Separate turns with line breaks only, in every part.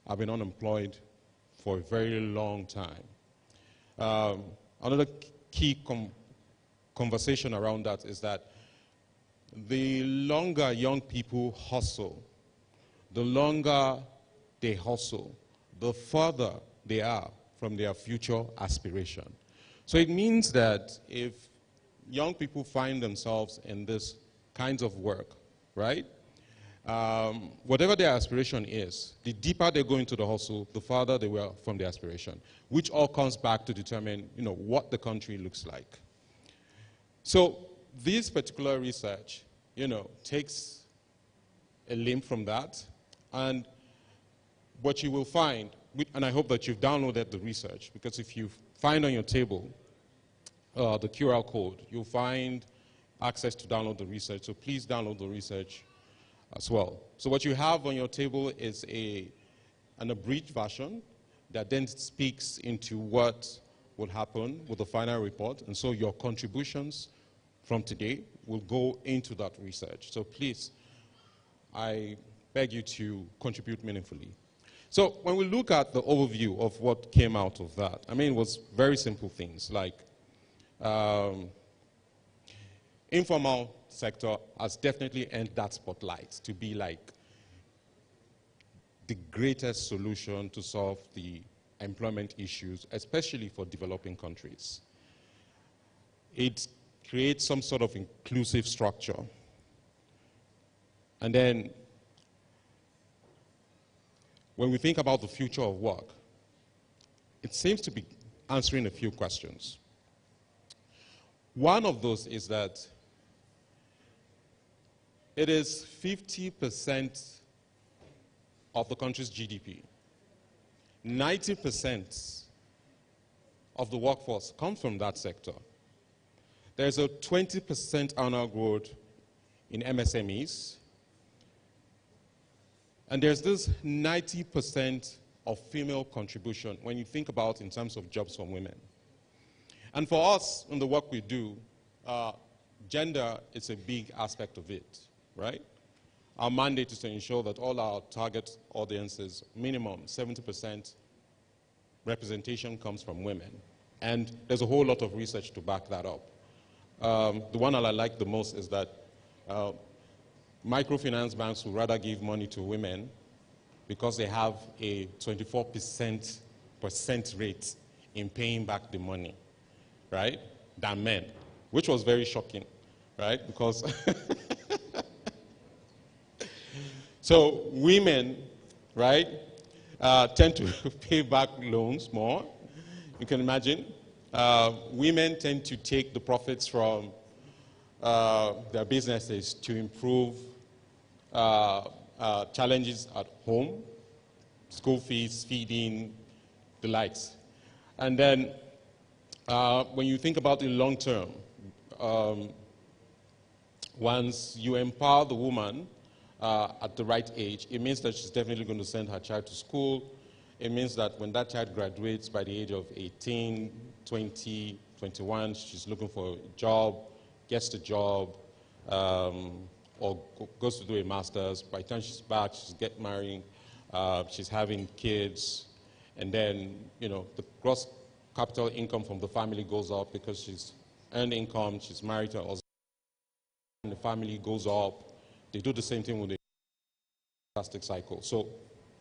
have been unemployed for a very long time. Another key conversation around that is that the longer young people hustle, the longer they hustle, the further they are from their future aspiration. So it means that if young people find themselves in this kinds of work, right? Whatever their aspiration is, the deeper they go into the hustle, the farther they were from the aspiration, which all comes back to determine, what the country looks like. So this particular research, takes a limb from that, and what you will find, and I hope that you've downloaded the research, because if you find on your table the QR code, you'll find access to download the research, so please download the research as well. So what you have on your table is an abridged version that then speaks into what will happen with the final report, and so your contributions from today will go into that research. So please, I beg you to contribute meaningfully. So when we look at the overview of what came out of that, it was very simple things like informal sector has definitely earned that spotlight to be like the greatest solution to solve the employment issues, especially for developing countries. It creates some sort of inclusive structure. And then when we think about the future of work, it seems to be answering a few questions. One of those is that it is 50% of the country's GDP. 90% of the workforce comes from that sector. There's a 20% annual growth in MSMEs. And there's this 90% of female contribution when you think about in terms of jobs for women. And for us, in the work we do, gender is a big aspect of it, right? Our mandate is to ensure that all our target audiences, minimum 70% representation comes from women. And there's a whole lot of research to back that up. The one that I like the most is that microfinance banks would rather give money to women because they have a 24% rate in paying back the money, right, than men, which was very shocking, right, because so women, right, tend to pay back loans more. You can imagine. Women tend to take the profits from their businesses to improve challenges at home, school fees, feeding, the likes. And then when you think about the long term, once you empower the woman at the right age, it means that she's definitely going to send her child to school. It means that when that child graduates by the age of 18, 20, 21, she's looking for a job, gets the job, or goes to do a master's. By the time she's back, she's getting married, she's having kids, and then, the gross capital income from the family goes up because she's earned income, she's married to her husband, and the family goes up. They do the same thing with the fantastic cycle. So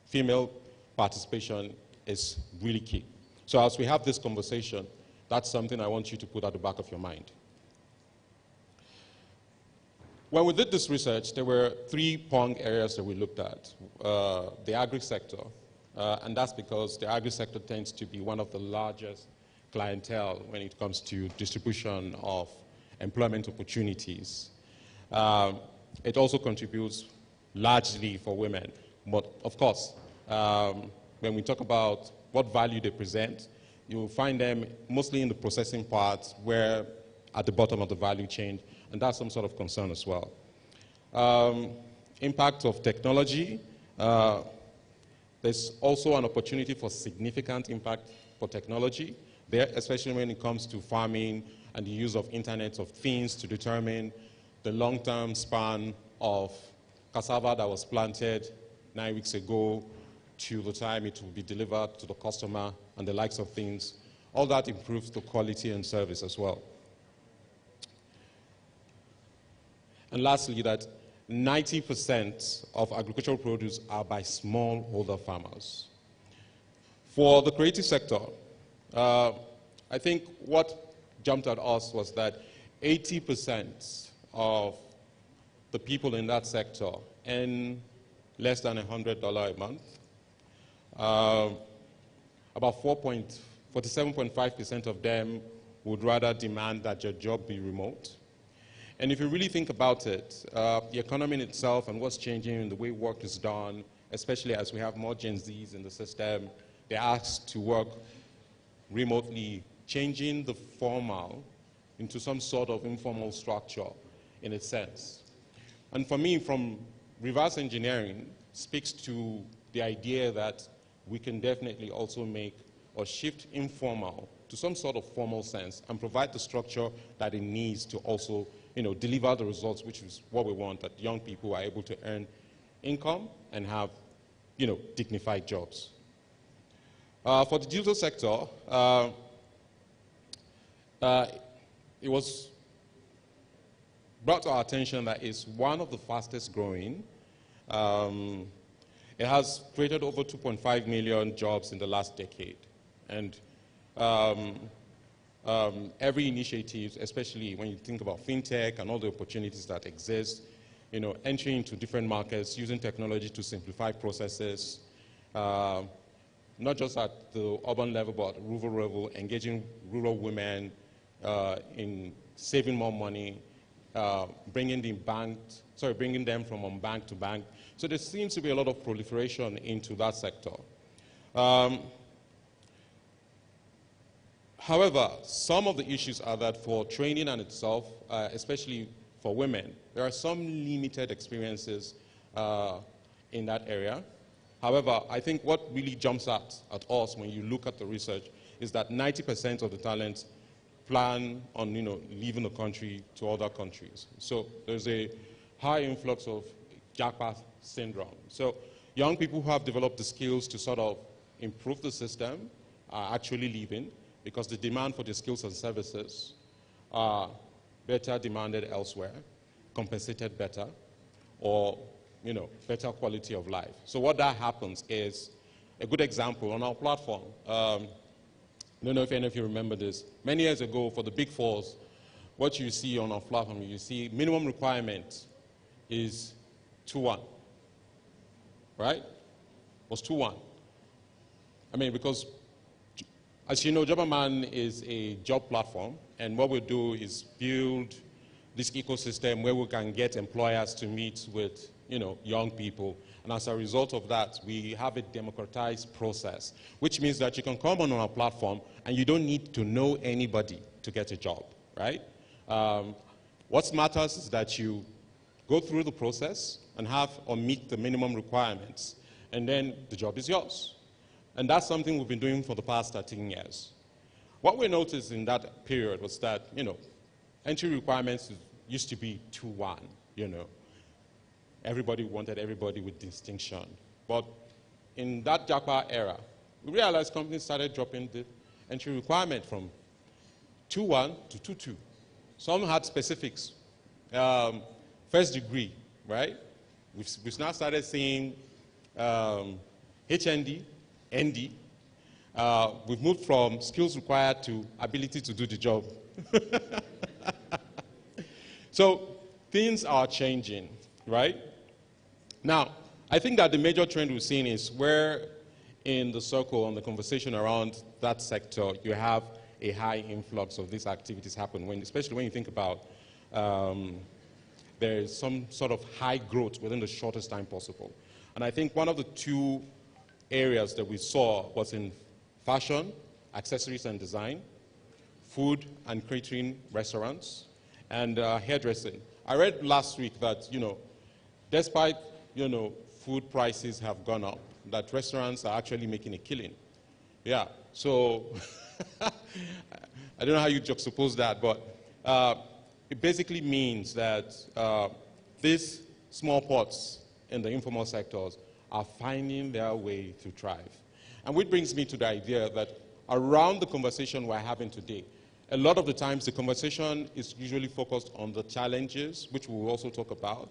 female participation is really key. So as we have this conversation, that's something I want you to put at the back of your mind. When we did this research, there were 3 pronged areas that we looked at. The agri-sector, and that's because the agri-sector tends to be one of the largest clientele when it comes to distribution of employment opportunities. It also contributes largely for women, but of course, when we talk about what value they present, you will find them mostly in the processing part, where at the bottom of the value chain, and that's some sort of concern as well. Impact of technology. There's also an opportunity for significant impact for technology there, especially when it comes to farming and the use of Internet of Things to determine the long-term span of cassava that was planted 9 weeks ago to the time it will be delivered to the customer and the likes of things. All that improves the quality and service as well. And lastly, that 90% of agricultural produce are by smallholder farmers. For the creative sector, I think what jumped at us was that 80% of the people in that sector earn less than $100 a month. About 47.5% of them would rather demand that your job be remote. And if you really think about it, the economy in itself and what's changing in the way work is done, especially as we have more Gen Zs in the system, they're asked to work remotely, changing the formal into some sort of informal structure in a sense. And for me, from reverse engineering speaks to the idea that we can definitely also make or shift informal to some sort of formal sense and provide the structure that it needs to also, deliver the results, which is what we want, that young people are able to earn income and have, dignified jobs. For the digital sector, it was brought to our attention that it's one of the fastest growing. It has created over 2.5 million jobs in the last decade. And every initiative, especially when you think about fintech and all the opportunities that exist, entering into different markets, using technology to simplify processes, not just at the urban level, but rural level, engaging rural women in saving more money, bringing them from unbanked to bank. So there seems to be a lot of proliferation into that sector. However, some of the issues are that for training and itself, especially for women, there are some limited experiences in that area. However, I think what really jumps out at us when you look at the research is that 90% of the talents plan on leaving the country to other countries. So there's a high influx of jackpot syndrome. So young people who have developed the skills to sort of improve the system are actually leaving because the demand for the skills and services are better demanded elsewhere, compensated better, or better quality of life. So what that happens is, a good example on our platform, I don't know if any of you remember this. Many years ago, for the Big Fours, what you see on our platform, you see minimum requirement is 2-1, right? Was 2-1. I mean, because as you know, Jobberman is a job platform, and what we do is build this ecosystem where we can get employers to meet with young people. And as a result of that, we have a democratized process, which means that you can come on our platform and you don't need to know anybody to get a job, right? What matters is that you go through the process and have or meet the minimum requirements, and then the job is yours. And that's something we've been doing for the past 13 years. What we noticed in that period was that, entry requirements used to be 2-1, Everybody wanted everybody with distinction. But in that jackpot era, we realized companies started dropping the entry requirement from 2-1 to 2-2. Some had specifics. First degree, right? We've now started seeing HND, ND. We've moved from skills required to ability to do the job. So things are changing, right? Now, I think that the major trend we've seen is where in the circle, on the conversation around that sector, you have a high influx of these activities happen, especially when you think about there is some sort of high growth within the shortest time possible. And I think one of the two areas that we saw was in fashion, accessories and design, food and catering, restaurants, and hairdressing. I read last week that, despite food prices have gone up, that restaurants are actually making a killing. Yeah, so I don't know how you juxtapose that, but it basically means that these small pots in the informal sectors are finding their way to thrive. And which brings me to the idea that around the conversation we're having today, a lot of the times the conversation is usually focused on the challenges, which we will also talk about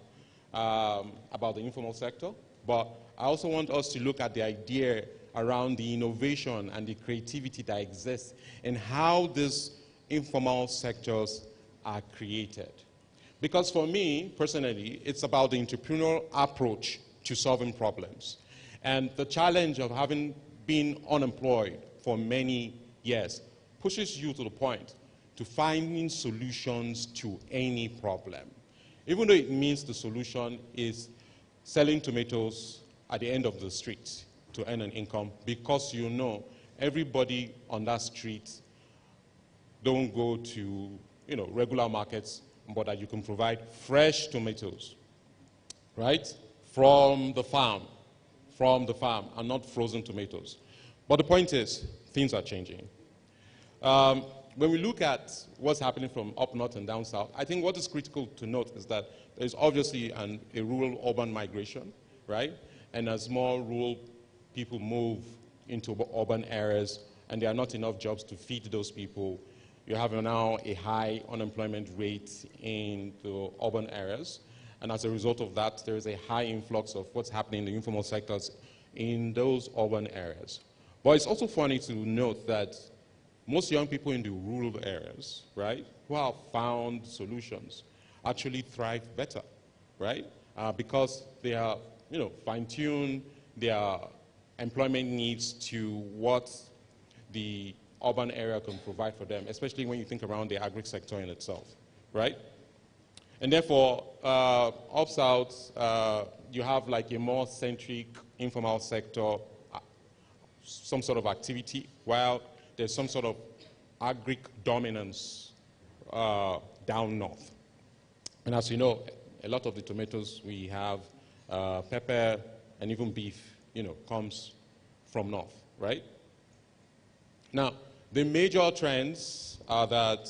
the informal sector. But I also want us to look at the idea around the innovation and the creativity that exists and how these informal sectors are created. Because for me, personally, it's about the entrepreneurial approach to solving problems. And the challenge of having been unemployed for many years pushes you to the point to finding solutions to any problem. Even though it means the solution is selling tomatoes at the end of the street to earn an income, because you know everybody on that street don't go to regular markets, but that you can provide fresh tomatoes, right? From the farm, and not frozen tomatoes. But the point is, things are changing. When we look at what's happening from up north and down south, I think what is critical to note is that there's obviously a rural-urban migration, right? And as more rural people move into urban areas and there are not enough jobs to feed those people, you have now a high unemployment rate in the urban areas. And as a result of that, there is a high influx of what's happening in the informal sectors in those urban areas. But it's also funny to note that most young people in the rural areas, right, who have found solutions, actually thrive better, right? Because they are, fine-tuned their employment needs to what the urban area can provide for them, especially when you think around the agri sector in itself, right? And therefore, up-south, you have like a more centric informal sector, some sort of activity, while there's some sort of agric dominance down north. And as you know, a lot of the tomatoes we have, pepper and even beef, comes from north, right? Now, the major trends are that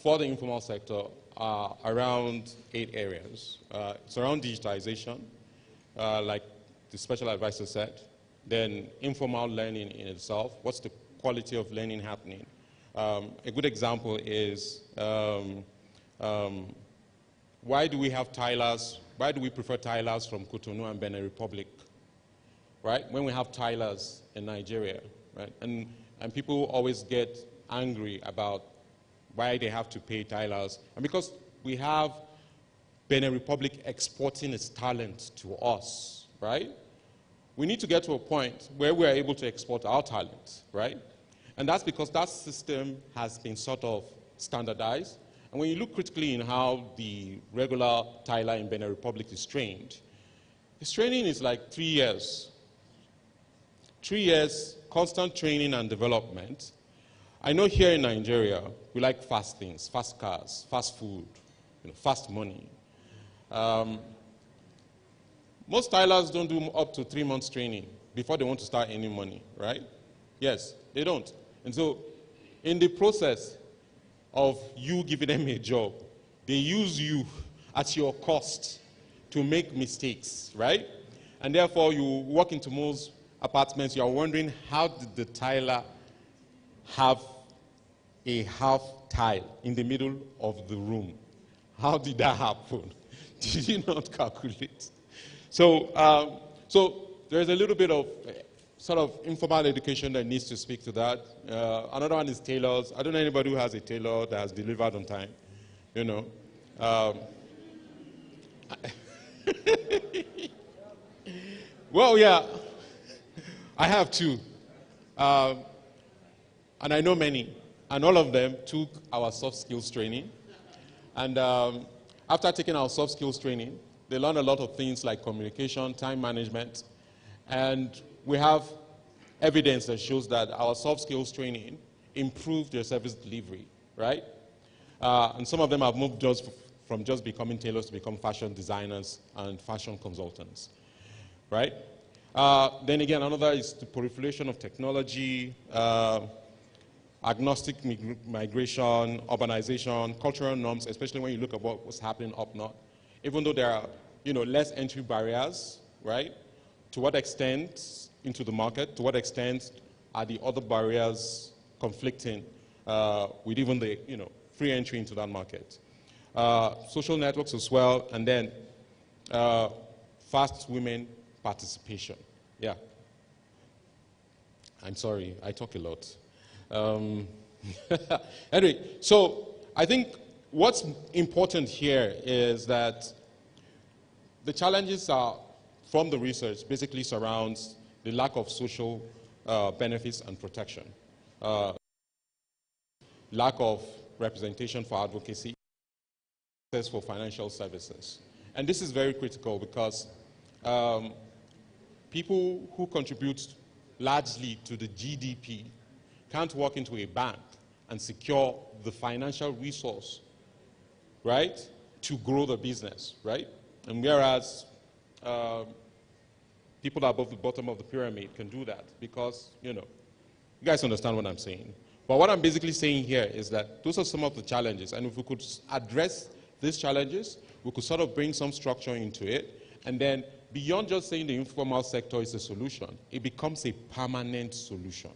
for the informal sector are around 8 areas. It's around digitization, like the special advisor said, then informal learning in itself. What's the quality of learning happening? A good example is why do we have tilers? Why do we prefer tilers from Cotonou and Benin Republic, right? When we have tilers in Nigeria, right? And people always get angry about why they have to pay tilers. And because we have Benin Republic exporting its talent to us, right? We need to get to a point where we are able to export our talent, right? And that's because that system has been sort of standardized. And when you look critically in how the regular tiler in Benin Republic is trained, his training is like 3 years. 3 years, constant training and development. I know here in Nigeria, we like fast things, fast cars, fast food, fast money. Most tilers don't do up to 3 months training before they want to start earning money, right? Yes, they don't. And so, in the process of you giving them a job, they use you at your cost to make mistakes, right? And therefore, you walk into most apartments, you are wondering, how did the tiler have a half tile in the middle of the room? How did that happen? Did you not calculate? So, so there's a little bit of sort of informal education that needs to speak to that. Another one is tailors. I don't know anybody who has a tailor that has delivered on time, Well, yeah, I have two. And I know many. And all of them took our soft skills training. And after taking our soft skills training, they learned a lot of things like communication, time management, and we have evidence that shows that our soft skills training improved their service delivery, right? And some of them have moved just from just becoming tailors to become fashion designers and fashion consultants, right? Then again, another is the proliferation of technology, agnostic migration, urbanization, cultural norms, especially when you look at what's happening up north. Even though there are less entry barriers right? To what extent into the market? To what extent are the other barriers conflicting with even the free entry into that market? Social networks as well, and then fast women participation. Yeah. I'm sorry, I talk a lot. Anyway, so I think what's important here is that the challenges are, from the research, basically surrounds the lack of social benefits and protection, lack of representation for advocacy, access for financial services. And this is very critical because people who contribute largely to the GDP can't walk into a bank and secure the financial resource, right, to grow the business, right? And whereas people above the bottom of the pyramid can do that because, you guys understand what I'm saying. But what I'm basically saying here is that those are some of the challenges, and if we could address these challenges, we could sort of bring some structure into it, and then beyond just saying the informal sector is a solution, it becomes a permanent solution.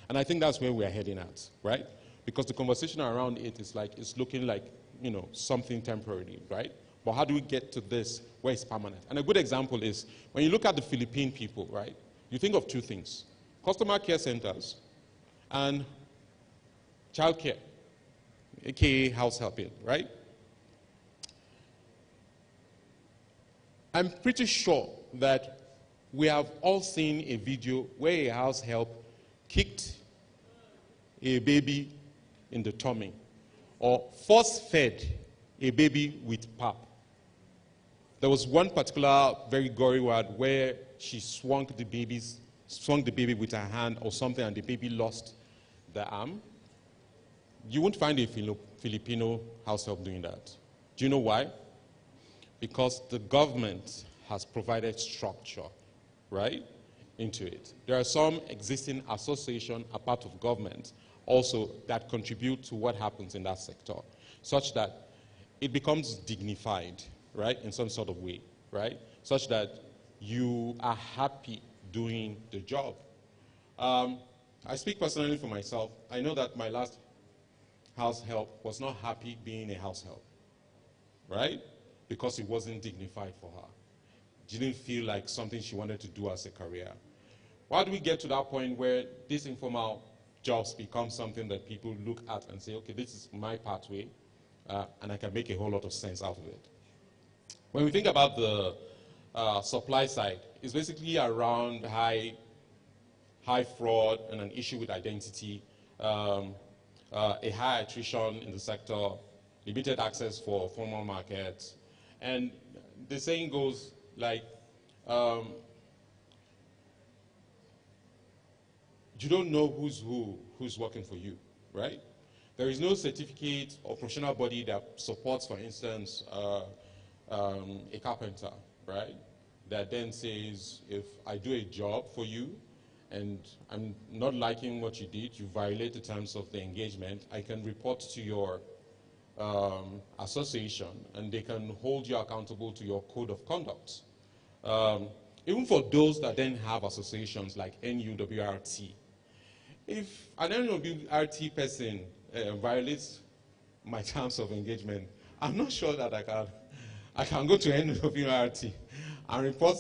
And I think that's where we're heading at, right? Because the conversation around it is like, it's looking like, something temporary, right? But how do we get to this where it's permanent? And a good example is, when you look at the Philippine people, right, you think of two things: customer care centers and childcare, aka house helping, right? I'm pretty sure that we have all seen a video where a house help kicked a baby in the tummy or force-fed a baby with pap. There was one particular very gory one where she swung the baby with her hand or something, and the baby lost the arm. You won't find a Filipino house help doing that. Do you know why? Because the government has provided structure, right, into it. There are some existing associations, a part of government, also that contribute to what happens in that sector, such that it becomes dignified, right, in some sort of way, right, such that you are happy doing the job. I speak personally for myself. I know that my last house help was not happy being a house help, right? Because it wasn't dignified for her. Didn't feel like something she wanted to do as a career. Why do we get to that point where these informal jobs become something that people look at and say, okay, this is my pathway, and I can make a whole lot of sense out of it? When we think about the supply side, it's basically around high fraud and an issue with identity, a high attrition in the sector, limited access for formal markets. And the saying goes like, you don't know who's working for you, right? There is no certificate or professional body that supports, for instance, a carpenter, right? That then says, if I do a job for you and I'm not liking what you did, you violate the terms of the engagement, I can report to your association, and they can hold you accountable to your code of conduct. Even for those that then have associations like NUWRT, if an NUWRT person violates my terms of engagement, I'm not sure that I can go to NUWRT and report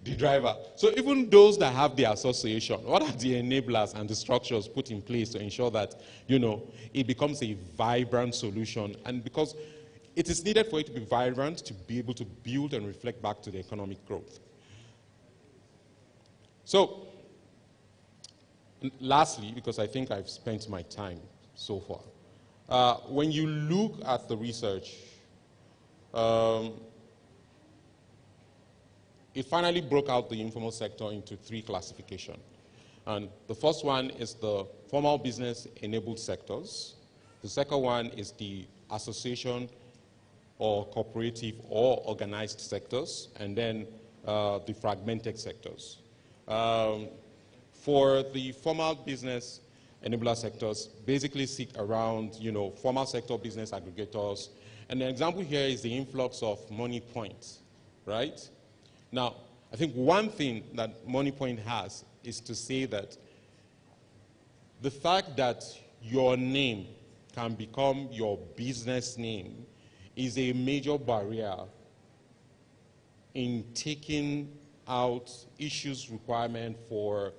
the driver. So even those that have the association, what are the enablers and the structures put in place to ensure that, it becomes a vibrant solution? And because it is needed for it to be vibrant, to be able to build and reflect back to the economic growth. So, lastly, because I think I've spent my time so far, when you look at the research, it finally broke out the informal sector into 3 classifications. And the first one is the formal business-enabled sectors. The second one is the association or cooperative or organized sectors, and then the fragmented sectors. For the formal business enabler sectors, basically sit around, formal sector business aggregators. And the example here is the influx of money points, right? Now, I think one thing that MoneyPoint has is to say that the fact that your name can become your business name is a major barrier in taking out issues requirement for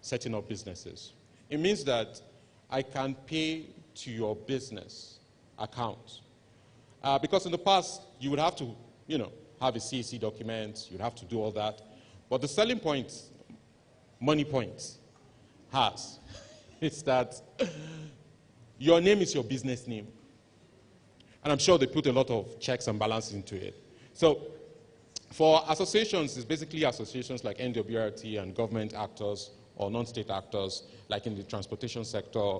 setting up businesses. It means that I can pay to your business account. Because in the past, you would have to, have a CAC document, you'd have to do all that. But the selling point MoneyPoint has is that your name is your business name. And I'm sure they put a lot of checks and balances into it. So for associations, it's basically associations like NWRT and government actors or non-state actors, like in the transportation sector,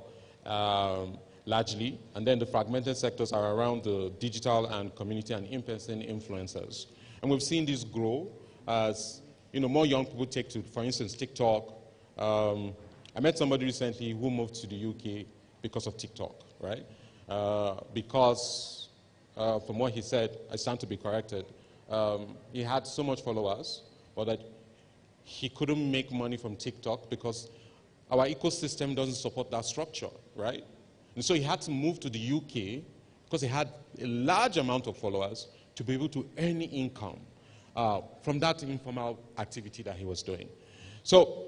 largely. And then the fragmented sectors are around the digital and community and in-person influencers. And we've seen this grow as more young people take to, for instance, TikTok. I met somebody recently who moved to the UK because of TikTok, right? Because from what he said, I stand to be corrected, he had so much followers, but that he couldn't make money from TikTok because our ecosystem doesn't support that structure, right? And so he had to move to the UK because he had a large amount of followers to be able to earn income from that informal activity that he was doing. So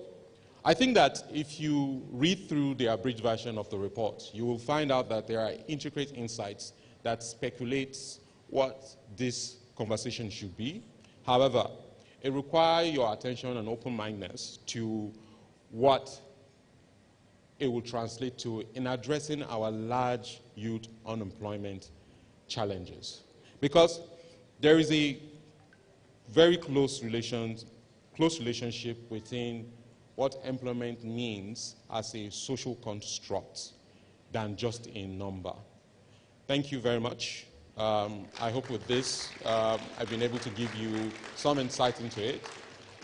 I think that if you read through the abridged version of the report, you will find out that there are intricate insights that speculates what this conversation should be. However, it requires your attention and open-mindedness to what it will translate to in addressing our large youth unemployment challenges. Because there is a very close relationship within what employment means as a social construct than just a number. Thank you very much. I hope with this, I've been able to give you some insight into it,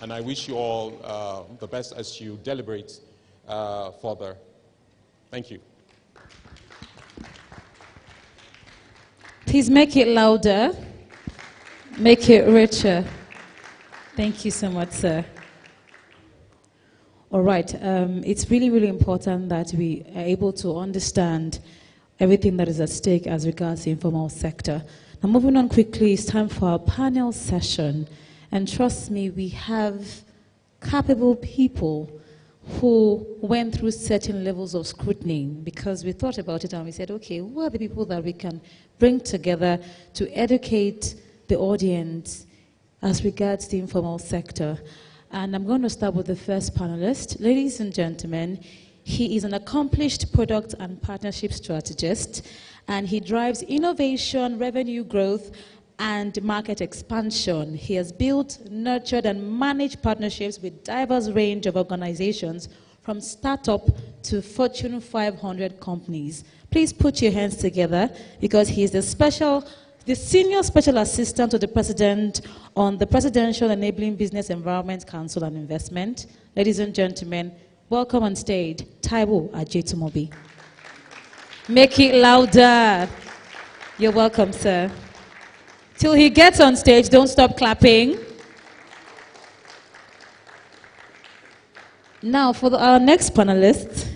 and I wish you all the best as you deliberate further. Thank you.
Please make it louder, make it richer. Thank you so much, sir. All right, it's really, really important that we are able to understand everything that is at stake as regards the informal sector. Now, moving on quickly, it's time for our panel session. And trust me, we have capable people who went through certain levels of scrutiny because we thought about it and we said, okay, who are the people that we can bring together to educate the audience as regards the informal sector? And I'm going to start with the first panelist. Ladies and gentlemen, he is an accomplished product and partnership strategist, and he drives innovation, revenue growth, and market expansion. He has built, nurtured, and managed partnerships with diverse range of organizations, from startup to Fortune 500 companies. Please put your hands together because he is the Senior Special Assistant to the President on the Presidential Enabling Business Environment Council and Investment. Ladies and gentlemen, welcome on stage, Taiwo Ajetumobi. Make it louder. You're welcome, sir. Till he gets on stage, don't stop clapping. Now, for our next panelist,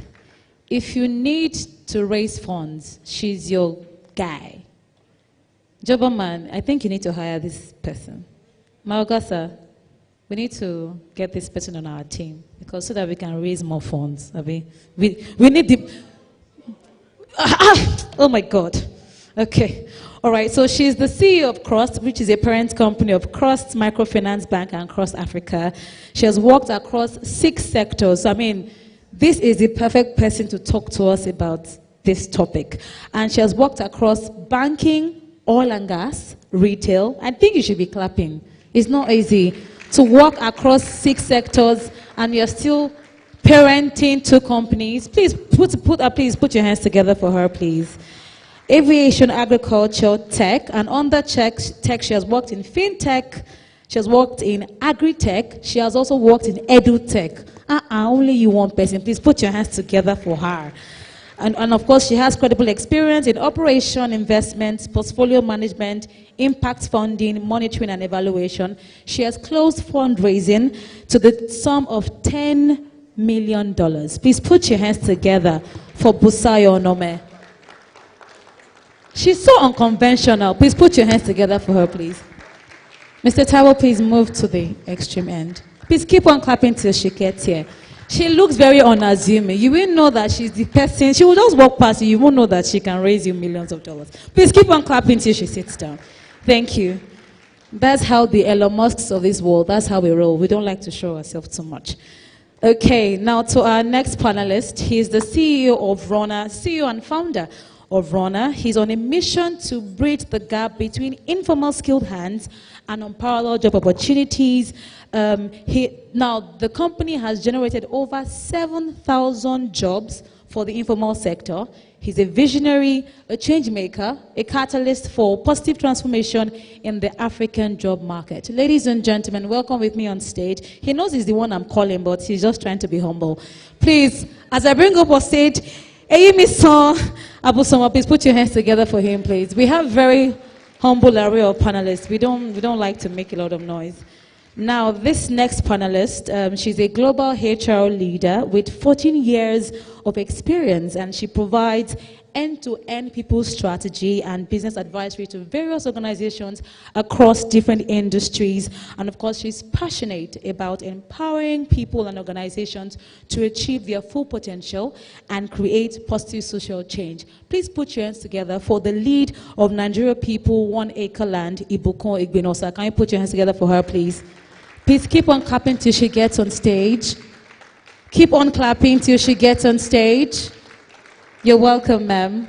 if you need to raise funds, she's your guy. Jobberman, I think you need to hire this person. Maogasa, we need to get this person on our team because so that we can raise more funds. We need the... Oh my God. Okay. All right, so she's the CEO of Cross, which is a parent company of Cross Microfinance Bank and Cross Africa. She has worked across 6 sectors. I mean, this is the perfect person to talk to us about this topic. And she has worked across banking, oil and gas, retail. I think you should be clapping. It's not easy to work across 6 sectors and you're still parenting 2 companies. Please put your hands together for her, please. Aviation, agriculture, tech, and under tech, she has worked in fintech, she has worked in agri-tech, she has also worked in edu-tech. Only you one person. Please put your hands together for her. And of course, she has credible experience in operation, investments, portfolio management, impact funding, monitoring, and evaluation. She has closed fundraising to the sum of $10 million. Please put your hands together for Busayo Onome. She's so unconventional. Please put your hands together for her, please. Mr. Taiwo, please move to the extreme end. Please keep on clapping till she gets here. She looks very unassuming. You will know that she's the person. She will just walk past you. You won't know that she can raise you millions of dollars. Please keep on clapping till she sits down. Thank you. That's how the Elon Musks of this world, that's how we roll. We don't like to show ourselves too much. Okay, now to our next panelist. He's the CEO of Rona, CEO and founder of Rona. He's on a mission to bridge the gap between informal skilled hands and unparalleled job opportunities. Now, the company has generated over 7,000 jobs for the informal sector. He's a visionary, a change maker, a catalyst for positive transformation in the African job market. Ladies and gentlemen, welcome with me on stage. He knows he's the one I'm calling, but he's just trying to be humble. Please, as I bring up on stage, Eyimisan Abusoma, please put your hands together for him, please. We have very humble array of panelists. We don't like to make a lot of noise. Now, this next panelist, she's a global HR leader with 14 years of experience, and she provides end-to-end people strategy and business advisory to various organizations across different industries. And of course, she's passionate about empowering people and organizations to achieve their full potential and create positive social change. Please put your hands together for the lead of Nigeria People 1 Acre Land, Ibukun Igbinosa. Can you put your hands together for her, please? Please keep on clapping till she gets on stage. Keep on clapping till she gets on stage. You're welcome, ma'am.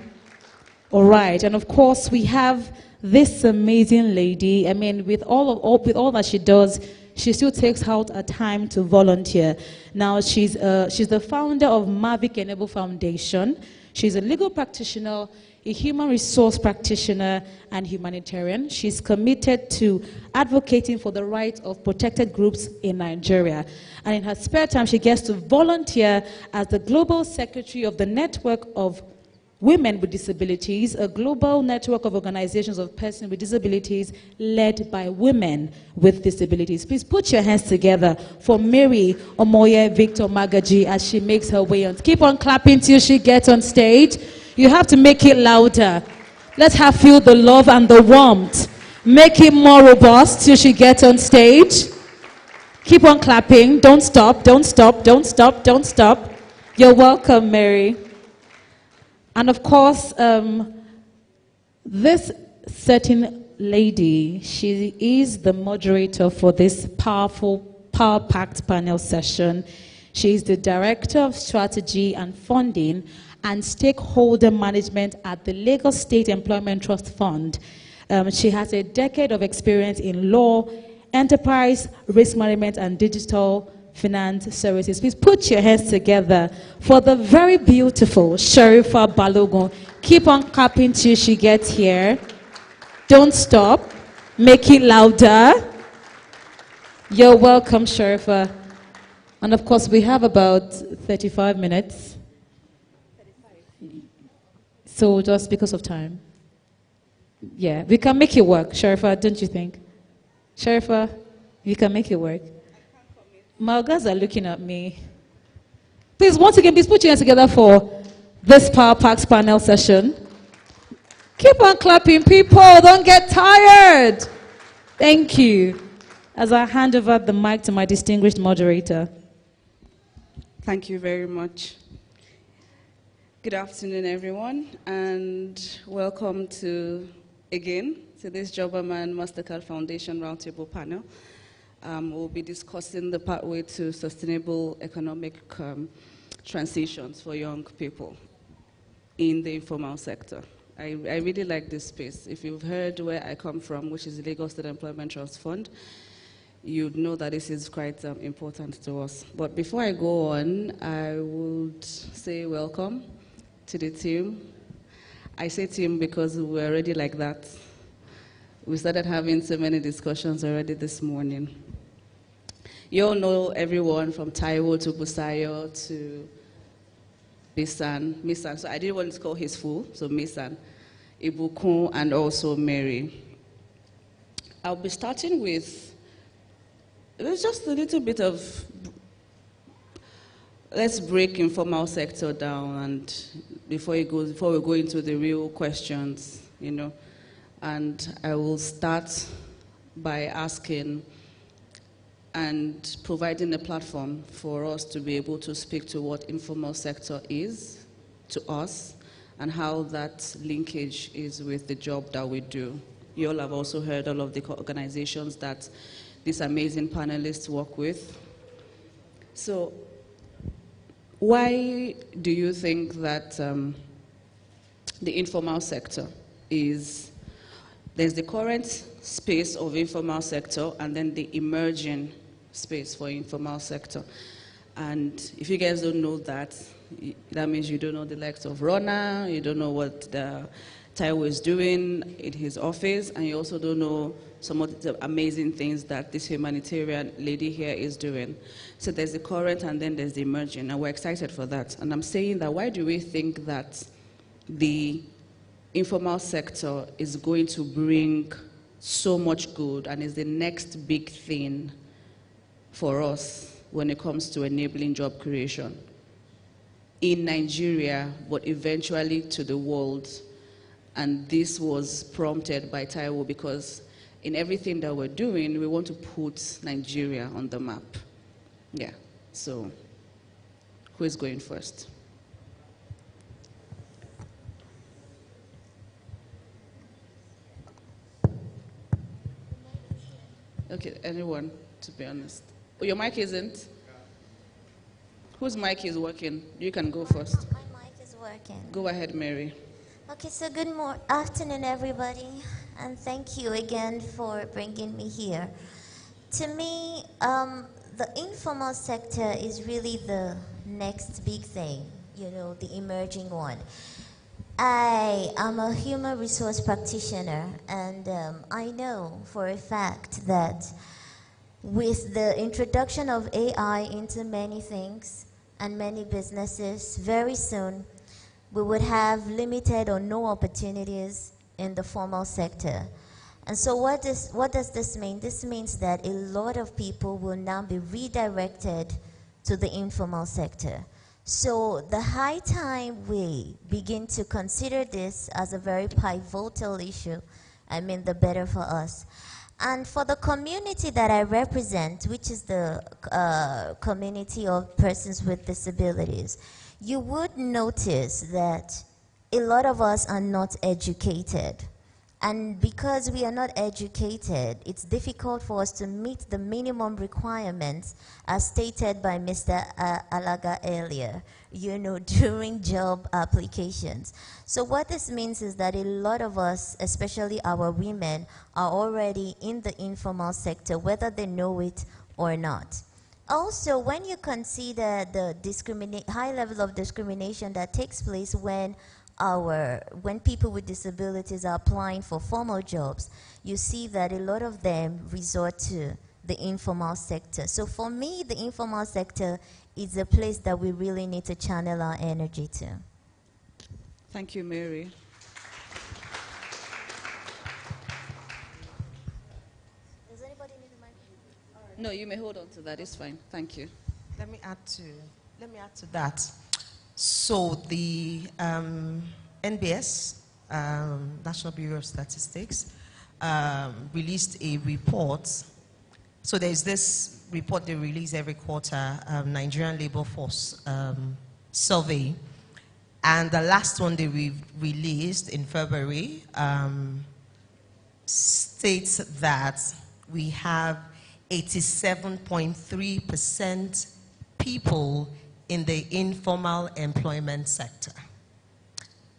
All right, and of course we have this amazing lady. I mean, with all that she does, she still takes out a time to volunteer. Now, she's the founder of Mavic Enable Foundation. She's a legal practitioner, a human resource practitioner, and humanitarian. She's committed to advocating for the rights of protected groups in Nigeria. And in her spare time, she gets to volunteer as the global secretary of the Network of Women with Disabilities, a global network of organizations of persons with disabilities led by women with disabilities. Please put your hands together for Mary Omoye Victor Magaji as she makes her way on. Keep on clapping till she gets on stage. You have to make it louder. Let her feel the love and the warmth. Make it more robust till she gets on stage. Keep on clapping. Don't stop, don't stop, don't stop, don't stop. You're welcome, Mary. And of course, this certain lady, she is the moderator for this powerful, power-packed panel session. She is the Director of Strategy and Funding and Stakeholder Management at the Lagos State Employment Trust Fund. She has a decade of experience in law, enterprise, risk management, and digital finance services. Please put your hands together for the very beautiful Sharifa Balogun. Keep on clapping till she gets here. Don't stop. Make it louder. You're welcome, Sharifa. And of course, we have about 35 minutes. So just because of time. Yeah, we can make it work, Sharifa, don't you think? Sharifa, we can make it work. My guys are looking at me. Please, once again, please put your hands together for this Power Packs panel session. Keep on clapping, people. Don't get tired. Thank you. As I hand over the mic to my distinguished moderator.
Thank you very much. Good afternoon, everyone, and welcome again to this Jobberman Mastercard Foundation Roundtable panel. We'll be discussing the pathway to sustainable economic transitions for young people in the informal sector. I really like this space. If you've heard where I come from, which is the Lagos State Employment Trust Fund, you'd know that this is quite important to us. But before I go on, I would say welcome to the team. I say team because we're already like that. We started having so many discussions already this morning. You all know everyone from Taiwo to Busayo to Misan, so I didn't want to call his full, so Misan, Ibukun, and also Mary. I'll be starting with, there's just a little bit of, let's break informal sector down, and before we go into the real questions, you know, and I will start by asking and providing a platform for us to be able to speak to what informal sector is to us and how that linkage is with the job that we do. You all have also heard all of the organizations that these amazing panelists work with. So why do you think that the informal sector is, there's the current space of informal sector and then the emerging space for informal sector? And if you guys don't know that, that means you don't know the likes of Rona, you don't know what the Taiwo is doing in his office, and you also don't know some of the amazing things that this humanitarian lady here is doing. So there's the current and then there's the emerging, and we're excited for that. And I'm saying that, why do we think that the informal sector is going to bring so much good and is the next big thing for us when it comes to enabling job creation in Nigeria, but eventually to the world? And this was prompted by Taiwo, because in everything that we're doing, we want to put Nigeria on the map. Yeah, so who is going first? Okay, anyone, to be honest. Oh, your mic isn't? Whose mic is working? You can go first.
My mic is working.
Go ahead, Mary.
Okay, so good afternoon, everybody, and thank you again for bringing me here. To me, the informal sector is really the next big thing, you know, the emerging one. I am a human resource practitioner, and I know for a fact that with the introduction of AI into many things and many businesses, very soon we would have limited or no opportunities in the formal sector. And so what does this mean? This means that a lot of people will now be redirected to the informal sector. So the high time we begin to consider this as a very pivotal issue, I mean, the better for us. And for the community that I represent, which is the community of persons with disabilities, you would notice that a lot of us are not educated. And because we are not educated, it's difficult for us to meet the minimum requirements as stated by Mr. Alaga earlier, you know, during job applications. So what this means is that a lot of us, especially our women, are already in the informal sector, whether they know it or not. Also, when you consider the high level of discrimination that takes place when people with disabilities are applying for formal jobs, you see that a lot of them resort to the informal sector. So for me, the informal sector is a place that we really need to channel our energy to.
Thank you, Mary.
Does anybody need a microphone?
No, you may hold on to that. It's fine. Thank you.
Let me add to that. So the NBS, National Bureau of Statistics, released a report. So there's this report they release every quarter, Nigerian Labor Force survey. And the last one they released in February states that we have 87.3% people in the informal employment sector,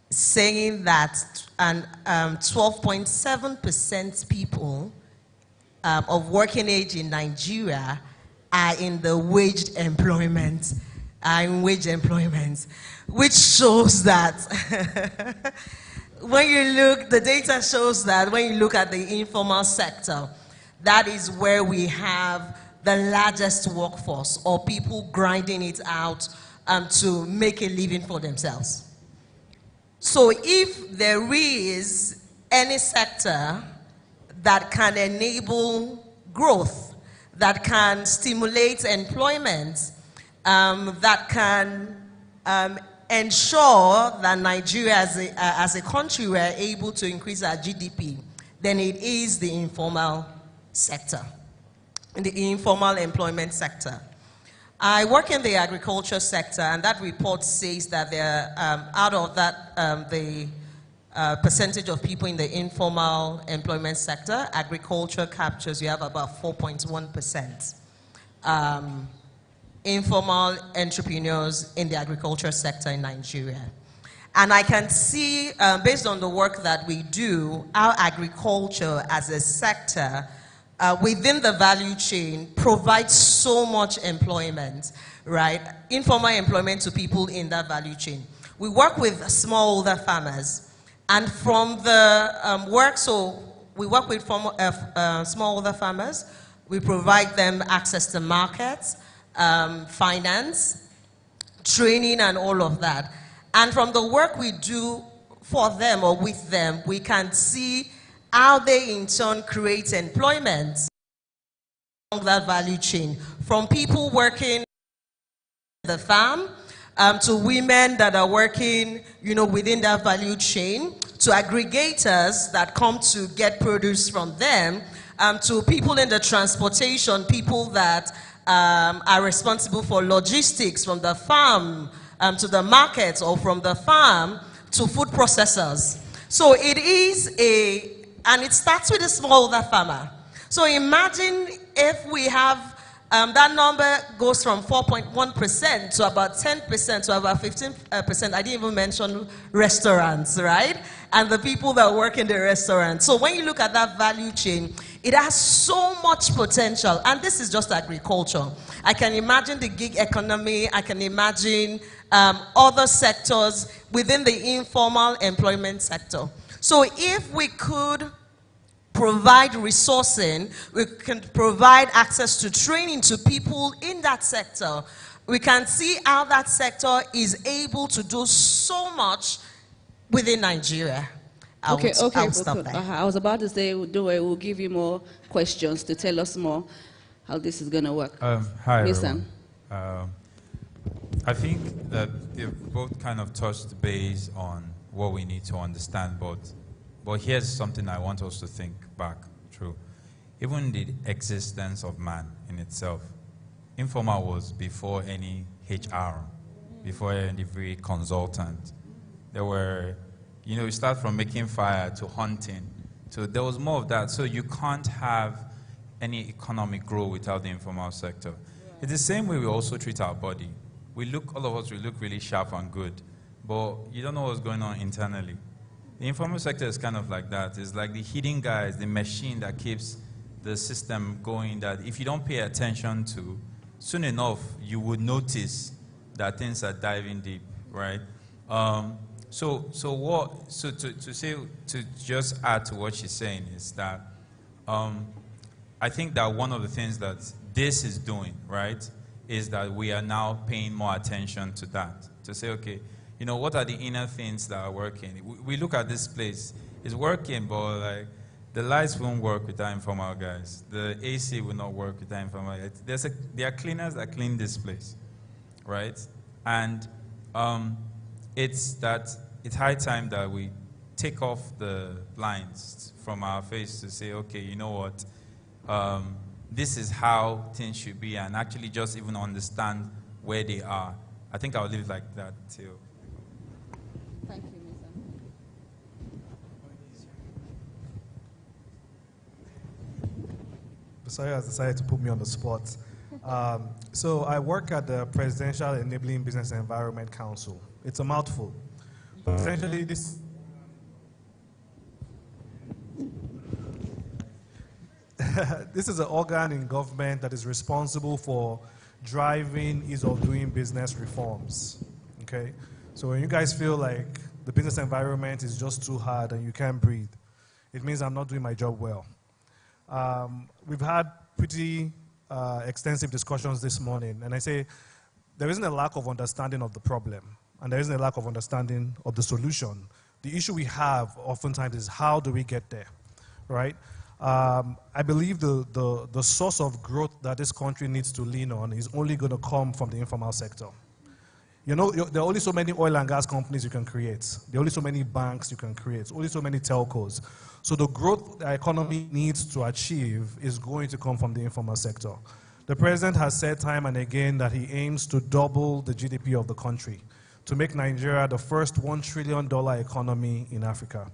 saying that 12.7% people of working age in Nigeria are in the waged employment, which shows that when you look, the data shows that when you look at the informal sector, that is where we have the largest workforce, or people grinding it out to make a living for themselves. So if there is any sector that can enable growth, that can stimulate employment, that can ensure that Nigeria as a country we are able to increase our GDP, then it is the informal sector, the informal employment sector. I work in the agriculture sector, and that report says that there, out of that, the percentage of people in the informal employment sector, agriculture captures, you have about 4.1%. Informal entrepreneurs in the agriculture sector in Nigeria. And I can see, based on the work that we do, how agriculture as a sector within the value chain provides so much employment, right? Informal employment to people in that value chain. We work with smallholder farmers, and from the work, so we work with smallholder farmers. We provide them access to markets, finance, training, and all of that. And from the work we do for them or with them, we can see how they in turn create employment along that value chain. From people working the farm, to women that are working, within that value chain, to aggregators that come to get produce from them, to people in the transportation, people that are responsible for logistics from the farm to the market, or from the farm to food processors. So it is and it starts with a smallholder farmer. So imagine if we have that number goes from 4.1% to about 10% to about 15%. I didn't even mention restaurants, right? And the people that work in the restaurants. So when you look at that value chain, it has so much potential. And this is just agriculture. I can imagine the gig economy. I can imagine other sectors within the informal employment sector. So if we could provide resourcing, we can provide access to training to people in that sector, we can see how that sector is able to do so much within Nigeria. I'll stop there.
I was about to say, we'll give you more questions to tell us more how this is going to work.
Hi, everyone. I think that you've both kind of touched base on what we need to understand, but here's something I want us to think back through. Even the existence of man in itself, informal was before any HR, before any consultant. There were, you start from making fire to hunting. So there was more of that. So you can't have any economic growth without the informal sector. Yeah. It's the same way we also treat our body. All of us, we look really sharp and good, but you don't know what's going on internally. The informal sector is kind of like that. It's like the hidden guys, the machine that keeps the system going, that if you don't pay attention to, soon enough, you would notice that things are diving deep, right? To just add to what she's saying is that I think that one of the things that this is doing, right, is that we are now paying more attention to that. To say, okay, what are the inner things that are working? We look at this place, it's working, but like the lights won't work without informal guys. The AC will not work without informal guys. There are cleaners that clean this place, right? And it's high time that we take off the blinds from our face to say, okay, you know what? This is how things should be, and actually just even understand where they are. I think I'll leave it like that till.
Thank you, Misa.
Sorry, has decided to put me on the spot. So I work at the Presidential Enabling Business Environment Council. It's a mouthful. Essentially, this is an organ in government that is responsible for driving ease of doing business reforms. Okay? So when you guys feel like the business environment is just too hard and you can't breathe, it means I'm not doing my job well. We've had pretty extensive discussions this morning, and I say there isn't a lack of understanding of the problem, and there isn't a lack of understanding of the solution. The issue we have oftentimes is how do we get there, right? I believe the source of growth that this country needs to lean on is only going to come from the informal sector. You know, there are only so many oil and gas companies you can create. There are only so many banks you can create, only so many telcos. So the growth the economy needs to achieve is going to come from the informal sector. The president has said time and again that he aims to double the GDP of the country, to make Nigeria the first $1 trillion economy in Africa.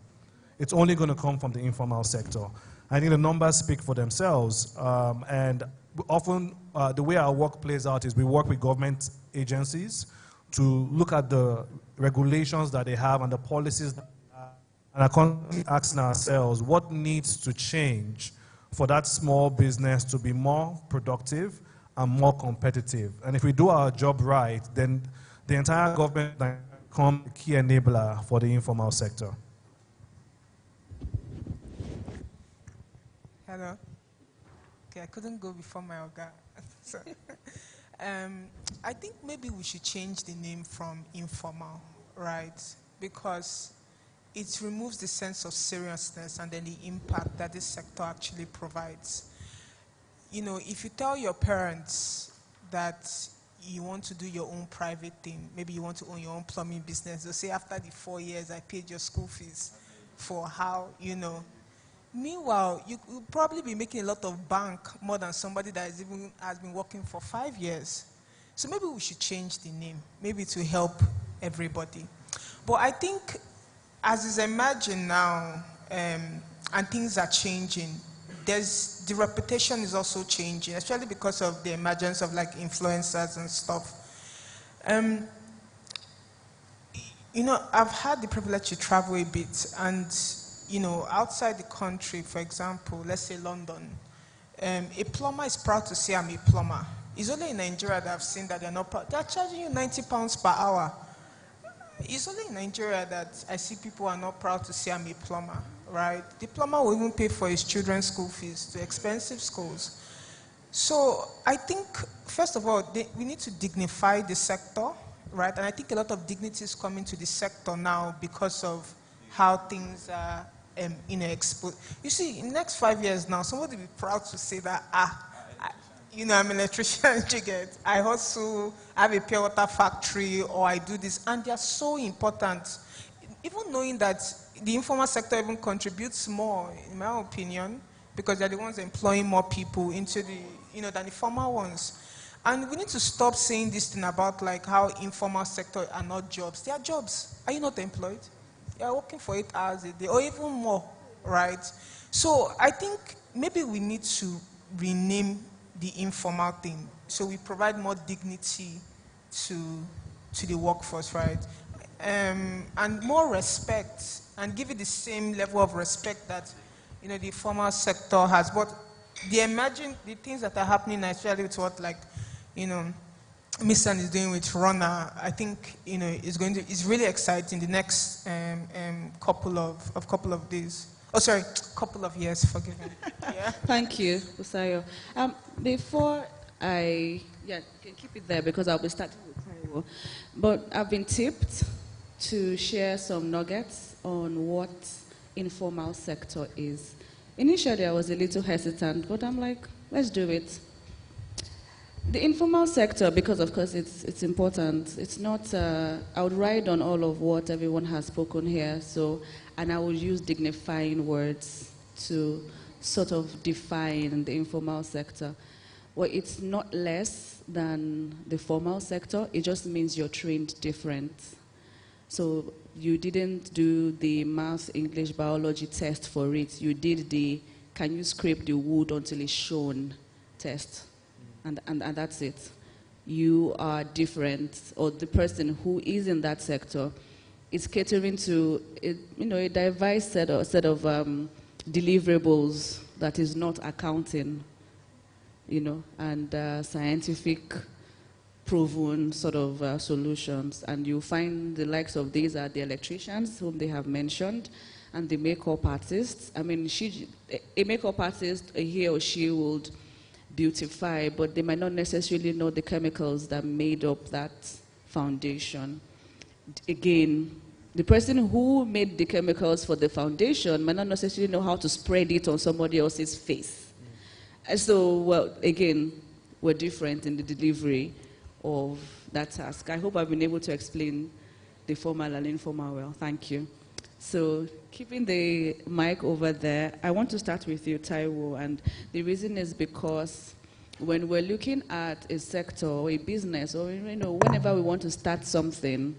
It's only going to come from the informal sector. I think the numbers speak for themselves, and often the way our work plays out is we work with government agencies to look at the regulations that they have and the policies that they have, and are constantly asking ourselves what needs to change for that small business to be more productive and more competitive. And if we do our job right, then the entire government becomes a key enabler for the informal sector.
Hello. Okay, I couldn't go before my Oga. So, I think maybe we should change the name from informal, right? Because it removes the sense of seriousness and then the impact that this sector actually provides. You know, if you tell your parents that you want to do your own private thing, maybe you want to own your own plumbing business, they'll say after the 4 years I paid your school fees for how, you know. Meanwhile, you will probably be making a lot of bank more than somebody that has been working for 5 years. So maybe we should change the name, maybe to help everybody. But I think as is emerging now, and things are changing, the reputation is also changing, especially because of the emergence of like influencers and stuff. You know, I've had the privilege to travel a bit, and you know, outside the country, for example, let's say London, a plumber is proud to say I'm a plumber. It's only in Nigeria that I've seen that they're not proud. They're charging you £90 per hour. It's only in Nigeria that I see people are not proud to say I'm a plumber, right? The plumber will even pay for his children's school fees to expensive schools. So I think, first of all, we need to dignify the sector, right? And I think a lot of dignity is coming to the sector now because of how things are, you know, exposed. You see, in the next 5 years now, somebody will be proud to say that, you know, I'm an electrician, you get, I hustle, I have a pure water factory, or I do this, and they are so important. Even knowing that the informal sector even contributes more, in my opinion, because they're the ones employing more people into the, you know, than the formal ones. And we need to stop saying this thing about like how informal sector are not jobs. They are jobs. Are you not employed? You are working for 8 hours a day, or even more, right? So I think maybe we need to rename the informal thing, so we provide more dignity to the workforce, right? And more respect, and give it the same level of respect that, you know, the formal sector has. But the things that are happening, especially with what, like, you know, Misan is doing with Rona, I think, you know, it's really exciting. The next couple of days. Oh, sorry, couple of years, forgive me. Yeah.
Thank you, Usayo. Before you can keep it there because I'll be starting with Taiwo. But I've been tipped to share some nuggets on what informal sector is. Initially, I was a little hesitant, but I'm like, let's do it. The informal sector, because of course it's important, it's not, I would ride on all of what everyone has spoken here, and I would use dignifying words to sort of define the informal sector. Well, it's not less than the formal sector, it just means you're trained different. So you didn't do the math, English, biology test for it, you did the, can you scrape the wood until it's shown test. And that's it. You are different, or the person who is in that sector is catering to a diverse set of deliverables that is not accounting, and scientific proven sort of solutions. And you find the likes of these are the electricians whom they have mentioned, and the makeup artists. I mean, a makeup artist, he or she would beautify, but they might not necessarily know the chemicals that made up that foundation. Again, the person who made the chemicals for the foundation might not necessarily know how to spread it on somebody else's face. And so, well, again, we're different in the delivery of that task. I hope I've been able to explain the formal and informal well. Thank you. So, keeping the mic over there, I want to start with you, Taiwo, and the reason is because when we're looking at a sector or a business, or whenever we want to start something,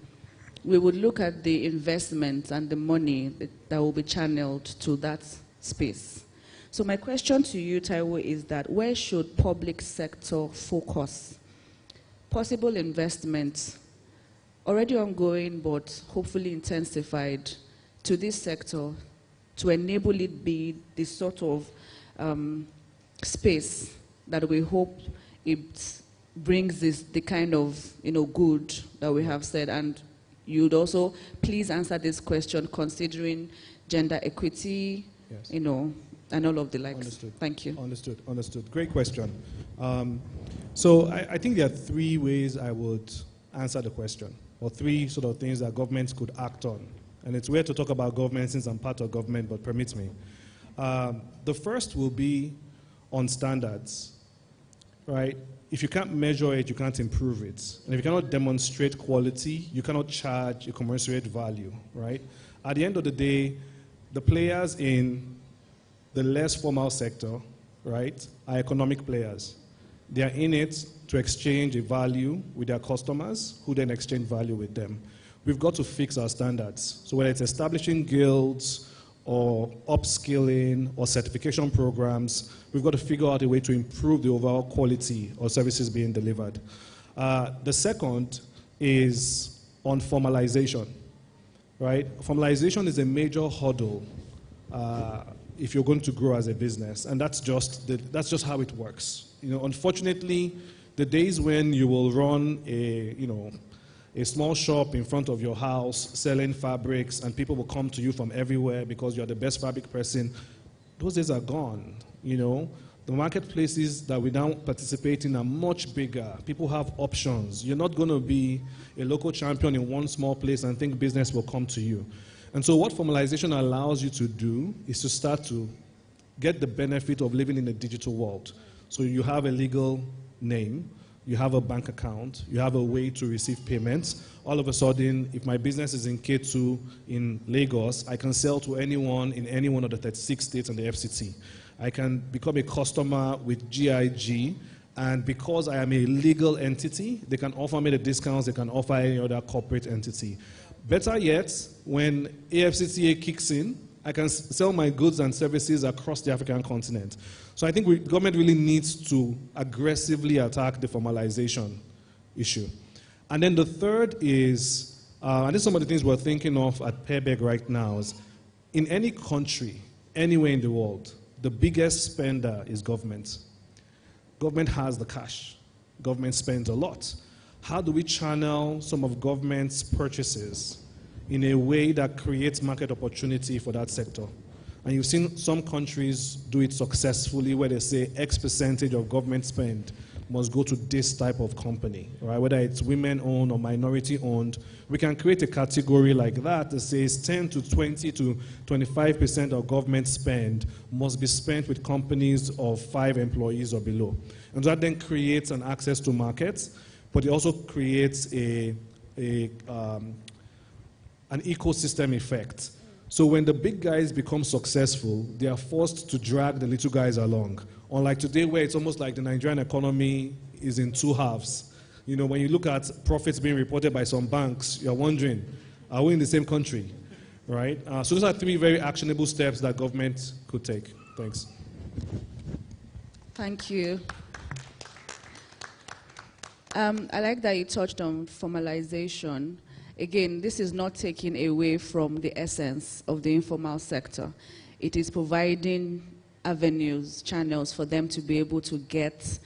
we would look at the investment and the money that will be channeled to that space. So my question to you, Taiwo, is that where should public sector focus? Possible investments, already ongoing but hopefully intensified, to this sector to enable it be the sort of space that we hope it brings the kind of good that we have said. And you'd also please answer this question considering gender equity,
yes,
and all of the likes.
Understood.
Thank you.
Understood. Great question. So I think there are three ways I would answer the question, or three sort of things that governments could act on. And it's weird to talk about government since I'm part of government, but permit me. The first will be on standards, right? If you can't measure it, you can't improve it. And if you cannot demonstrate quality, you cannot charge a commensurate value, right? At the end of the day, the players in the less formal sector, right, are economic players. They are in it to exchange a value with their customers, who then exchange value with them. We've got to fix our standards. So whether it's establishing guilds or upskilling or certification programs, we've got to figure out a way to improve the overall quality of services being delivered. The second is on formalization, right? Formalization is a major hurdle if you're going to grow as a business, and that's just how it works. Unfortunately, the days when you will run a small shop in front of your house selling fabrics and people will come to you from everywhere because you're the best fabric person, those days are gone. The marketplaces that we now participate in are much bigger. People have options. You're not going to be a local champion in one small place and think business will come to you. And so what formalization allows you to do is to start to get the benefit of living in a digital world. So you have a legal name, you have a bank account, you have a way to receive payments. All of a sudden, if my business is in K2 in Lagos, I can sell to anyone in any one of the 36 states and the FCT. I can become a customer with GIG, and because I am a legal entity, they can offer me the discounts they can offer any other corporate entity. Better yet, when AFCTA kicks in, I can sell my goods and services across the African continent. So I think government really needs to aggressively attack the formalization issue. And then the third is, and this is some of the things we're thinking of at PEBEG right now, is in any country, anywhere in the world, the biggest spender is government. Government has the cash. Government spends a lot. How do we channel some of government's purchases in a way that creates market opportunity for that sector? And you've seen some countries do it successfully where they say X percentage of government spend must go to this type of company, right? Whether it's women-owned or minority-owned, we can create a category like that that says 10 to 20 to 25% of government spend must be spent with companies of 5 employees or below. And that then creates an access to markets, but it also creates an ecosystem effect. So when the big guys become successful, they are forced to drag the little guys along. Unlike today, where it's almost like the Nigerian economy is in 2 halves. When you look at profits being reported by some banks, you're wondering, are we in the same country, right? So those are 3 very actionable steps that government could take. Thanks.
Thank you. I like that you touched on formalization. Again, this is not taking away from the essence of the informal sector. It is providing avenues, channels for them to be able to get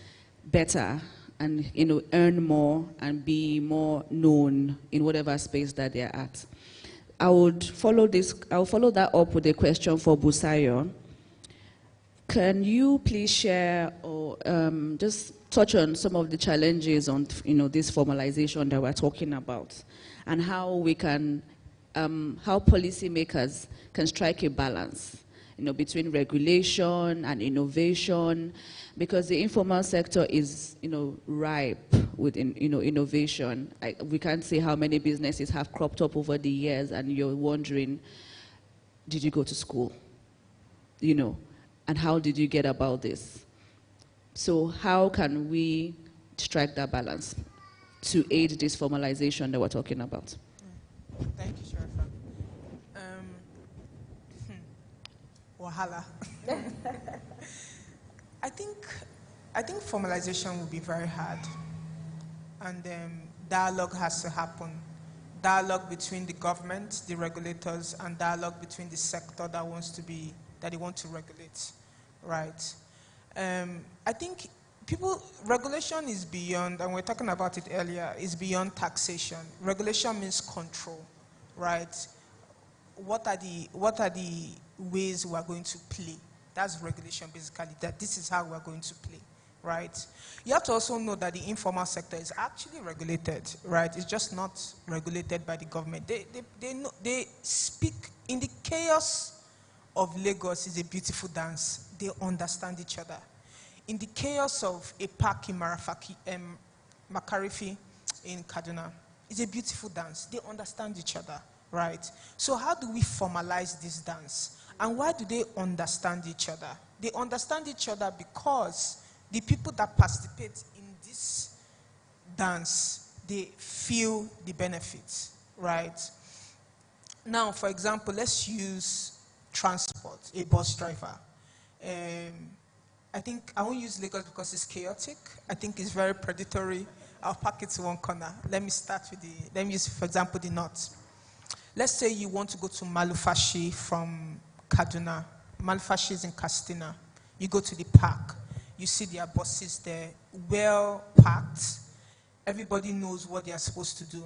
better and earn more and be more known in whatever space that they're at. I'll follow that up with a question for Busayo. Can you please share or just touch on some of the challenges on this formalization that we're talking about, and how we can, how policymakers can strike a balance, between regulation and innovation, because the informal sector is, ripe with, innovation. We can't say how many businesses have cropped up over the years, and you're wondering, did you go to school? And how did you get about this? So how can we strike that balance to aid this formalization that we're talking about?
Thank you, Sharifa. Wahala. I think formalization will be very hard, and dialogue has to happen. Dialogue between the government, the regulators, and dialogue between the sector that they want to regulate, right? I think regulation is beyond, and we were talking about it earlier, is beyond taxation. Regulation means control, right? What are the ways we are going to play? That's regulation, basically, that this is how we are going to play, right? You have to also know that the informal sector is actually regulated, right? It's just not regulated by the government. They speak in the chaos of Lagos. Is a beautiful dance. They understand each other. In the chaos of a park in Makarifi in Kaduna, it's a beautiful dance. They understand each other, right? So how do we formalize this dance? And why do they understand each other? They understand each other because the people that participate in this dance, they feel the benefits, right? Now, for example, let's use transport, a bus driver. I think I won't use Lagos because it's chaotic. I think it's very predatory. I'll pack it to one corner. Let me use, for example, the north. Let's say you want to go to Malufashi from Kaduna. Malufashi is in Katsina. You go to the park. You see their buses there, well packed. Everybody knows what they are supposed to do.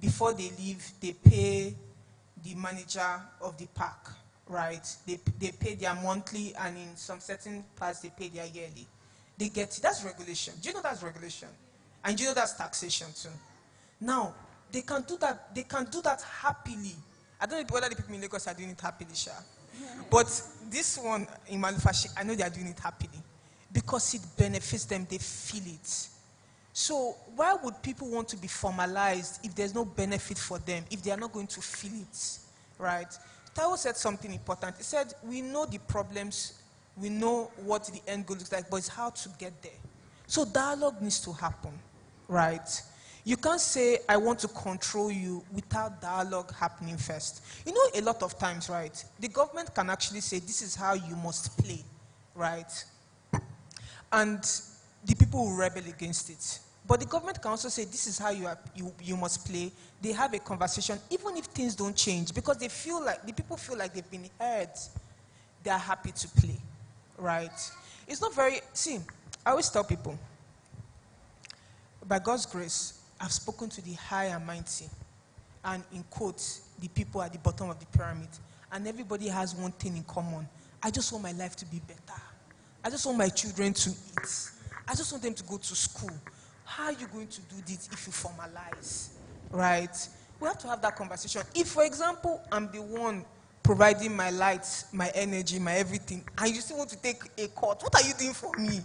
Before they leave, they pay the manager of the park, right? They pay their monthly, and in some certain parts, they pay their yearly. They get it. That's regulation. Do you know that's regulation? And do you know that's taxation too? Now, they can do that. They can do that happily. I don't know whether the people in Lagos are doing it happily, Sha. But this one in Malufashi, I know they are doing it happily because it benefits them. They feel it. So why would people want to be formalized if there's no benefit for them, if they are not going to feel it, right? Taiwo said something important. He said, we know the problems, we know what the end goal looks like, but it's how to get there. So dialogue needs to happen, right? You can't say, I want to control you without dialogue happening first. You know, a lot of times, right, the government can actually say, this is how you must play, right? And the people will rebel against it. But the government can also say, this is how you must play. They have a conversation, even if things don't change, because they feel like, the people feel like they've been heard. They are happy to play, right? It's not very, see, I always tell people, by God's grace, I've spoken to the high and mighty, and in quotes, the people at the bottom of the pyramid, and everybody has one thing in common. I just want my life to be better. I just want my children to eat. I just want them to go to school. How are you going to do this if you formalize, right? We have to have that conversation. If, for example, I'm the one providing my lights, my energy, my everything, and you still want to take a cut, what are you doing for me?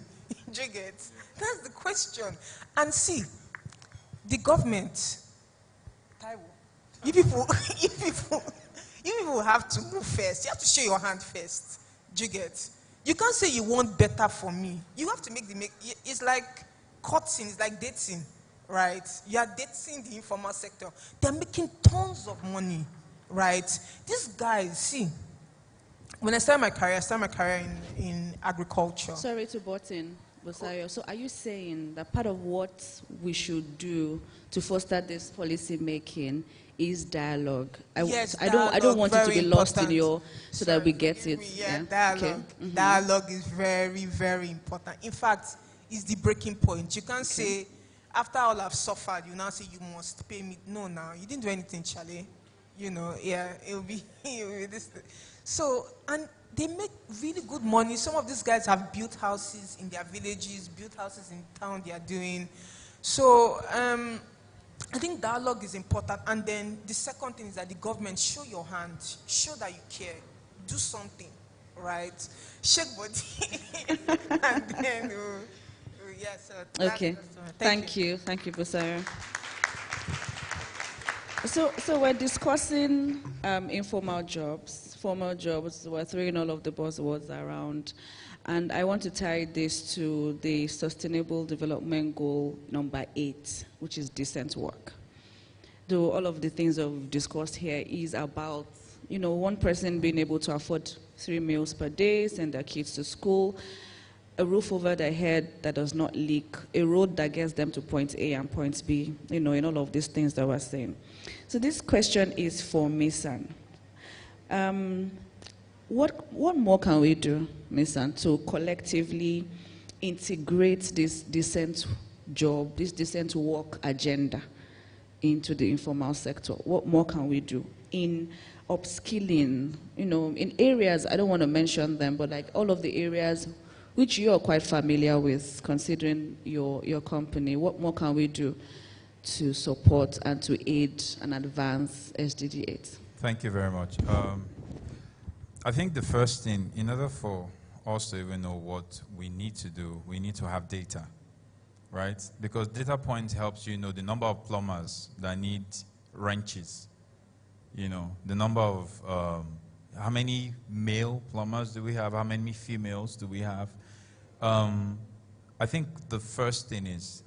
Do you get? That's the question. And see, the government, Taiwo, you people have to move first. You have to show your hand first. Do you get? You can't say you want better for me. You have to it's like courting, it's like dating, right? You are dating the informal sector. They're making tons of money, right? These guys, see, when I started my career in agriculture.
Sorry to butt in, Bosayo. So are you saying that part of what we should do to foster this policy making is dialogue?
Yes,
I don't want it to be lost in your, so
Sorry,
that we get it.
Yeah, dialogue.
Okay. Mm-hmm.
Dialogue is very, very important. In fact, it's the breaking point. You can't say, after all I've suffered, you now say you must pay me. No, now you didn't do anything, Charlie. You know, yeah, it'll be this. So, and they make really good money. Some of these guys have built houses in their villages, built houses in town they are doing. So I think dialogue is important. And then the second thing is that the government, show your hand, show that you care, do something, right? Shake body. And then, yes.
Okay. Thank you. Thank you, Busara. So we're discussing informal jobs. Formal jobs, we're throwing all of the buzzwords around. And I want to tie this to the Sustainable Development Goal number 8, which is decent work. Though all of the things we've discussed here is about, one person being able to afford 3 meals per day, send their kids to school, a roof over their head that does not leak, a road that gets them to point A and point B, in all of these things that we're saying. So this question is for Misan. What more can we do, Misan, to collectively integrate this decent job, this decent work agenda into the informal sector? What more can we do in upskilling, in areas, I don't want to mention them, but like all of the areas which you are quite familiar with, considering your company? What more can we do to support and to aid and advance SDG 8?
Thank you very much. I think the first thing, in order for us to even know what we need to do, we need to have data, right? Because data point helps you know the number of plumbers that need wrenches, the number of how many male plumbers do we have, how many females do we have. I think the first thing is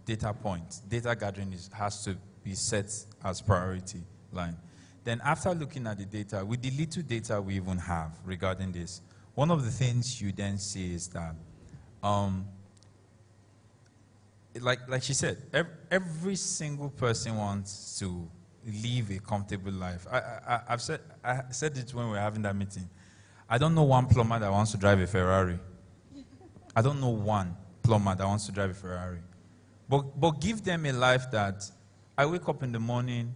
data points. Data gathering has to be set as priority line. Then after looking at the data, with the little data we even have regarding this, one of the things you then see is that, like she said, every single person wants to live a comfortable life. I said it when we were having that meeting. I don't know one plumber that wants to drive a Ferrari. I don't know one plumber that wants to drive a Ferrari. But give them a life that I wake up in the morning,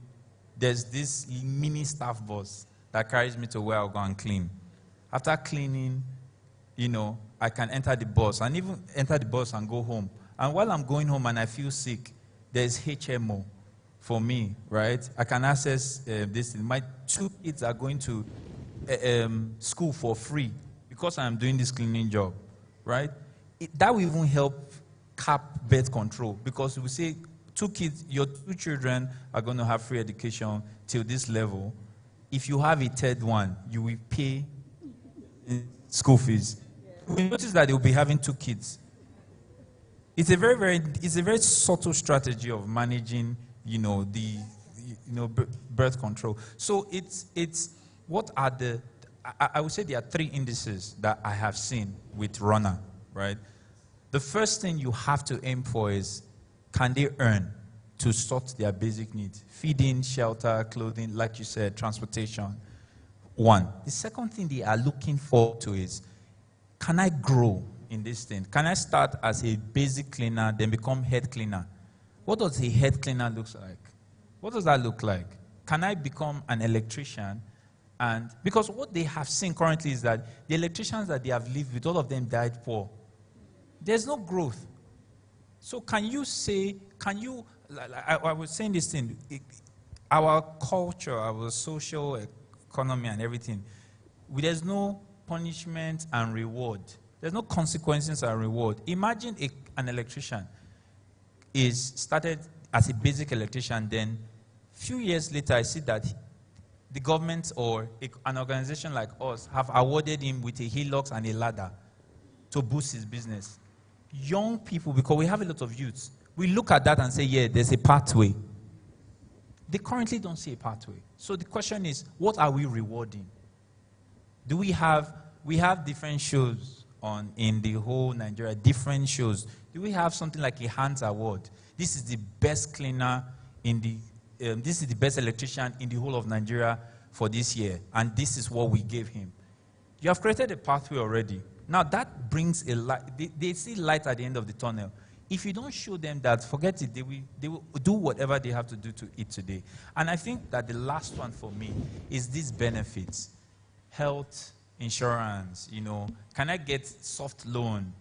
there's this mini staff bus that carries me to where I'll go and clean. After cleaning, I can enter the bus and even enter the bus and go home. And while I'm going home and I feel sick, there's HMO for me, right? I can access this. My 2 kids are going to school for free because I'm doing this cleaning job, right? That will even help cap birth control, because we say your 2 children are going to have free education till this level. If you have a third one, you will pay school fees. We notice that they will be having 2 kids. It's a very subtle strategy of managing, birth control. So it's what are I would say there are 3 indices that I have seen with runner, right? The first thing you have to aim for is, can they earn to sort their basic needs? Feeding, shelter, clothing, like you said, transportation. 1. The second thing they are looking forward to is, can I grow in this thing? Can I start as a basic cleaner, then become head cleaner? What does a head cleaner look like? What does that look like? Can I become an electrician? And because what they have seen currently is that the electricians that they have lived with, all of them died poor. There's no growth. So I was saying this thing, our culture, our social economy and everything, there's no punishment and reward. There's no consequences and reward. Imagine an electrician is started as a basic electrician, then a few years later I see that the government or an organization like us have awarded him with a hilux and a ladder to boost his business. Young people, because we have a lot of youths, we look at that and say, yeah, there's a pathway. They currently don't see a pathway. So the question is, what are we rewarding? We have different shows in the whole Nigeria, different shows. Do we have something like a Hands Award? This is the best cleaner this is the best electrician in the whole of Nigeria for this year, and this is what we gave him. You have created a pathway already. Now that brings a light. They see light at the end of the tunnel. If you don't show them that, forget it. They will do whatever they have to do to eat today. And I think that the last one for me is these benefits: health, insurance, can I get soft loan?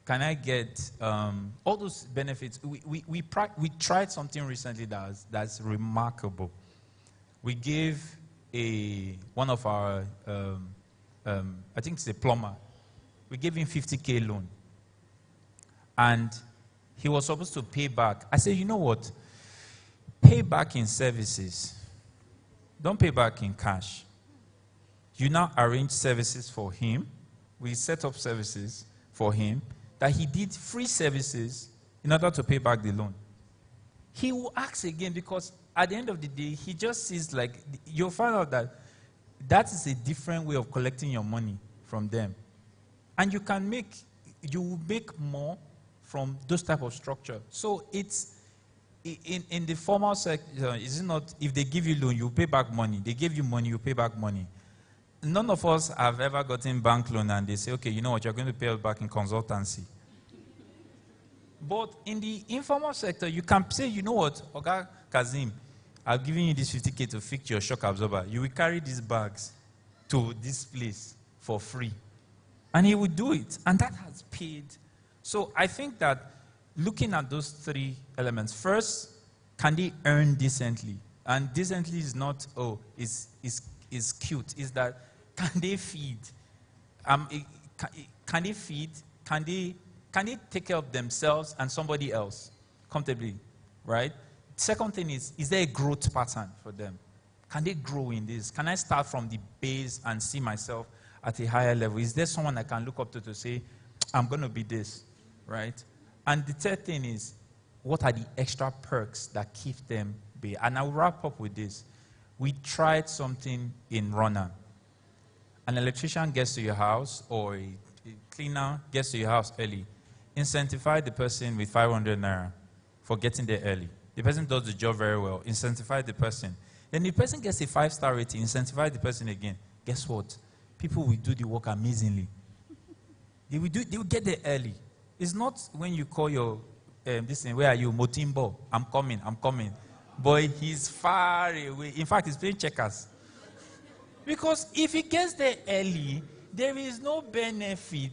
Can I get all those benefits? We tried something recently that's remarkable. We gave one of our, I think it's a plumber, we gave him 50K loan. And he was supposed to pay back. I said, you know what? Pay back in services. Don't pay back in cash. You now arrange services for him. We set up services for him that he did free services in order to pay back the loan. He will ask again because at the end of the day, he just sees like, you'll find out that is a different way of collecting your money from them. And you will make more from those type of structure. So it's, in the formal sector, is it not, if they give you loan, you pay back money. They give you money, you pay back money. None of us have ever gotten bank loan and they say, okay, you know what, you're going to pay us back in consultancy. But in the informal sector, you can say, you know what, Oga Kazim, I've given you this 50K to fix your shock absorber. You will carry these bags to this place for free. And he will do it. And that has paid. So I think that looking at those three elements, first, can they earn decently? And decently is not, oh, is cute. Is that, can they feed? Can they feed? Can they take care of themselves and somebody else comfortably, right? Second thing is there a growth pattern for them? Can they grow in this? Can I start from the base and see myself at a higher level? Is there someone I can look up to say, I'm going to be this, right? And the third thing is, what are the extra perks that keep them be? And I'll wrap up with this. We tried something in Rona. An electrician gets to your house or a cleaner gets to your house early. Incentivize the person with 500 naira for getting there early. The person does the job very well. Incentivize the person. Then the person gets a 5-star rating. Incentivize the person again. Guess what? People will do the work amazingly. They will get there early. It's not when you call your, this thing, where are you, Motimbo? I'm coming. Boy, he's far away. In fact, he's playing checkers. Because if he gets there early, there is no benefit.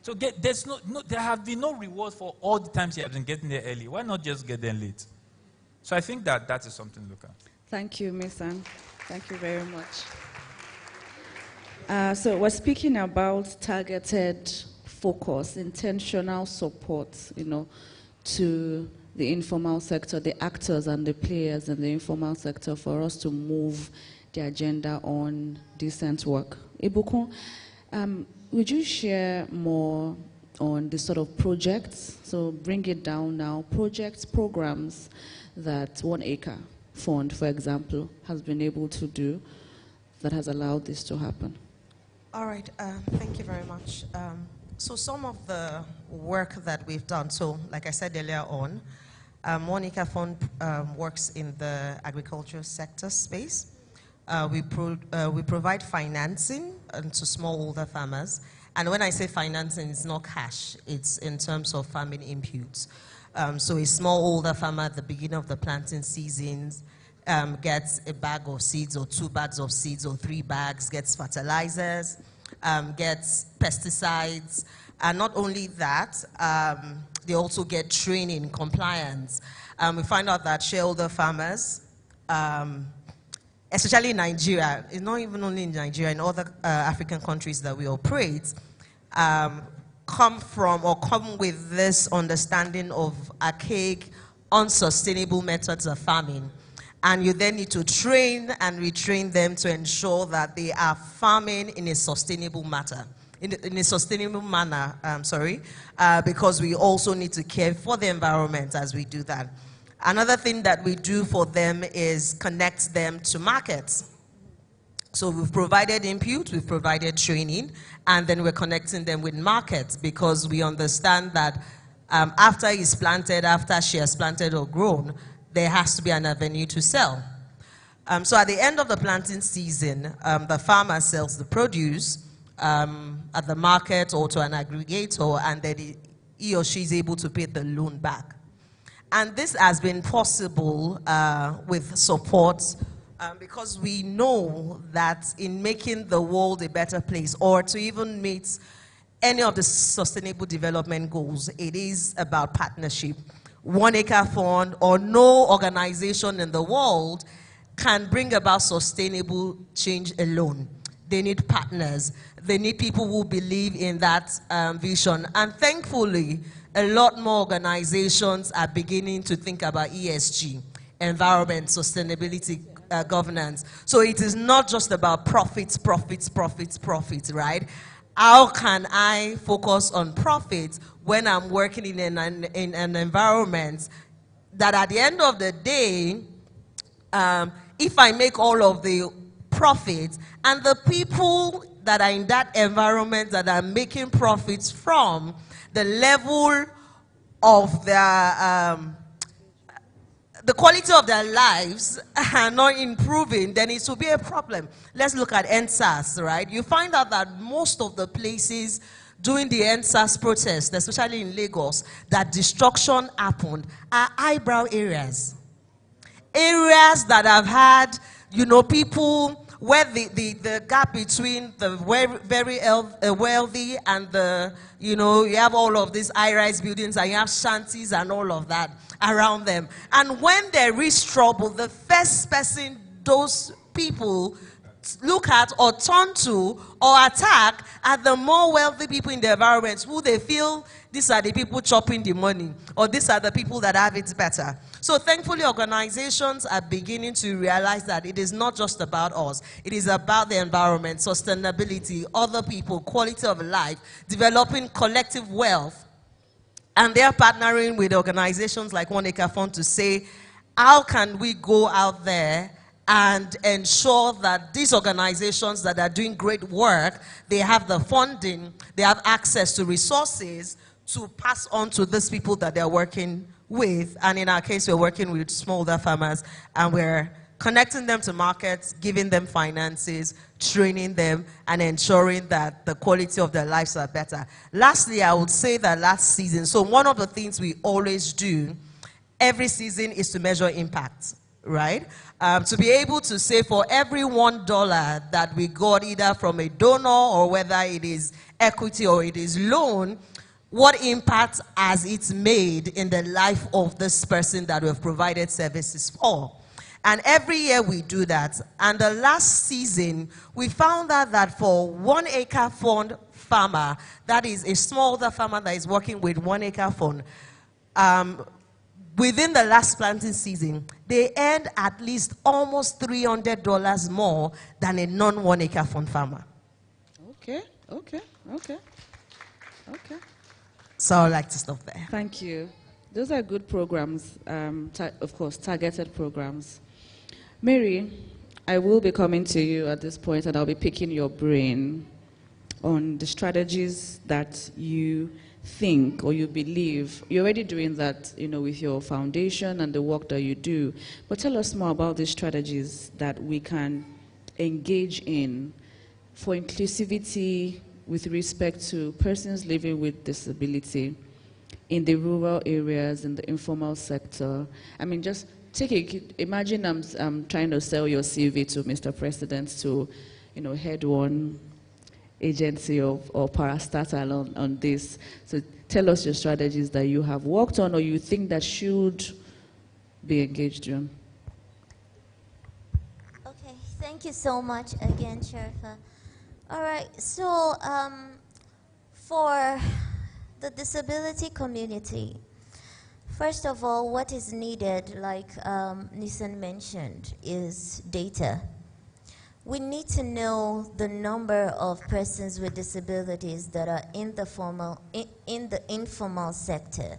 So there have been no reward for all the times he has been getting there early. Why not just get there late? So I think that is something to look at.
Thank you, Ms. Ann. Thank you very much. So we're speaking about targeted focus, intentional support, to the informal sector, the actors and the players in the informal sector for us to move the agenda on decent work. Ibukun, would you share more on the sort of projects? So bring it down now. Projects, programs that 1 Acre Fund, for example, has been able to do that has allowed this to happen.
All right, thank you very much. So some of the work that we've done, so like I said earlier on, 1 Acre Fund works in the agricultural sector space. We provide financing to smallholder farmers. And when I say financing, it's not cash. It's in terms of farming inputs. So a smallholder farmer at the beginning of the planting seasons gets a bag of seeds or 2 bags of seeds or 3 bags, gets fertilizers, gets pesticides. And not only that, they also get training, compliance. We find out that shareholder farmers, especially in Nigeria, it's not even only in Nigeria, in other African countries that we operate, come with this understanding of archaic, unsustainable methods of farming. And you then need to train and retrain them to ensure that they are farming in a sustainable manner. Because we also need to care for the environment as we do that. Another thing that we do for them is connect them to markets. So we've provided input, we've provided training, and then we're connecting them with markets because we understand that after it's planted, after she has planted or grown, there has to be an avenue to sell. So at the end of the planting season, the farmer sells the produce at the market or to an aggregator, and then he or she is able to pay the loan back. And this has been possible with support because we know that in making the world a better place, or to even meet any of the sustainable development goals, it is about partnership. One Acre Fund or no organization in the world can bring about sustainable change alone. They need partners. They need people who believe in that vision. And thankfully, a lot more organizations are beginning to think about ESG, environment, sustainability, governance. So it is not just about profits, right? How can I focus on profits when I'm working in an environment that at the end of the day, if I make all of the profits and the people that are in that environment that I'm making profits from, the level of their the quality of their lives are not improving, then it will be a problem. Let's look at NSAS, right? You find out that most of the places during the NSAS protest, especially in Lagos, that destruction happened are eyebrow areas. Areas that have had, you know, people where the gap between the very wealthy and the, you know, you have all of these high-rise buildings and you have shanties and all of that around them. And when there is trouble, the first person those people look at or turn to or attack are the more wealthy people in the environment who they feel these are the people chopping the money, or these are the people that have it better. So thankfully, organizations are beginning to realize that it is not just about us. It is about the environment, sustainability, other people, quality of life, developing collective wealth. And they're partnering with organizations like One Acre Fund to say, how can we go out there and ensure that these organizations that are doing great work, they have the funding, they have access to resources to pass on to these people that they're working with. And in our case, we're working with smallholder farmers, and we're connecting them to markets, giving them finances, training them, and ensuring that the quality of their lives are better. Lastly, I would say that last season, so one of the things we always do every season is to measure impact, right? To be able to say for every $1 that we got either from a donor or whether it is equity or it is loan, what impact has it made in the life of this person that we've provided services for? And every year we do that. And the last season, we found out that for 1 Acre Fund farmer, that is a smallholder farmer that is working with 1 Acre Fund, within the last planting season, they earned at least almost $300 more than a non-1 Acre Fund farmer.
Okay.
So I'd like to stop there.
Thank you. Those are good programs, of course, targeted programs. Mary, I will be coming to you at this point, and I'll be picking your brain on the strategies that you think or you believe. You're already doing that, you know, with your foundation and the work that you do. But tell us more about these strategies that we can engage in for inclusivity with respect to persons living with disability in the rural areas, in the informal sector. I mean, just imagine I'm trying to sell your CV to Mr. President to, you know, head one agency or parastatal on this. So tell us your strategies that you have worked on or you think that should be engaged in.
Okay, thank you so much again, Sherifa. All right, so for the disability community, first of all, what is needed, like Nisan mentioned, is data. We need to know the number of persons with disabilities that are in the informal sector.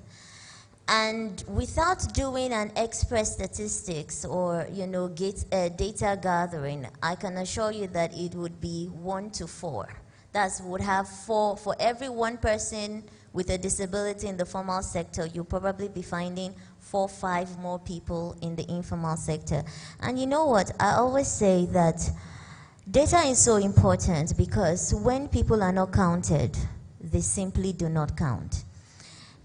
And without doing an express statistics or, you know, data gathering, I can assure you that it would be 1 to 4. That would have 4 for every 1 person with a disability in the formal sector. You'll probably be finding 4 or 5 more people in the informal sector. And you know what? I always say that data is so important because when people are not counted, they simply do not count.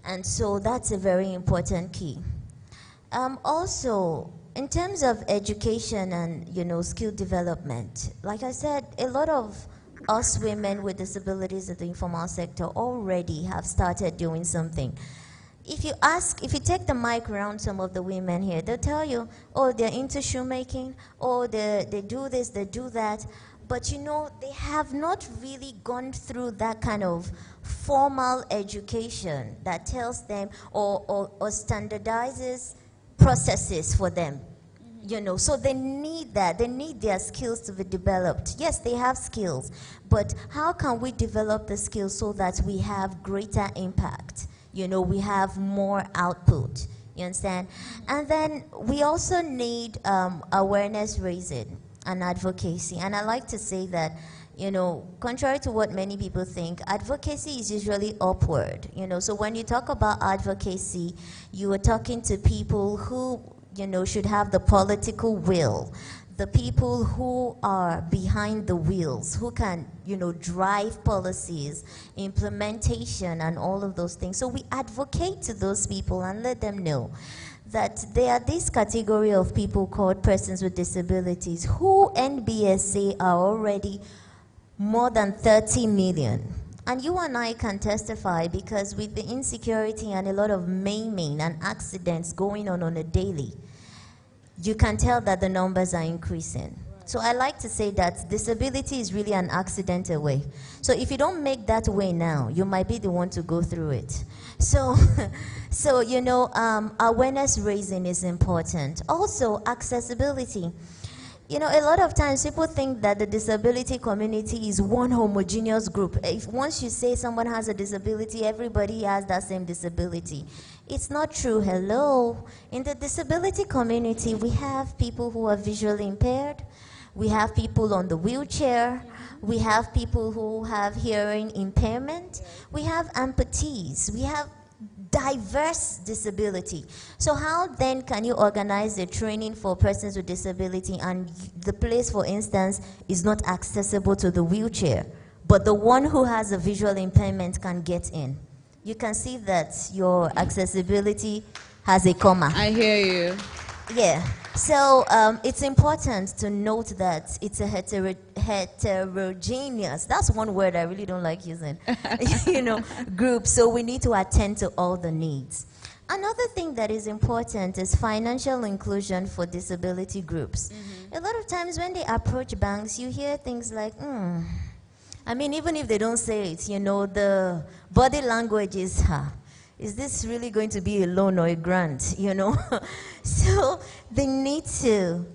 And so that's a very important key. Also, in terms of education and, skill development, like I said, a lot of us women with disabilities in the informal sector already have started doing something. If you take the mic around some of the women here, they'll tell you, oh, they're into shoemaking, oh, they do this, they do that. But they have not really gone through that kind of formal education that tells them or standardizes processes for them. So they need that. They need their skills to be developed. Yes, they have skills, but how can we develop the skills so that we have greater impact? We have more output. You understand? And then we also need awareness raising and advocacy. And I like to say that, contrary to what many people think, advocacy is usually upward. So when you talk about advocacy, you are talking to people who, should have the political will, the people who are behind the wheels, who can, drive policies, implementation, and all of those things. So we advocate to those people and let them know that there are this category of people called persons with disabilities who NBS say are already more than 30 million. And you and I can testify because with the insecurity and a lot of maiming and accidents going on a daily, you can tell that the numbers are increasing. So I like to say that disability is really an accident away. So if you don't make that way now, you might be the one to go through it. So, awareness raising is important. Also, accessibility. A lot of times people think that the disability community is one homogeneous group. If once you say someone has a disability, everybody has that same disability. It's not true. Hello. In the disability community, we have people who are visually impaired. We have people on the wheelchair. We have people who have hearing impairment. We have amputees. We have diverse disability. So how then can you organize a training for persons with disability and the place, for instance, is not accessible to the wheelchair, but the one who has a visual impairment can get in? You can see that your accessibility has a comma.
I hear you.
Yeah. So it's important to note that it's a heterogeneous, that's one word I really don't like using, group. So we need to attend to all the needs. Another thing that is important is financial inclusion for disability groups. Mm-hmm. A lot of times when they approach banks, you hear things like, even if they don't say it, the body language is, is this really going to be a loan or a grant, So they need to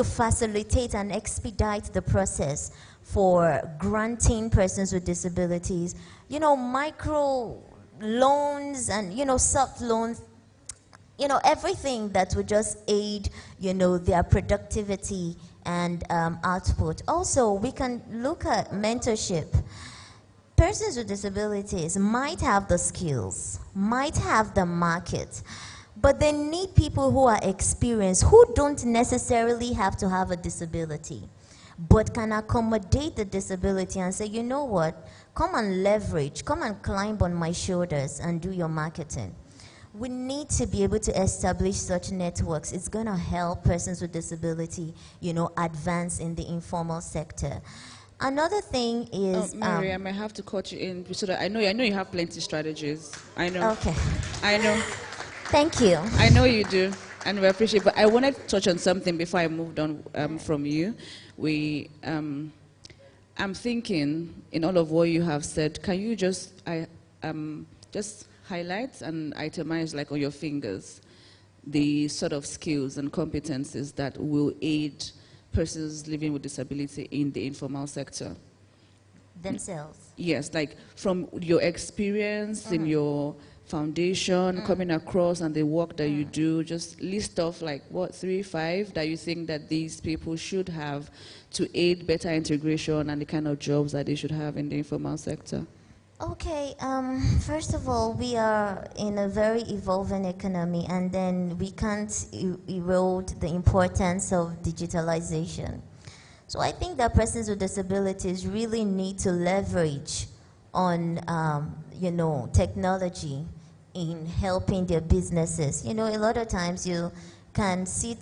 facilitate and expedite the process for granting persons with disabilities, micro loans and, soft loans, everything that would just aid, their productivity and output. Also, we can look at mentorship. Persons with disabilities might have the skills, might have the market, but they need people who are experienced, who don't necessarily have to have a disability, but can accommodate the disability and say, you know what, come and leverage, come and climb on my shoulders and do your marketing. We need to be able to establish such networks. It's going to help persons with disability, advance in the informal sector. Another thing is...
Mary, I might have to cut you in so that I know you have plenty of strategies. I know.
Okay.
I know.
Thank you.
I know you do, and we appreciate it. But I wanted to touch on something before I moved on from you. I'm thinking, in all of what you have said, can you just highlight and itemize, like on your fingers, the sort of skills and competencies that will aid persons living with disability in the informal sector?
Themselves?
Yes, like from your experience in your foundation, coming across and the work that you do, just list off like what, 3, 5 that you think that these people should have to aid better integration and the kind of jobs that they should have in the informal sector.
Okay, first of all, we are in a very evolving economy, and then we can't erode the importance of digitalization. So I think that persons with disabilities really need to leverage on, technology in helping their businesses. A lot of times you can sit,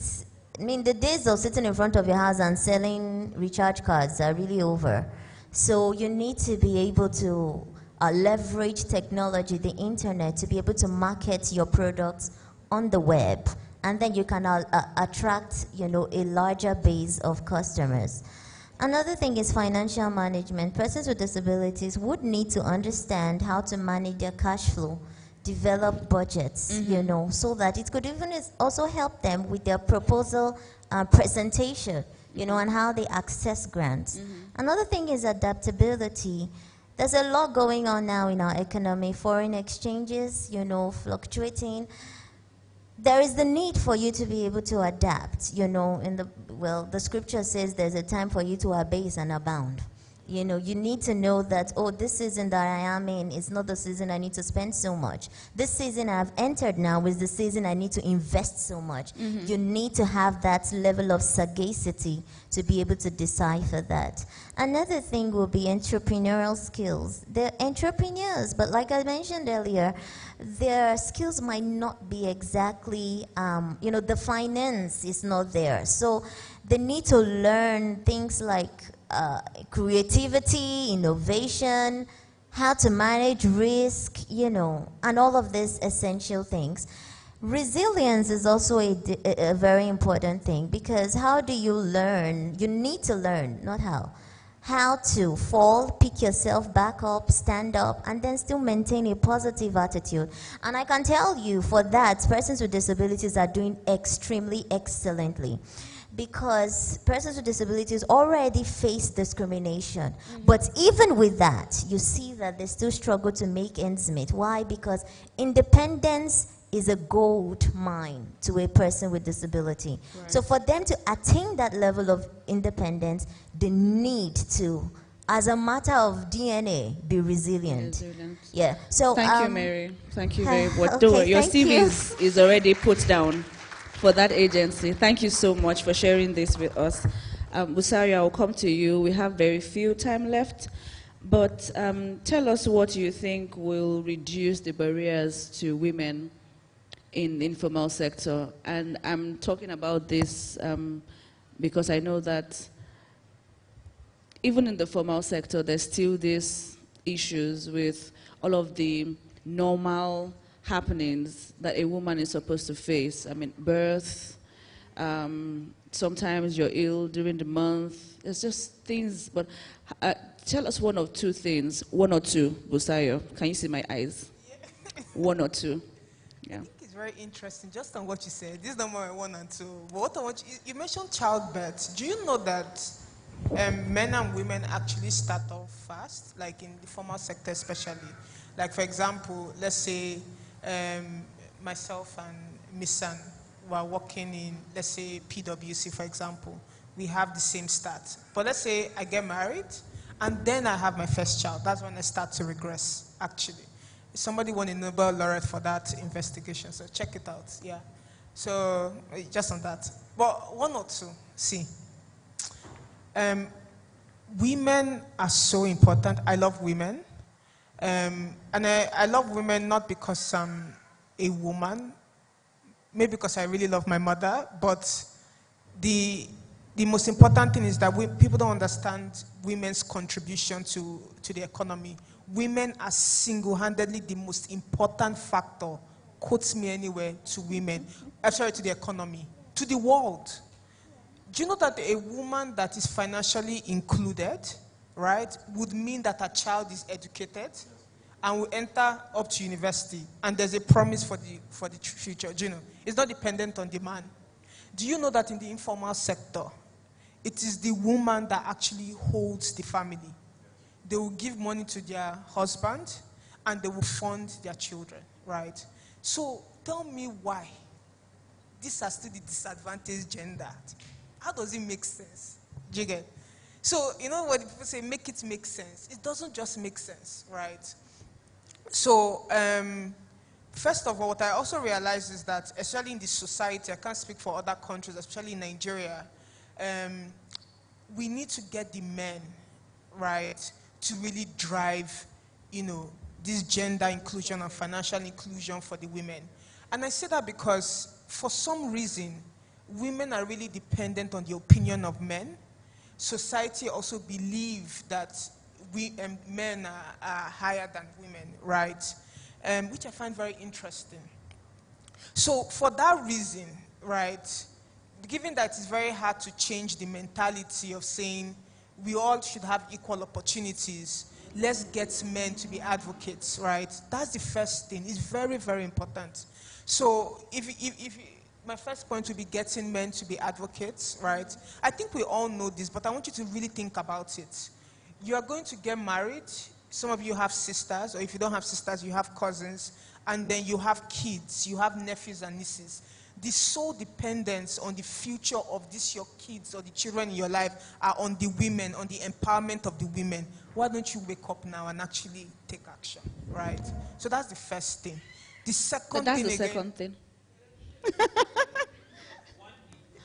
I mean, the days of sitting in front of your house and selling recharge cards are really over. So you need to be able to leverage technology, the internet, to be able to market your products on the web. And then you can attract, a larger base of customers. Another thing is financial management. Persons with disabilities would need to understand how to manage their cash flow, develop budgets, so that it could even also help them with their proposal presentation, and how they access grants. Another thing is adaptability. There's a lot going on now in our economy, foreign exchanges, fluctuating. There is the need for you to be able to adapt, the scripture says there's a time for you to abase and abound. You need to know that, this season that I am in is not the season I need to spend so much. This season I've entered now is the season I need to invest so much. You need to have that level of sagacity to be able to decipher that. Another thing will be entrepreneurial skills. They're entrepreneurs, but like I mentioned earlier, their skills might not be exactly, the finance is not there. So they need to learn things like creativity, innovation, how to manage risk, and all of these essential things. Resilience is also a very important thing, because how do you learn? You need to learn, not how to fall, pick yourself back up, stand up, and then still maintain a positive attitude. And I can tell you, for that, persons with disabilities are doing extremely excellently. Because persons with disabilities already face discrimination. But even with that, you see that they still struggle to make ends meet. Why? Because independence is a gold mine to a person with disability. Right. So for them to attain that level of independence, they need to, as a matter of DNA, be resilient. Yeah. So
thank you, Mary. Thank you very much.
Okay,
your CV is already put down for that agency. Thank you so much for sharing this with us. Busayo, I'll come to you. We have very few time left, but tell us what you think will reduce the barriers to women in the informal sector. And I'm talking about this because I know that even in the formal sector, there's still these issues with all of the normal happenings that a woman is supposed to face. I mean, birth, sometimes you're ill during the month. It's just things, but tell us one or two things. One or two, Busayo. Can you see my eyes? Yeah. One or two. Yeah.
I think it's very interesting, just on what you said. This is number 1 and 2. But what I want you mentioned childbirth. Do you know that men and women actually start off fast, like in the formal sector especially? Like, for example, let's say myself and Miss San were working in, let's say, PwC, for example. We have the same start. But let's say I get married, and then I have my first child. That's when I start to regress, actually. Somebody won a Nobel laureate for that investigation, so check it out, yeah. So, just on that. But one or two, see. Women are so important. I love women. And I love women not because I'm a woman, maybe because I really love my mother, but the most important thing is that people don't understand women's contribution to the economy. Women are single-handedly the most important factor, quotes me anywhere, to women, to the economy, to the world. Do you know that a woman that is financially included, right, would mean that her child is educated and will enter up to university, and there's a promise for the future? Do you know? It's not dependent on the man. Do you know that in the informal sector, it is the woman that actually holds the family? They will give money to their husband, and they will fund their children, right? So tell me why these are still the disadvantaged gender. How does it make sense? Do you get? So, you know what people say, make it make sense. It doesn't just make sense, right? So, first of all, what I also realize is that, especially in this society, I can't speak for other countries, especially in Nigeria, we need to get the men, right, to really drive, this gender inclusion and financial inclusion for the women. And I say that because for some reason, women are really dependent on the opinion of men. Society also believes that men are higher than women, right? Which I find very interesting. So for that reason, right, given that it's very hard to change the mentality of saying we all should have equal opportunities, let's get men to be advocates, right? That's the first thing. It's very, very important. So my first point would be getting men to be advocates, right? I think we all know this, but I want you to really think about it. You are going to get married. Some of you have sisters, or if you don't have sisters, you have cousins, and then you have kids, you have nephews and nieces. The sole dependence on the future of your kids or the children in your life are on the women, on the empowerment of the women. Why don't you wake up now and actually take action, right? So that's the first thing. The second thing.
That's the second thing.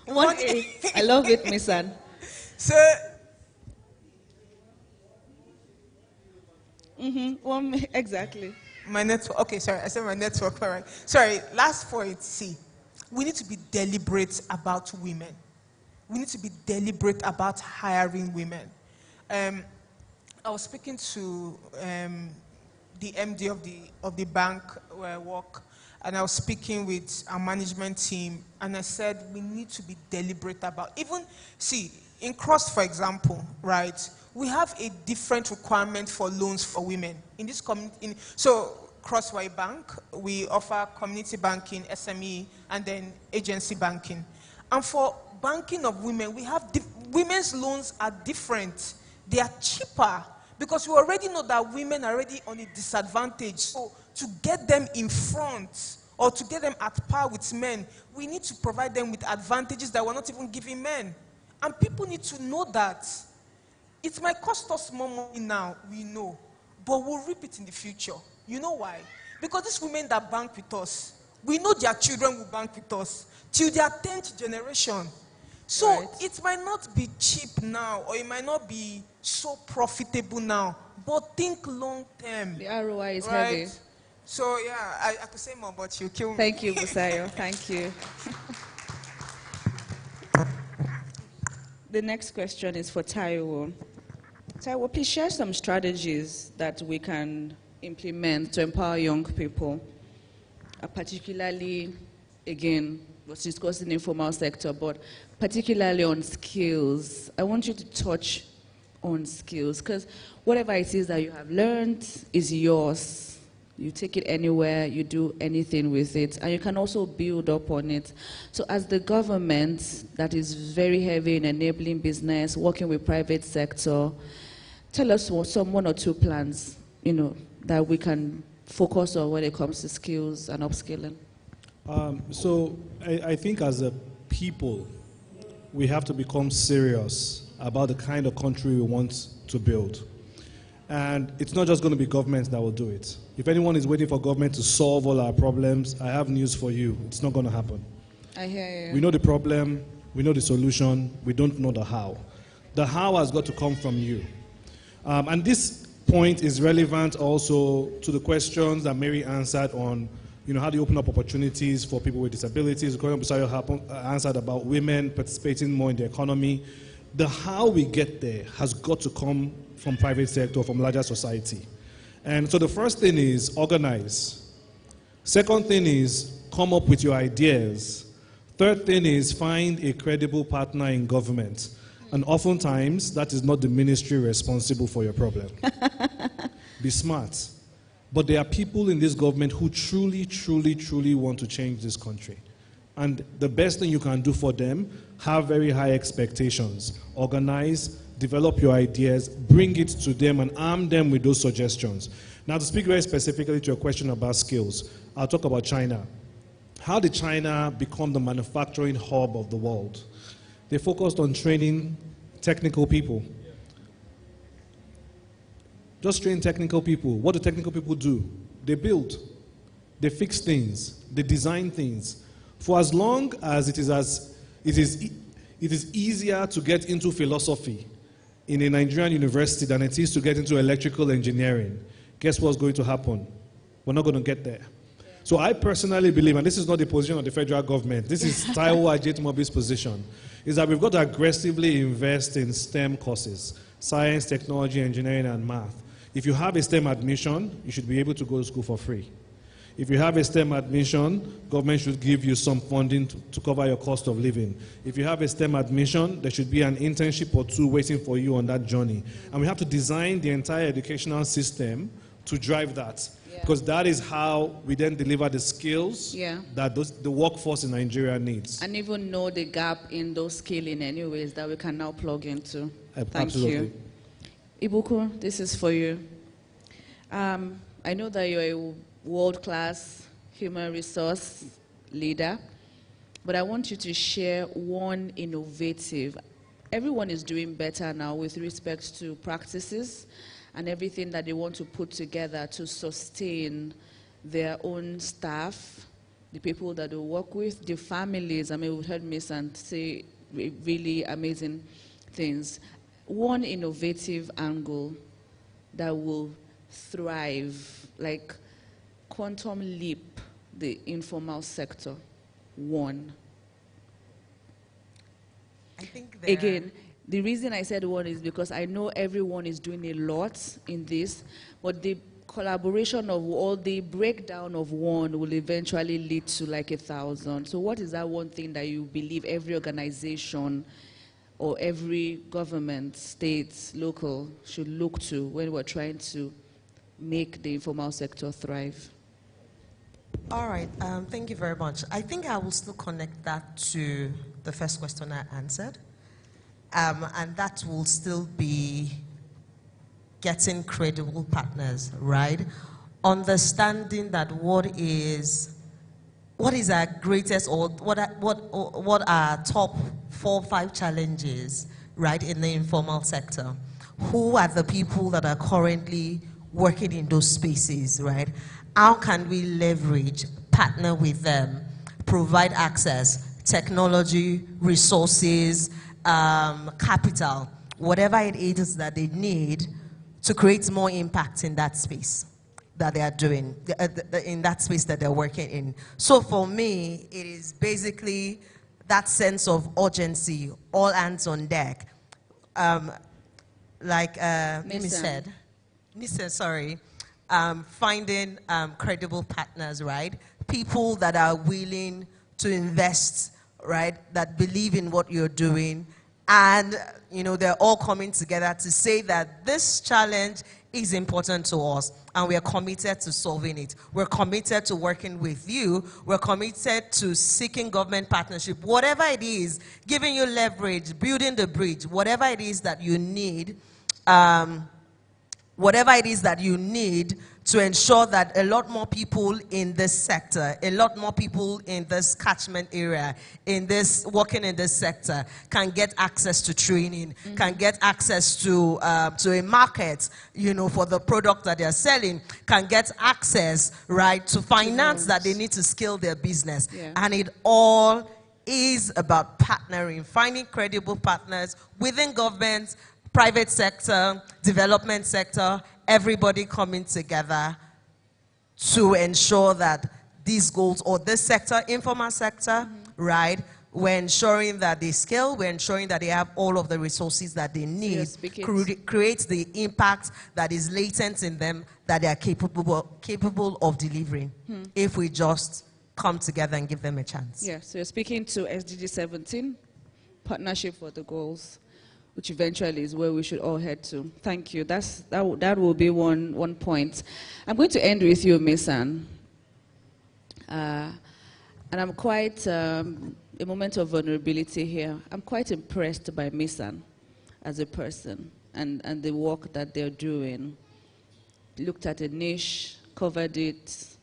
1A. I love it, Miss Anne.
So,
exactly.
My network. Okay, sorry. I said my network. All right. Sorry. Last point. C. We need to be deliberate about women. We need to be deliberate about hiring women. I was speaking to the MD of the bank where I work, and I was speaking with our management team, and I said we need to be deliberate about, even, see, in Cross, for example, right, we have a different requirement for loans for women. In this community, so Crossway Bank, we offer community banking, SME, and then agency banking. And for banking of women, we have, women's loans are different. They are cheaper, because we already know that women are already on a disadvantage. So to get them in front or to get them at par with men, we need to provide them with advantages that we're not even giving men. And people need to know that. It might cost us more money now, we know, but we'll reap it in the future. You know why? Because these women that bank with us, we know their children will bank with us till their 10th generation. So right. It might not be cheap now, or it might not be so profitable now, but think long term.
The ROI is
right?
heavy.
So yeah, I could say more, but you kill me.
Thank you, Busayo. Thank you. The next question is for Taiwo. Taiwo, please share some strategies that we can implement to empower young people, particularly, again, was discussed in the informal sector, but particularly on skills. I want you to touch on skills, because whatever it is that you have learned is yours. You take it anywhere, you do anything with it, and you can also build up on it. So as the government that is very heavy in enabling business, working with private sector, tell us some one or two plans, that we can focus on when it comes to skills and upskilling.
So I think as a people, we have to become serious about the kind of country we want to build. And it's not just going to be government that will do it. If anyone is waiting for government to solve all our problems, I have news for you. It's not going to happen.
I hear you.
We know the problem, we know the solution, we don't know the how. The how has got to come from you. And this point is relevant also to the questions that Mary answered on, how do you open up opportunities for people with disabilities? Busayo answered about women participating more in the economy. The how we get there has got to come from private sector, from larger society. And so the first thing is organize. Second thing is come up with your ideas. Third thing is find a credible partner in government. And oftentimes, that is not the ministry responsible for your problem. Be smart. But there are people in this government who truly, truly, truly want to change this country. And the best thing you can do for them, have very high expectations. Organize, develop your ideas, bring it to them, and arm them with those suggestions. Now, to speak very specifically to your question about skills, I'll talk about China. How did China become the manufacturing hub of the world? They focused on training technical people. Just train technical people. What do technical people do? They build. They fix things. They design things. For as long as it is easier to get into philosophy in a Nigerian university than it is to get into electrical engineering, guess what's going to happen? We're not going to get there. So I personally believe, and this is not the position of the federal government, this is Taiwo Ajetomobi's position, is that we've got to aggressively invest in STEM courses, science, technology, engineering, and math. If you have a STEM admission, you should be able to go to school for free. If you have a STEM admission, government should give you some funding to cover your cost of living. If you have a STEM admission, there should be an internship or two waiting for you on that journey. And we have to design the entire educational system to drive that. Yeah. Because that is how we then deliver the skills that the workforce in Nigeria needs.
And even know the gap in those skills in any ways that we can now plug into. Thank
Absolutely.
you. Ibuku, this is for you. I know that you're a world-class human resource leader, but I want you to share one innovative. Everyone is doing better now with respect to practices and everything that they want to put together to sustain their own staff, the people that they work with, the families. I mean, we heard Miss and say really amazing things. One innovative angle that will thrive, like quantum leap the informal sector. One.
I think
again, the reason I said one is because I know everyone is doing a lot in this, but the collaboration of all, the breakdown of one will eventually lead to like 1,000. So what is that one thing that you believe every organization or every government, state, local, should look to when we're trying to make the informal sector thrive?
All right, thank you very much. I think I will still connect that to the first question I answered. And that will still be getting credible partners, right? Understanding that what is our greatest, or what are top 4 or 5 challenges, right, in the informal sector. Who are the people that are currently working in those spaces, right? How can we leverage, partner with them, provide access, technology, resources, capital, whatever it is that they need to create more impact in that space that they are doing, in that space that they're working in. So for me, it is basically that sense of urgency, all hands on deck. Like Mimi said, finding credible partners, right? People that are willing to invest, right? That believe in what you're doing. And, you know, they're all coming together to say that this challenge is important to us and we are committed to solving it. We're committed to working with you. We're committed to seeking government partnership. Whatever it is, giving you leverage, building the bridge, whatever it is that you need, to ensure that a lot more people in this sector, a lot more people in this catchment area, working in this sector, can get access to training, can get access to a market, you know, for the product that they're selling, can get access, right, to finance that they need to scale their business. Yeah. And it all is about partnering, finding credible partners within government, private sector, development sector, everybody coming together to ensure that these goals, or this sector, informal sector, right, we're ensuring that they scale, we're ensuring that they have all of the resources that they need, create the impact that is latent in them, that they are capable of delivering, if we just come together and give them a chance.
Yeah, so you're speaking to SDG 17, Partnership for the Goals, which eventually is where we should all head to. Thank you. That will be one point. I'm going to end with you, Miss Anne. And I'm quite, a moment of vulnerability here. I'm quite impressed by Miss Anne as a person and the work that they're doing. Looked at a niche, covered it,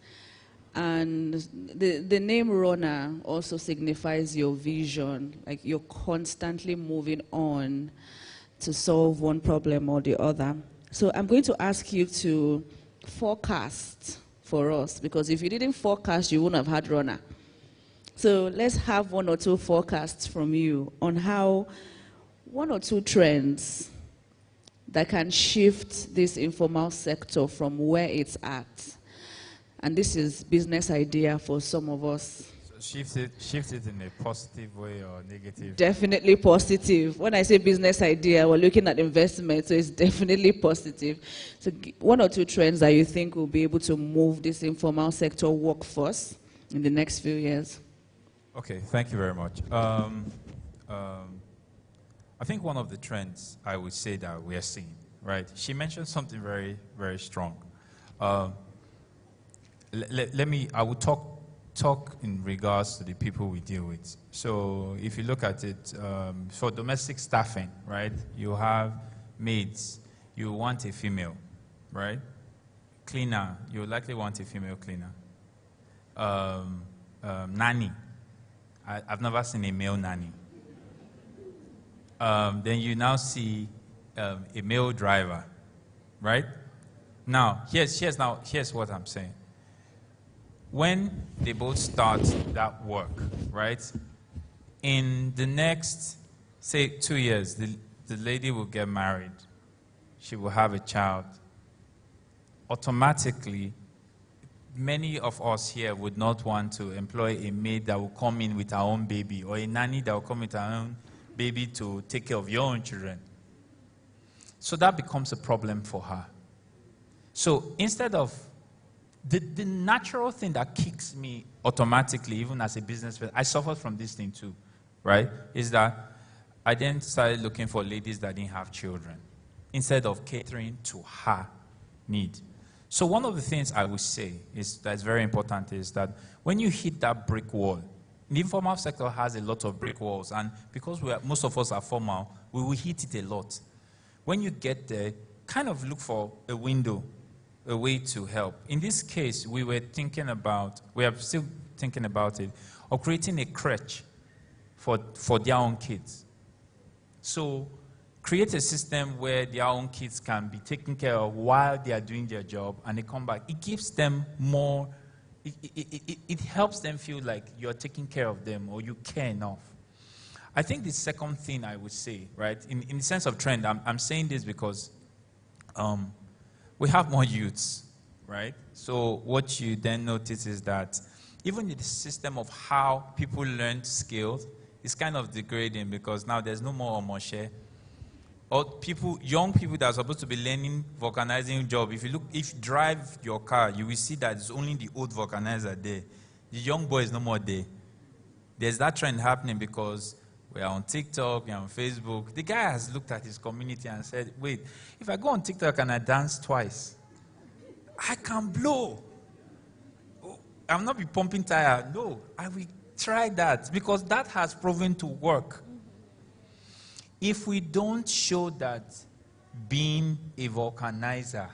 and the name runner also signifies your vision, like you're constantly moving on to solve one problem or the other. So I'm going to ask you to forecast for us, because if you didn't forecast, you wouldn't have had runner. So let's have 1 or 2 forecasts from you on how 1 or 2 trends that can shift this informal sector from where it's at. And this is business idea for some of us.
So shift it in a positive way or negative?
Definitely positive. When I say business idea, we're looking at investment, so it's definitely positive. So one or two trends that you think will be able to move this informal sector workforce in the next few years?
Okay, thank you very much. I think one of the trends I would say that we are seeing, right? She mentioned something very, very strong. I will talk in regards to the people we deal with. So if you look at it, for domestic staffing, right? You have maids, you want a female, right? Cleaner, you likely want a female cleaner. Nanny, I've never seen a male nanny. Then you now see a male driver, right? Now, here's what I'm saying. When they both start that work, right? In the next, say, 2 years, the lady will get married. She will have a child. Automatically, many of us here would not want to employ a maid that will come in with her own baby, or a nanny that will come with her own baby to take care of your own children. So that becomes a problem for her. So instead of the natural thing that kicks me automatically, even as a business person, I suffered from this thing too, right? Is that I then started looking for ladies that didn't have children instead of catering to her need. So one of the things I would say is that's very important is that when you hit that brick wall, the informal sector has a lot of brick walls, and because most of us are formal, we will hit it a lot. When you get there, kind of look for a window, a way to help. In this case, we are still thinking about it, of creating a crèche for their own kids. So create a system where their own kids can be taken care of while they are doing their job, and they come back. It gives them more. It helps them feel like you're taking care of them or you care enough. I think the second thing I would say, right, in the sense of trend, I'm saying this because we have more youths, right? So what you then notice is that even the system of how people learn skills is kind of degrading because now there's no more homoshe. Or young people that are supposed to be learning vulcanizing job, if you drive your car, you will see that it's only the old vulcanizer there. The young boy is no more there. There's that trend happening because we are on TikTok, we are on Facebook. The guy has looked at his community and said, wait, if I go on TikTok and I dance twice, I can blow. I'll not be pumping tire. No, I will try that because that has proven to work. If we don't show that being a vulcanizer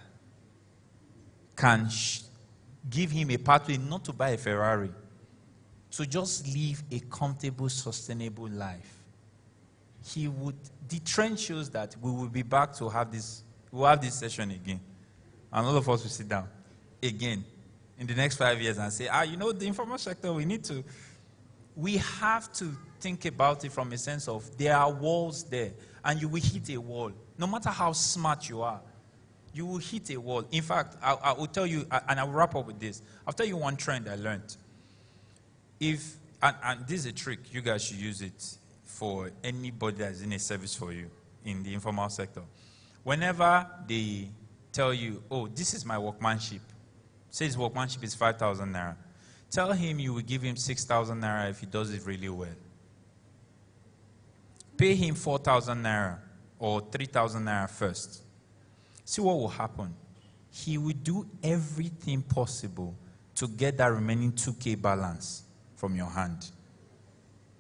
can give him a pathway not to buy a Ferrari, to just live a comfortable, sustainable life, the trend shows that we will be back to we'll have this session again. And all of us will sit down again in the next 5 years and say, the informal sector, we have to think about it from a sense of there are walls there, and you will hit a wall. No matter how smart you are, you will hit a wall. In fact, I will tell you, and I will wrap up with this. I'll tell you one trend I learned. And this is a trick, you guys should use it for anybody that's in a service for you in the informal sector. Whenever they tell you, oh, this is my workmanship, say his workmanship is 5,000 naira, tell him you will give him 6,000 naira if he does it really well. Pay him 4,000 naira or 3,000 naira first. See what will happen. He will do everything possible to get that remaining 2K balance from your hand.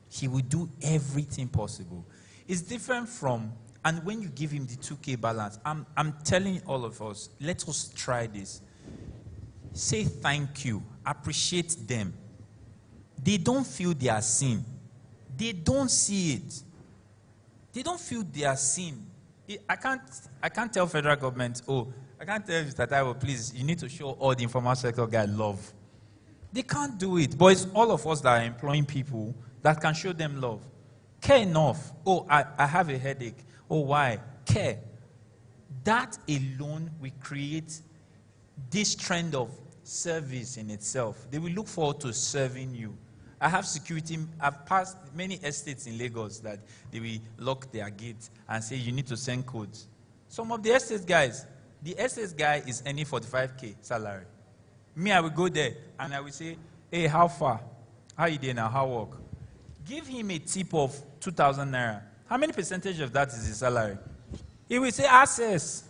He will do everything possible. It's different from, and when you give him the 2K balance, I'm telling all of us, let us try this. Say thank you. Appreciate them. They don't feel they are seen. They don't see it. They don't feel they are seen. I can't tell federal government, I can't tell Mr. Taiwo, please, you need to show all the informal sector guys love. They can't do it. But it's all of us that are employing people that can show them love. Care enough. I have a headache. Why? Care. That alone will create this trend of service in itself. They will look forward to serving you. I have security. I've passed many estates in Lagos that they will lock their gate and say you need to send codes. Some of the estate guys, the estate guy is earning 45K salary. Me, I will go there and I will say, hey, how far? How you doing now? How work? Give him a tip of 2,000 naira. How many percentage of that is his salary? He will say access.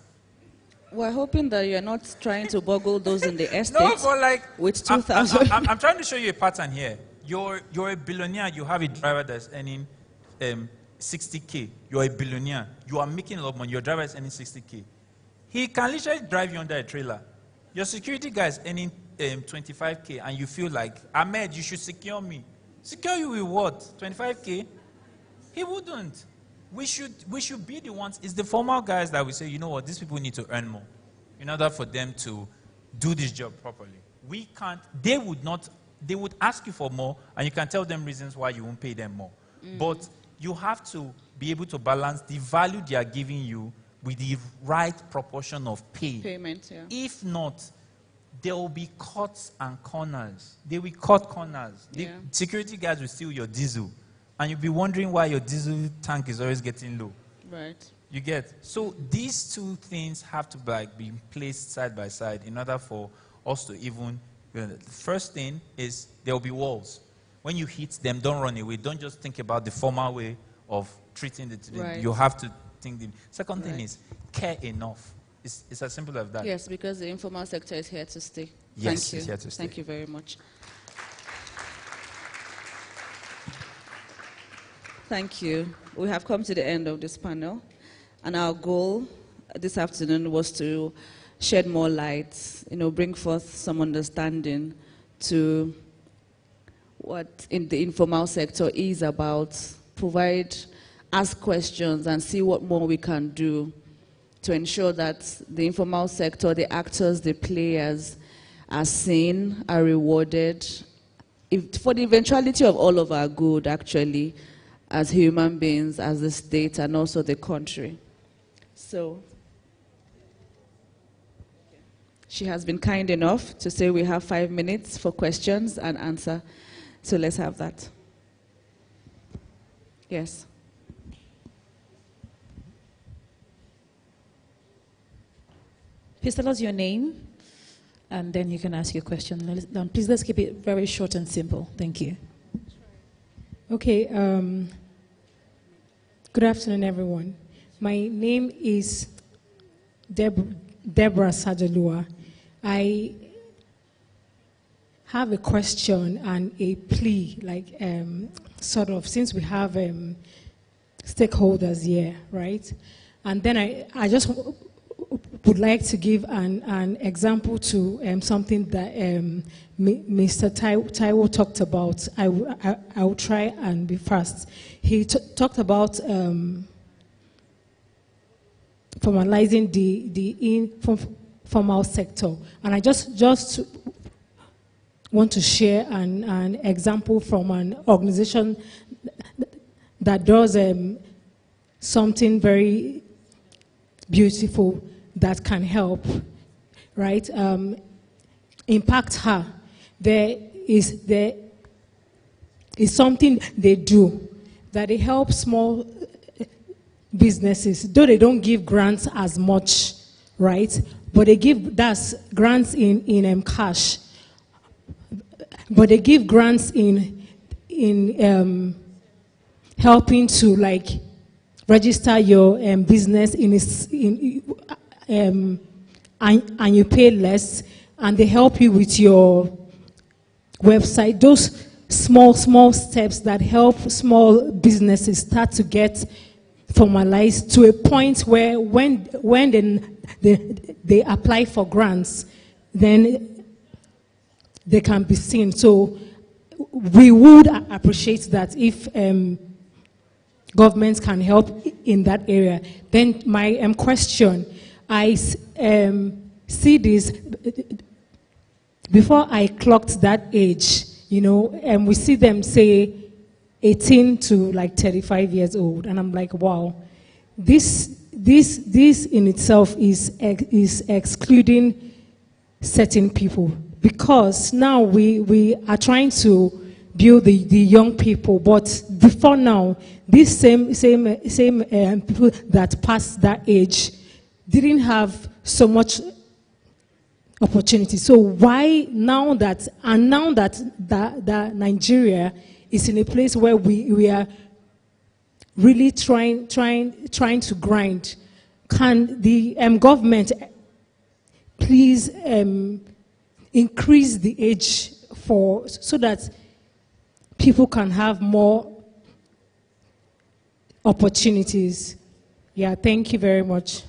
We're hoping that you're not trying to boggle those in the estate.
No, but like
with 2,000.
I'm trying to show you a pattern here. You're a billionaire. You have a driver that's earning 60K. You're a billionaire. You are making a lot of money. Your driver is earning 60K. He can literally drive you under a trailer. Your security guy is earning 25K, and you feel like, Ahmed, you should secure me. Secure you with what? 25K? He wouldn't. We should be the ones. It's the formal guys that we say, you know what, these people need to earn more in order for them to do this job properly. We can't. They would ask you for more, and you can tell them reasons why you won't pay them more. But you have to be able to balance the value they are giving you with the right proportion of
payment. Yeah.
If not, there will be cuts and corners. They will cut corners.
Yeah.
Security guys will steal your diesel, and you'll be wondering why your diesel tank is always getting low.
Right.
You get? So these two things have to be placed side by side in order for us to even. The first thing is there will be walls. When you hit them, don't run away. Don't just think about the formal way of treating the.
Right.
You have to think. Second thing is care enough. It's as simple as that.
Yes, because the informal sector is here to stay.
Yes,
Thank you.
It's here to stay.
Thank you very much. Thank you. We have come to the end of this panel, and our goal this afternoon was to shed more light, bring forth some understanding to what in the informal sector is about, ask questions and see what more we can do to ensure that the informal sector, the actors, the players are seen, are rewarded, for the eventuality of all of our good, actually, as human beings, as the state, and also the country. So, she has been kind enough to say we have 5 minutes for questions and answer. So let's have that. Yes.
Please tell us your name, and then you can ask your question. Please, let's keep it very short and simple. Thank you.
Okay. Good afternoon, everyone. My name is Deborah Sajalua. I have a question and a plea, since we have stakeholders here, right? And then I just would like to give an example to something that Mr. Taiwo talked about. I will try and be fast. He talked about formalizing the informal sector, and I just want to share an example from an organization that does something very beautiful that can help, right? Impact Her. There is something they do that they help small businesses, though they don't give grants as much, right? But they give grants in cash. But they give grants in helping to register your business and you pay less, and they help you with your website. Those small steps that help small businesses start to get formalized to a point where when they apply for grants, then they can be seen. So we would appreciate that if governments can help in that area. Then my question, I see this, before I clocked that age, and we see them say 18 to 35 years old, and I'm like, wow, this in itself is excluding certain people. because now we are trying to build the young people, but before now, these same people that passed that age didn't have so much opportunity. So why now that Nigeria is in a place where we are really trying to grind, can the government please increase the age so that people can have more opportunities? Yeah, thank you very much.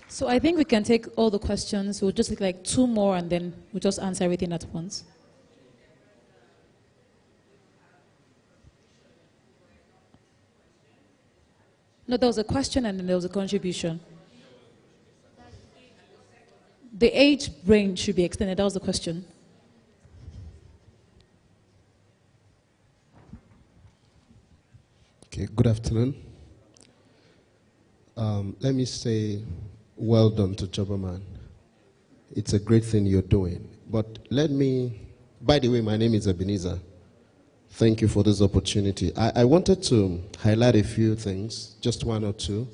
So I think we can take all the questions. We'll just take like 2 more and then we'll just answer everything at once. No, there was a question and then there was a contribution. The age range should be extended. That was the question.
Okay, good afternoon. Let me say well done to Jobberman. It's a great thing you're doing. But by the way, my name is Ebenezer. Thank you for this opportunity. I wanted to highlight a few things, just 1 or 2.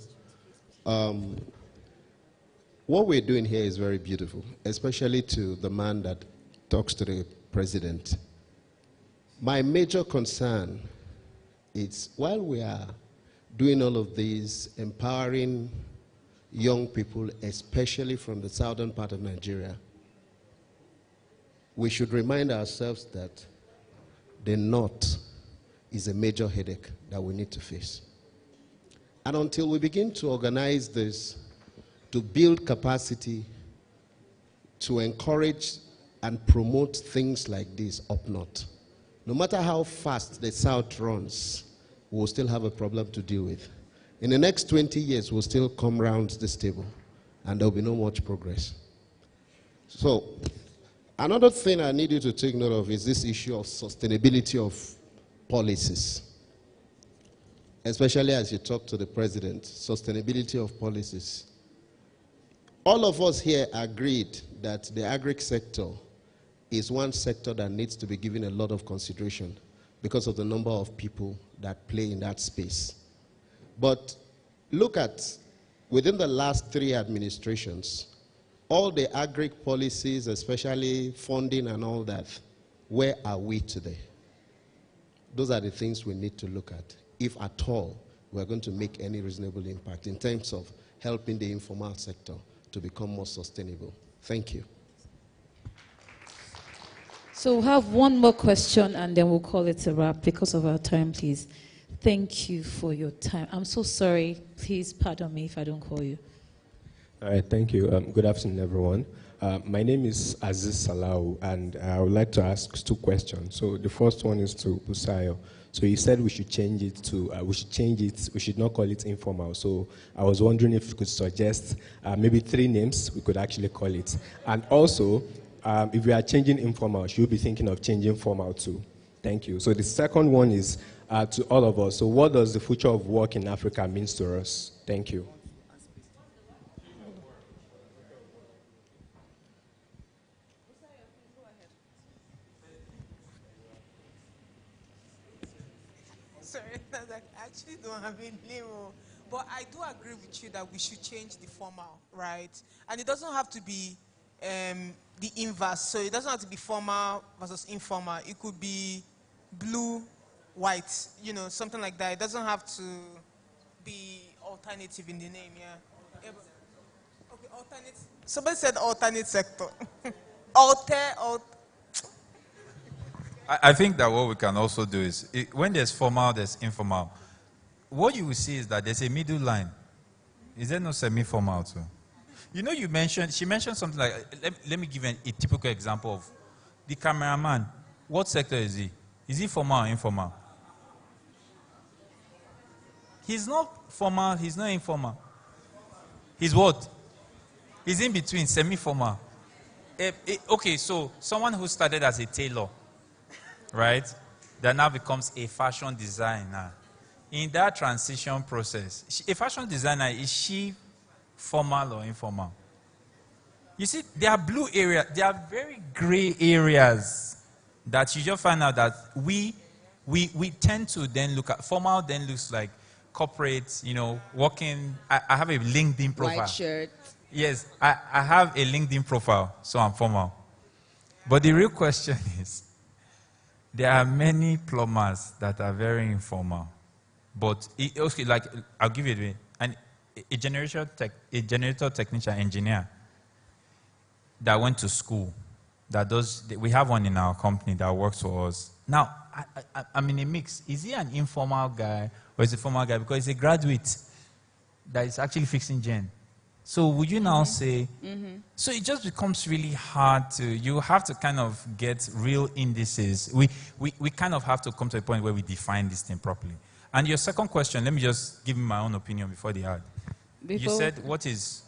What we're doing here is very beautiful, especially to the man that talks to the president. My major concern is while we are doing all of these, empowering young people, especially from the southern part of Nigeria, we should remind ourselves that the north is a major headache that we need to face. And until we begin to organize this, to build capacity, to encourage and promote things like this up north, no matter how fast the south runs, we'll still have a problem to deal with. In the next 20 years, we'll still come around this table, and there'll be no much progress. So, another thing I need you to take note of is this issue of sustainability of policies. Especially as you talk to the president, sustainability of policies. All of us here agreed that the agri sector is one sector that needs to be given a lot of consideration because of the number of people that play in that space. But look at, within the last 3 administrations, all the agri policies, especially funding and all that, where are we today? Those are the things we need to look at, if at all we're going to make any reasonable impact in terms of helping the informal sector to become more sustainable. Thank you.
So we'll have 1 more question and then we'll call it a wrap because of our time, please. Thank you for your time. I'm so sorry. Please pardon me if I don't call you.
All right, thank you. Good afternoon, everyone. My name is Aziz Salau, and I would like to ask 2 questions. So the first one is to Busayo. So he said we should change it, we should not call it informal. So I was wondering if you could suggest maybe 3 names we could actually call it. And also, if we are changing informal, should we be thinking of changing formal too? Thank you. So the second one is to all of us. So what does the future of work in Africa mean to us? Thank you.
Sorry, I actually don't have a name, but I do agree with you that we should change the formal, right? And it doesn't have to be the inverse. So it doesn't have to be formal versus informal. It could be blue, white, something like that. It doesn't have to be alternative in the name, yeah. Okay, alternate. Somebody said alternate sector.
I think that what we can also do is, when there's formal, there's informal. What you will see is that there's a middle line. Is there no semi-formal too? She mentioned something like, let me give you a typical example of the cameraman. What sector is he? Is he formal or informal? He's not formal, he's not informal. He's what? He's in between, semi-formal. Okay, so someone who started as a tailor, right, that now becomes a fashion designer. In that transition process, a fashion designer, is she formal or informal? You see, there are blue areas. There are very gray areas that you just find out that we tend to then look at. Formal then looks like corporate, working. I have a LinkedIn profile.
White shirt.
Yes, I have a LinkedIn profile, so I'm formal. But the real question is, there are many plumbers that are very informal. But, I'll give you a way. A generator technician engineer that went to school, we have one in our company that works for us. Now, I'm in a mix. Is he an informal guy or is he a formal guy? Because he's a graduate that is actually fixing gen. So would you now say, so it just becomes really hard you have to kind of get real indices. We kind of have to come to a point where we define this thing properly. And your second question, let me just give you my own opinion before the ad. You said, what is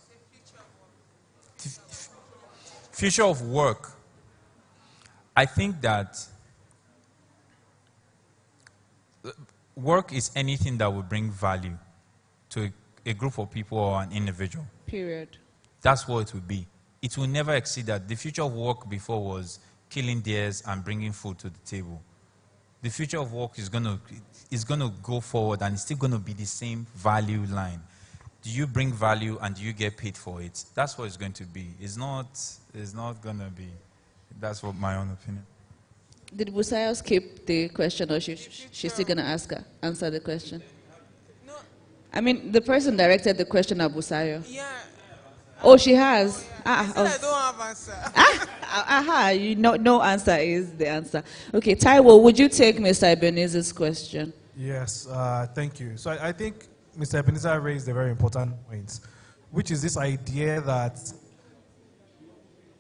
future of work? I think that work is anything that will bring value to a group of people or an individual.
Period.
That's what it will be. It will never exceed that. The future of work before was killing deers and bringing food to the table. The future of work is going to go forward, and it's still going to be the same value line. Do you bring value and do you get paid for it? That's what it's going to be. It's not going to be. That's what my own opinion.
Did Busayo skip the question, or she's still going to answer the question?
No.
I mean, the person directed the question at Busayo.
Yeah.
Oh, she has.
I don't have answer.
No answer is the answer. Okay, Taiwo, would you take Mr. Ebenezer's question?
Yes, thank you. So I think Mr. Ebenezer raised a very important point, which is this idea that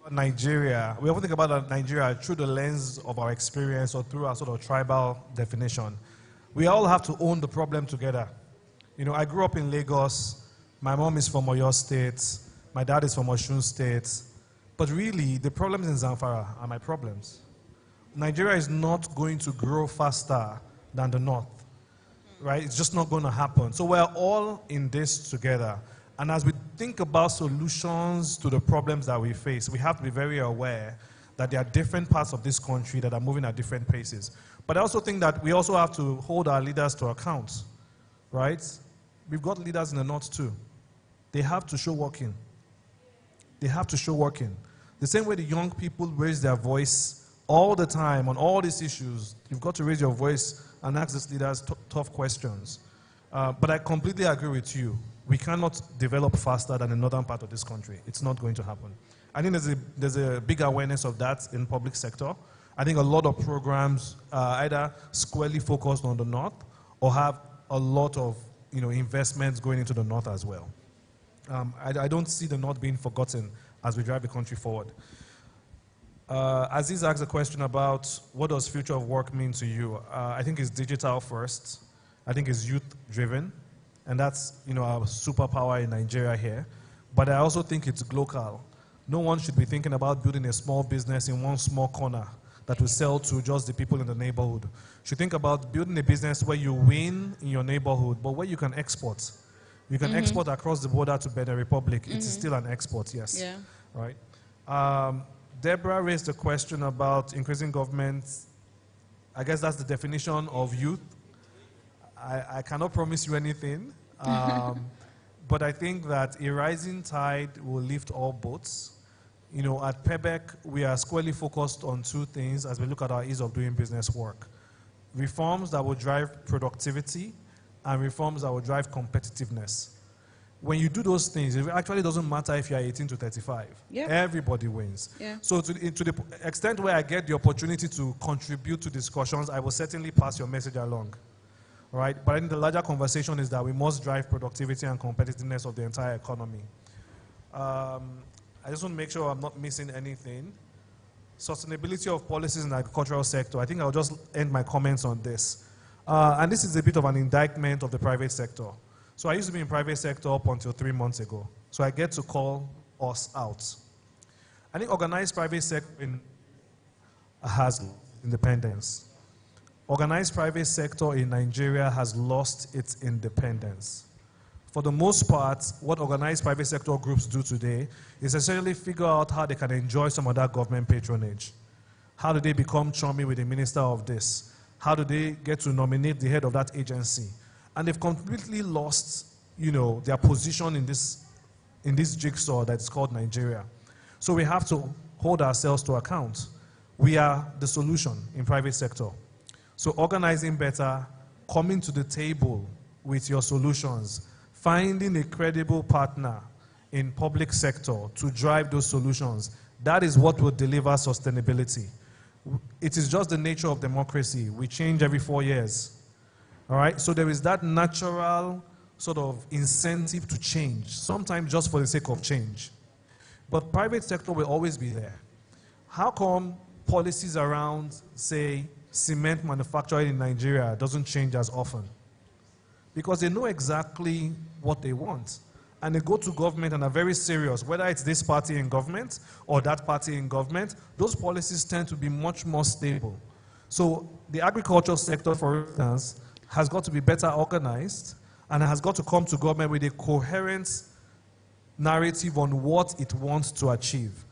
Nigeria, we often think about Nigeria through the lens of our experience or through our sort of tribal definition. We all have to own the problem together. I grew up in Lagos. My mom is from Oyo State. My dad is from Osun State. But really, the problems in Zamfara are my problems. Nigeria is not going to grow faster than the North, right? It's just not going to happen. So we're all in this together. And as we think about solutions to the problems that we face, we have to be very aware that there are different parts of this country that are moving at different paces. But I also think that we also have to hold our leaders to account, right? We've got leaders in the North too. They have to show working. They have to show working. The same way the young people raise their voice all the time on all these issues, you've got to raise your voice and ask these leaders tough questions. But I completely agree with you. We cannot develop faster than the northern part of this country. It's not going to happen. I think there's a big awareness of that in public sector. I think a lot of programs are either squarely focused on the north or have a lot of investments going into the north as well. I don't see the north being forgotten as we drive the country forward. Aziz asked a question about what does future of work mean to you? I think it's digital first. I think it's youth driven. And that's our superpower in Nigeria here. But I also think it's global. No one should be thinking about building a small business in one small corner that will sell to just the people in the neighborhood. You should think about building a business where you win in your neighborhood, but where you can export. You can export across the border to Benin Republic. It's still an export, yes.
Yeah.
Right. Deborah raised a question about increasing government. I guess that's the definition of youth. I cannot promise you anything, but I think that a rising tide will lift all boats. At PEBEC, we are squarely focused on two things as we look at our ease of doing business work. Reforms that will drive productivity and reforms that will drive competitiveness. When you do those things, it actually doesn't matter if you're 18 to 35.
Yeah.
Everybody wins.
Yeah.
So to the extent where I get the opportunity to contribute to discussions, I will certainly pass your message along. Right? But I think the larger conversation is that we must drive productivity and competitiveness of the entire economy. I just want to make sure I'm not missing anything. Sustainability of policies in the agricultural sector. I think I'll just end my comments on this. And this is a bit of an indictment of the private sector. So I used to be in private sector up until 3 months ago. So I get to call us out. I think organized private sector has independence. Organized private sector in Nigeria has lost its independence. for the most part, what organized private sector groups do today is essentially figure out how they can enjoy some of that government patronage. How do they become chummy with the minister of this? How do they get to nominate the head of that agency? And they've completely lost, their position in this jigsaw that's called Nigeria. So we have to hold ourselves to account. We are the solution in private sector. So organizing better, coming to the table with your solutions, finding a credible partner in public sector to drive those solutions, that is what will deliver sustainability. It is just the nature of democracy. We change every 4 years. All right? So there is that natural sort of incentive to change, sometimes just for the sake of change. But private sector will always be there. How come policies around, say, cement manufacturing in Nigeria doesn't change as often? Because they know exactly what they want. And they go to government and are very serious, whether it's this party in government or that party in government, those policies tend to be much more stable. So the agricultural sector, for instance, has got to be better organized and has got to come to government with a coherent narrative on what it wants to achieve.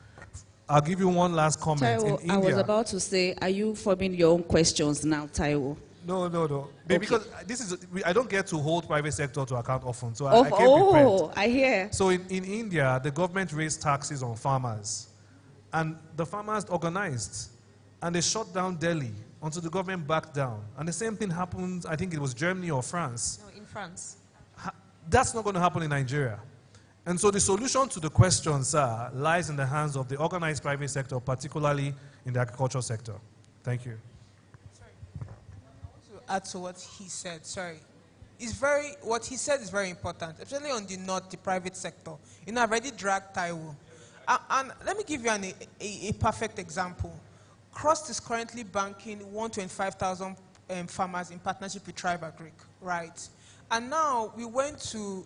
I'll give you one last comment.
Taiwo,
in India,
I was about to say, are you forming your own questions now, Taiwo?
No.
Okay.
Because I don't get to hold private sector to account often, so I came prepared.
I hear.
So in India, the government raised taxes on farmers, and the farmers organized, and they shut down Delhi until the government backed down. And the same thing happened, I think it was Germany or France.
No, in France.
That's not going to happen in Nigeria. And so the solution to the question, sir, lies in the hands of the organized private sector, particularly in the agricultural sector. Thank you.
To add to what he said, what he said is very important, especially on the private sector. I've already dragged Taiwo. And let me give you a perfect example. Crust is currently banking 125,000 farmers in partnership with Tribe Agric, right? And now we went to,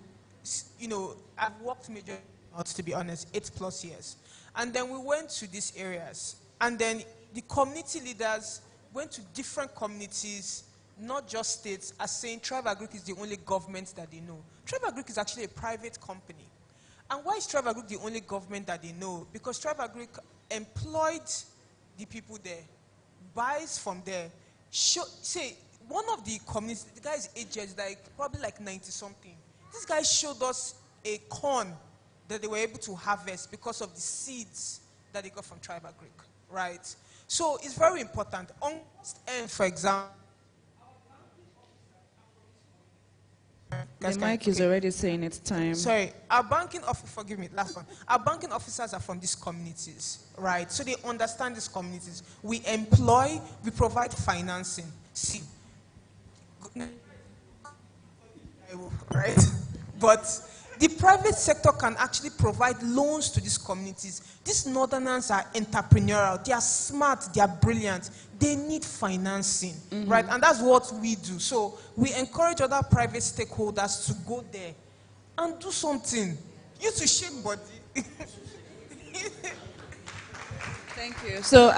I've worked major, to be honest, 8+ years. And then we went to these areas. And then the community leaders went to different communities, not just states, as saying Tribe Agric is the only government that they know. Tribe Agric is actually a private company. And why is Tribe Agric the only government that they know? Because Tribe Agric employed the people there, buys from there. Say, one of the communities, the guy's age is probably 90-something. This guy showed us a corn that they were able to harvest because of the seeds that they got from Tribe Agric, right? So it's very important. And for example,
the mic is already saying it's time.
Sorry, our banking forgive me, last one. Our banking officers are from these communities, right? So they understand these communities. We employ, we provide financing. See, right? But the private sector can actually provide loans to these communities. These northerners are entrepreneurial. They are smart. They are brilliant. They need financing, right? And that's what we do. So we encourage other private stakeholders to go there and do something. You to shake body.
Thank you. So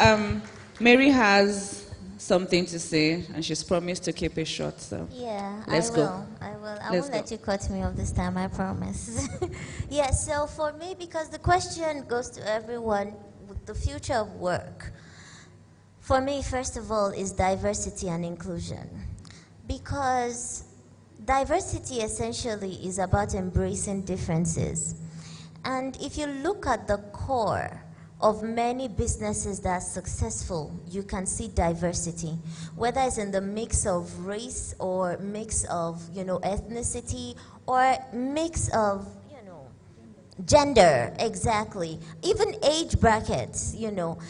Mary has something to say, and she's promised to keep it short. So
yeah,
let's go.
I won't let you cut me off this time, I promise. Yeah, so for me, because the question goes to everyone, the future of work, for me, first of all, is diversity and inclusion. Because diversity essentially is about embracing differences. And if you look at the core of many businesses that are successful, you can see diversity, whether it's in the mix of race or mix of, ethnicity, or mix of, gender, exactly, even age brackets,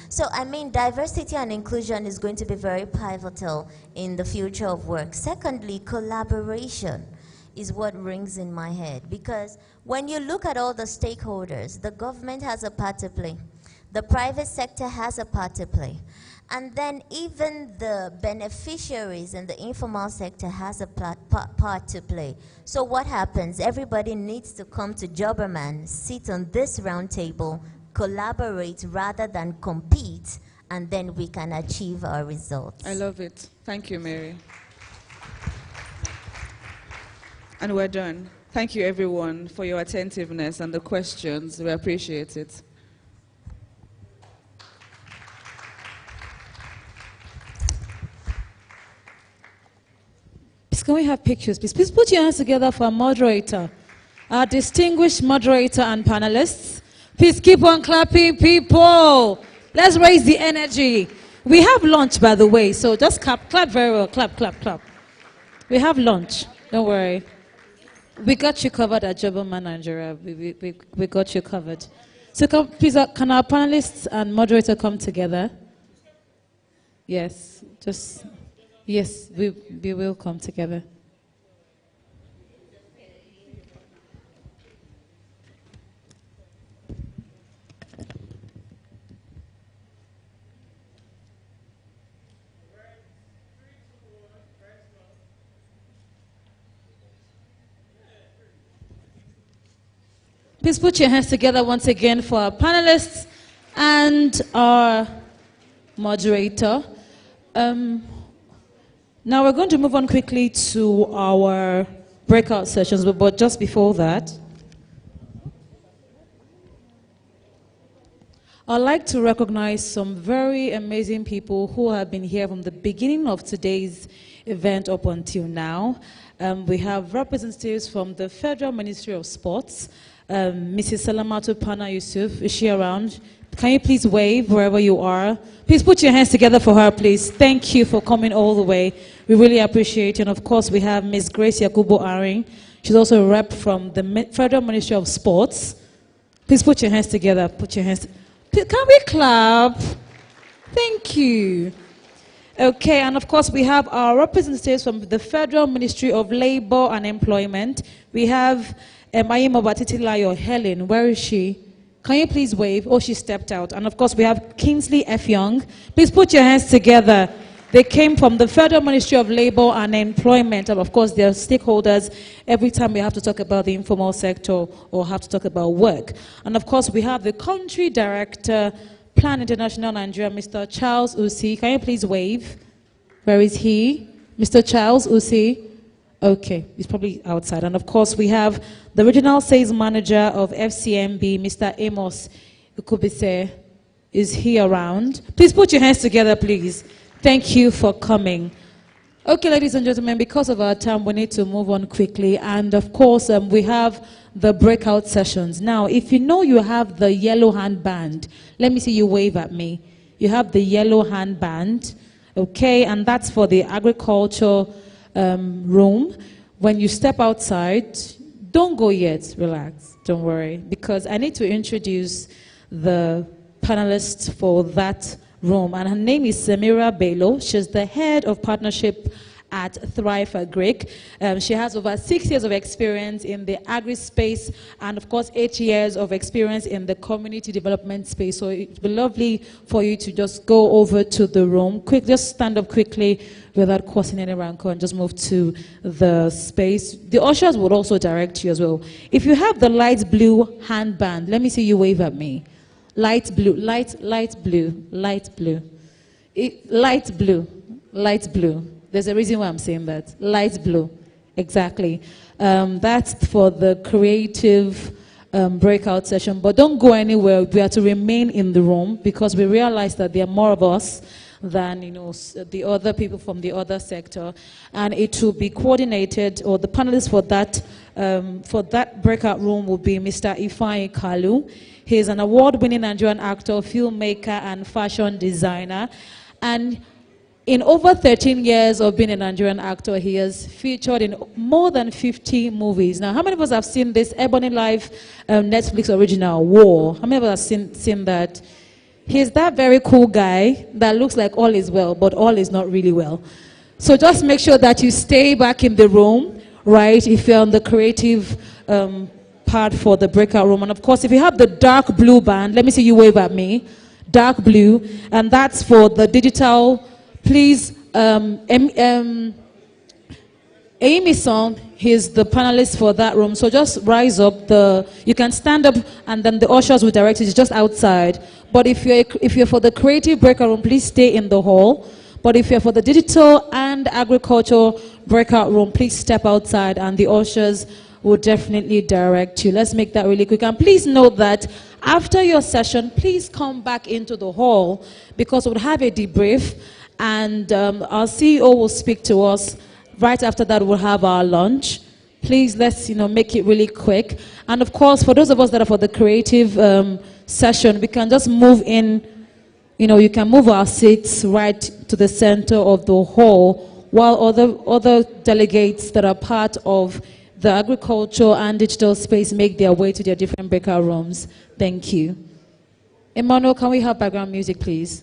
So diversity and inclusion is going to be very pivotal in the future of work. Secondly, collaboration is what rings in my head, because when you look at all the stakeholders, the government has a part to play. The private sector has a part to play. And then even the beneficiaries in the informal sector has a part to play. So what happens? Everybody needs to come to Jobberman, sit on this round table, collaborate rather than compete, and then we can achieve our results.
I love it. Thank you, Mary. And we're done. Thank you, everyone, for your attentiveness and the questions. We appreciate it.
Please, can we have pictures, please? Please put your hands together for our moderator, our distinguished moderator and panelists. Please keep on clapping, people. Let's raise the energy. We have lunch, by the way, so just clap very well. Clap, clap, clap. We have lunch. Don't worry. We got you covered at Jobberman Nigeria. We got you covered. So please, can our panelists and moderator come together? Yes, yes, we will come together. Please put your hands together once again for our panelists and our moderator. Now we're going to move on quickly to our breakout sessions, but just before that, I'd like to recognize some very amazing people who have been here from the beginning of today's event up until now. We have representatives from the Federal Ministry of Sports. Mrs. Salamatu Pana Yusuf, is she around? Can you please wave wherever you are? Please put your hands together for her, please. Thank you for coming all the way. We really appreciate it. And of course, we have Ms. Grace Yakubo Aring. She's also a rep from the Federal Ministry of Sports. Please put your hands together. Put your hands. Can we clap? Thank you. Okay, and of course, we have our representatives from the Federal Ministry of Labor and Employment. We have Ayimo Batitilayo Helen. Where is she? Can you please wave? Oh, she stepped out. And of course, we have Kingsley F. Young. Please put your hands together. They came from the Federal Ministry of Labor and Employment. And of course, they're stakeholders every time we have to talk about the informal sector or have to talk about work. And of course, we have the Country Director, Plan International Nigeria, Mr. Charles Usi. Can you please wave? Where is he? Mr. Charles Usi. Okay, he's probably outside. And of course, we have the Regional Sales Manager of FCMB, Mr. Amos Ukubise. Is he around? Please put your hands together, please. Thank you for coming. Okay, ladies and gentlemen, because of our time, we need to move on quickly. And of course, we have the breakout sessions. Now, if you know you have the yellow handband, let me see you wave at me. You have the yellow handband, okay? And that's for the agriculture room. When you step outside, don't go yet, relax, don't worry, because I need to introduce the panelist for that room, and her name is Samira Bello. She's the head of partnership at Thrive Agric. She has over 6 years of experience in the agri space and of course 8 years of experience in the community development space. So it would be lovely for you to just go over to the room. Just stand up quickly without causing any rancor and just move to the space. The ushers would also direct you as well. If you have the light blue handband, let me see you wave at me. Light blue, light blue, light blue. Light blue, light blue. There's a reason why I'm saying that. Light blue, exactly. That's for the creative breakout session. But don't go anywhere. We have to remain in the room because we realize that there are more of us than the other people from the other sector, and it will be coordinated. Or the panelists for that breakout room will be Mr. Ifeanyi Kalu. He is an award-winning Nigerian actor, filmmaker, and fashion designer, and in over 13 years of being a Nigerian actor, he has featured in more than 50 movies. Now, how many of us have seen this Ebony Life Netflix original, War? How many of us have seen that? He's that very cool guy that looks like all is well, but all is not really well. So just make sure that you stay back in the room, right, if you're on the creative part for the breakout room. And of course, if you have the dark blue band, let me see you wave at me. Dark blue, and that's for the digital. Please, Amy Song, he's the panelist for that room. So just rise up. You can stand up, and then the ushers will direct you. It's just outside. But if you're for the creative breakout room, please stay in the hall. But if you're for the digital and agricultural breakout room, please step outside, and the ushers will definitely direct you. Let's make that really quick. And please note that after your session, please come back into the hall because we'll have a debrief, and our CEO will speak to us. Right after that, we'll have our lunch. Please, let's make it really quick. And of course, for those of us that are for the creative session, we can just move in. You can move our seats right to the center of the hall, while other delegates that are part of the agriculture and digital space make their way to their different breakout rooms. Thank you. Emmanuel, can we have background music, please?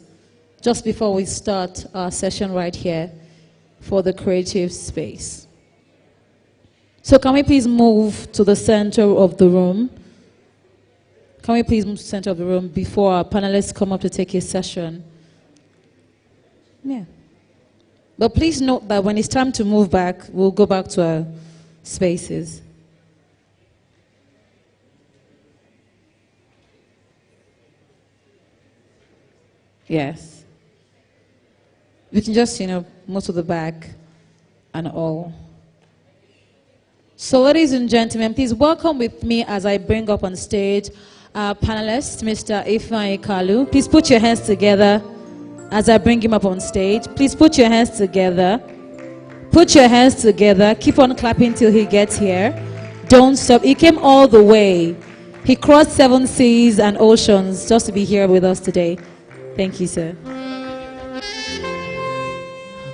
Just before we start our session right here for the creative space. So can we please move to the center of the room? Can we please move to the center of the room before our panelists come up to take a session? Yeah. But please note that when it's time to move back, we'll go back to our spaces. Yes. We can just, move to the back and all. So ladies and gentlemen, please welcome with me as I bring up on stage our panelist, Mr. Ifeanyi Kalu. Please put your hands together as I bring him up on stage. Please put your hands together. Put your hands together. Keep on clapping till he gets here. Don't stop. He came all the way. He crossed 7 seas and oceans just to be here with us today. Thank you, sir.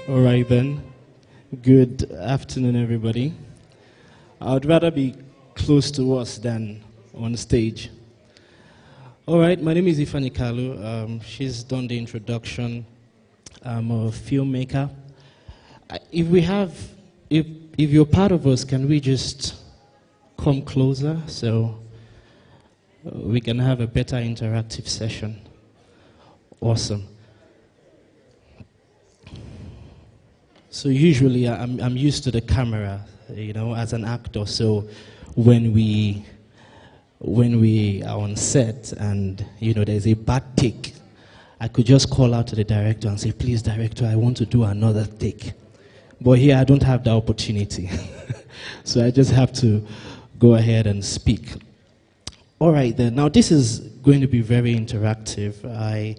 All right then. Good afternoon, everybody. I'd rather be close to us than on stage. All right, my name is Ifeanyi Kalu. She's done the introduction. I'm a filmmaker. If you're part of us, can we just come closer so we can have a better interactive session? Awesome. So usually I'm used to the camera, as an actor. So when we are on set and there's a bad take, I could just call out to the director and say, please director, I want to do another take. But here I don't have the opportunity. So I just have to go ahead and speak. All right then, now this is going to be very interactive. I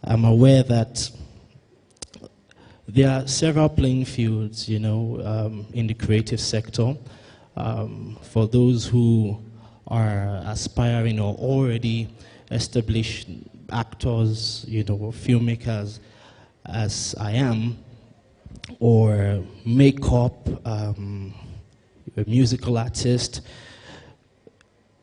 am aware that there are several playing fields, in the creative sector. For those who are aspiring or already established actors, filmmakers, as I am, or makeup, a musical artist.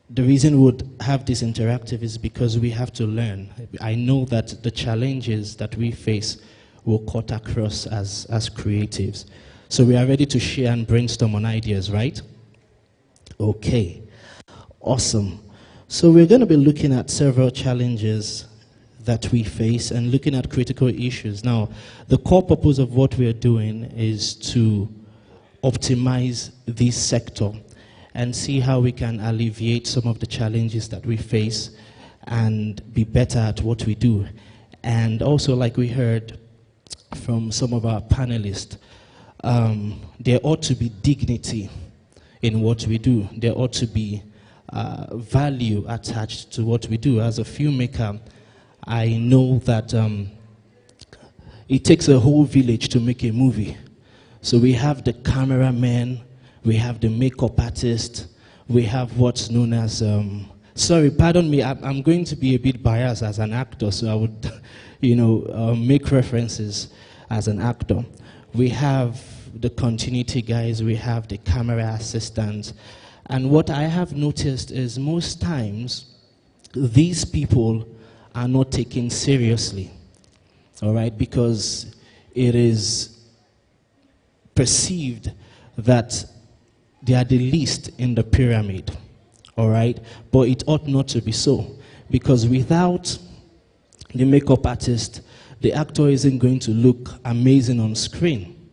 The reason we would have this interactive is because we have to learn. I know that the challenges that we face will cut across as creatives. So we are ready to share and brainstorm on ideas, right? Okay, awesome. So we're going to be looking at several challenges that we face and looking at critical issues. Now, the core purpose of what we're doing is to optimize this sector and see how we can alleviate some of the challenges that we face and be better at what we do. And also, like we heard from some of our panelists, there ought to be dignity in what we do. There ought to be value attached to what we do. As a filmmaker, I know that it takes a whole village to make a movie. So we have the cameraman, we have the makeup artist, we have what's known as, sorry, pardon me, I'm going to be a bit biased as an actor, so I would, make references as an actor. We have the continuity guys, we have the camera assistants, and what I have noticed is most times these people are not taken seriously, all right, because it is perceived that they are the least in the pyramid, all right, but it ought not to be so, because without the makeup artist, the actor isn't going to look amazing on screen,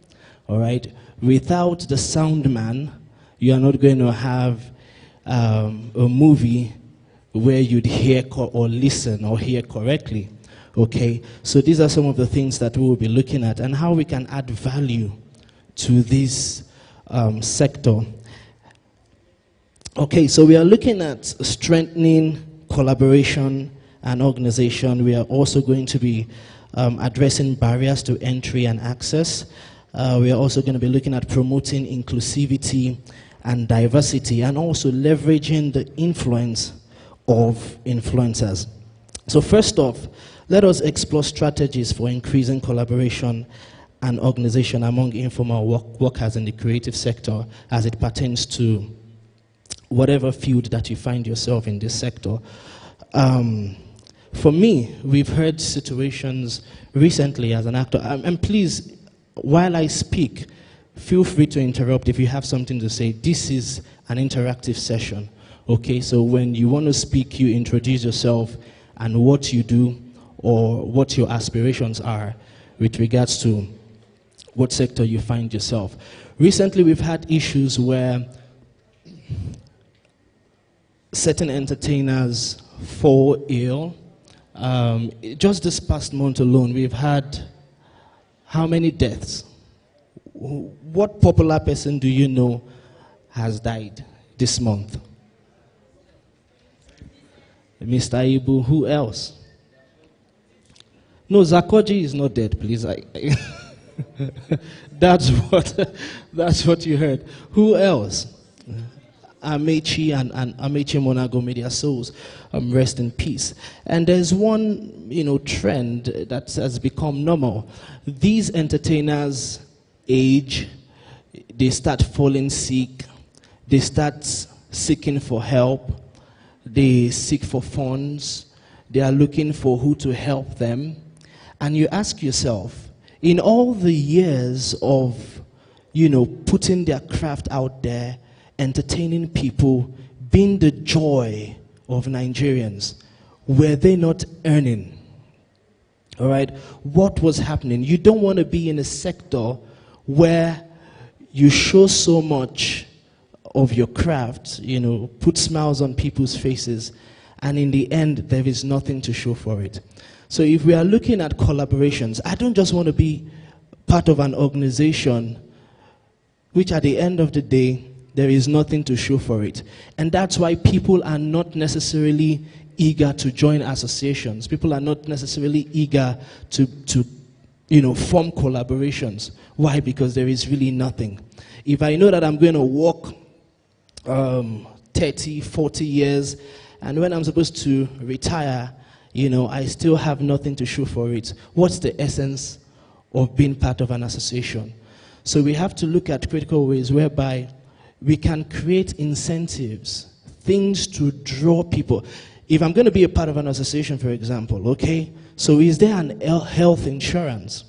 all right. Without the sound man, you are not going to have a movie where you'd hear or listen or hear correctly, okay? So these are some of the things that we will be looking at and how we can add value to this sector. Okay, so we are looking at strengthening collaboration and organization. We are also going to be addressing barriers to entry and access. We are also going to be looking at promoting inclusivity and diversity, and also leveraging the influence of influencers. So first off, let us explore strategies for increasing collaboration and organization among informal workers in the creative sector as it pertains to whatever field that you find yourself in this sector. For me, we've heard situations recently as an actor, and please, while I speak, feel free to interrupt if you have something to say. This is an interactive session, okay? So when you want to speak, you introduce yourself and what you do or what your aspirations are with regards to what sector you find yourself. Recently, we've had issues where certain entertainers fall ill. Just this past month alone, we've had how many deaths? What popular person do you know has died this month? Mr. Ibu, who else? No, Zakoji is not dead, please. That's what you heard. Who else? Amechi and Amechi Monago, may their souls rest in peace. And there's one, trend that has become normal. These entertainers age, they start falling sick, they start seeking for help, they seek for funds, they are looking for who to help them. And you ask yourself, in all the years of, putting their craft out there, entertaining people, being the joy of Nigerians, were they not earning? All right? What was happening? You don't want to be in a sector where you show so much of your craft, put smiles on people's faces, and in the end, there is nothing to show for it. So if we are looking at collaborations, I don't just want to be part of an organization which at the end of the day, there is nothing to show for it. And that's why people are not necessarily eager to join associations. People are not necessarily eager to form collaborations. Why? Because there is really nothing. If I know that I'm going to work 30, 40 years, and when I'm supposed to retire, I still have nothing to show for it. What's the essence of being part of an association? So we have to look at critical ways whereby we can create incentives, things to draw people. If I'm going to be a part of an association, for example, okay, so is there an health insurance?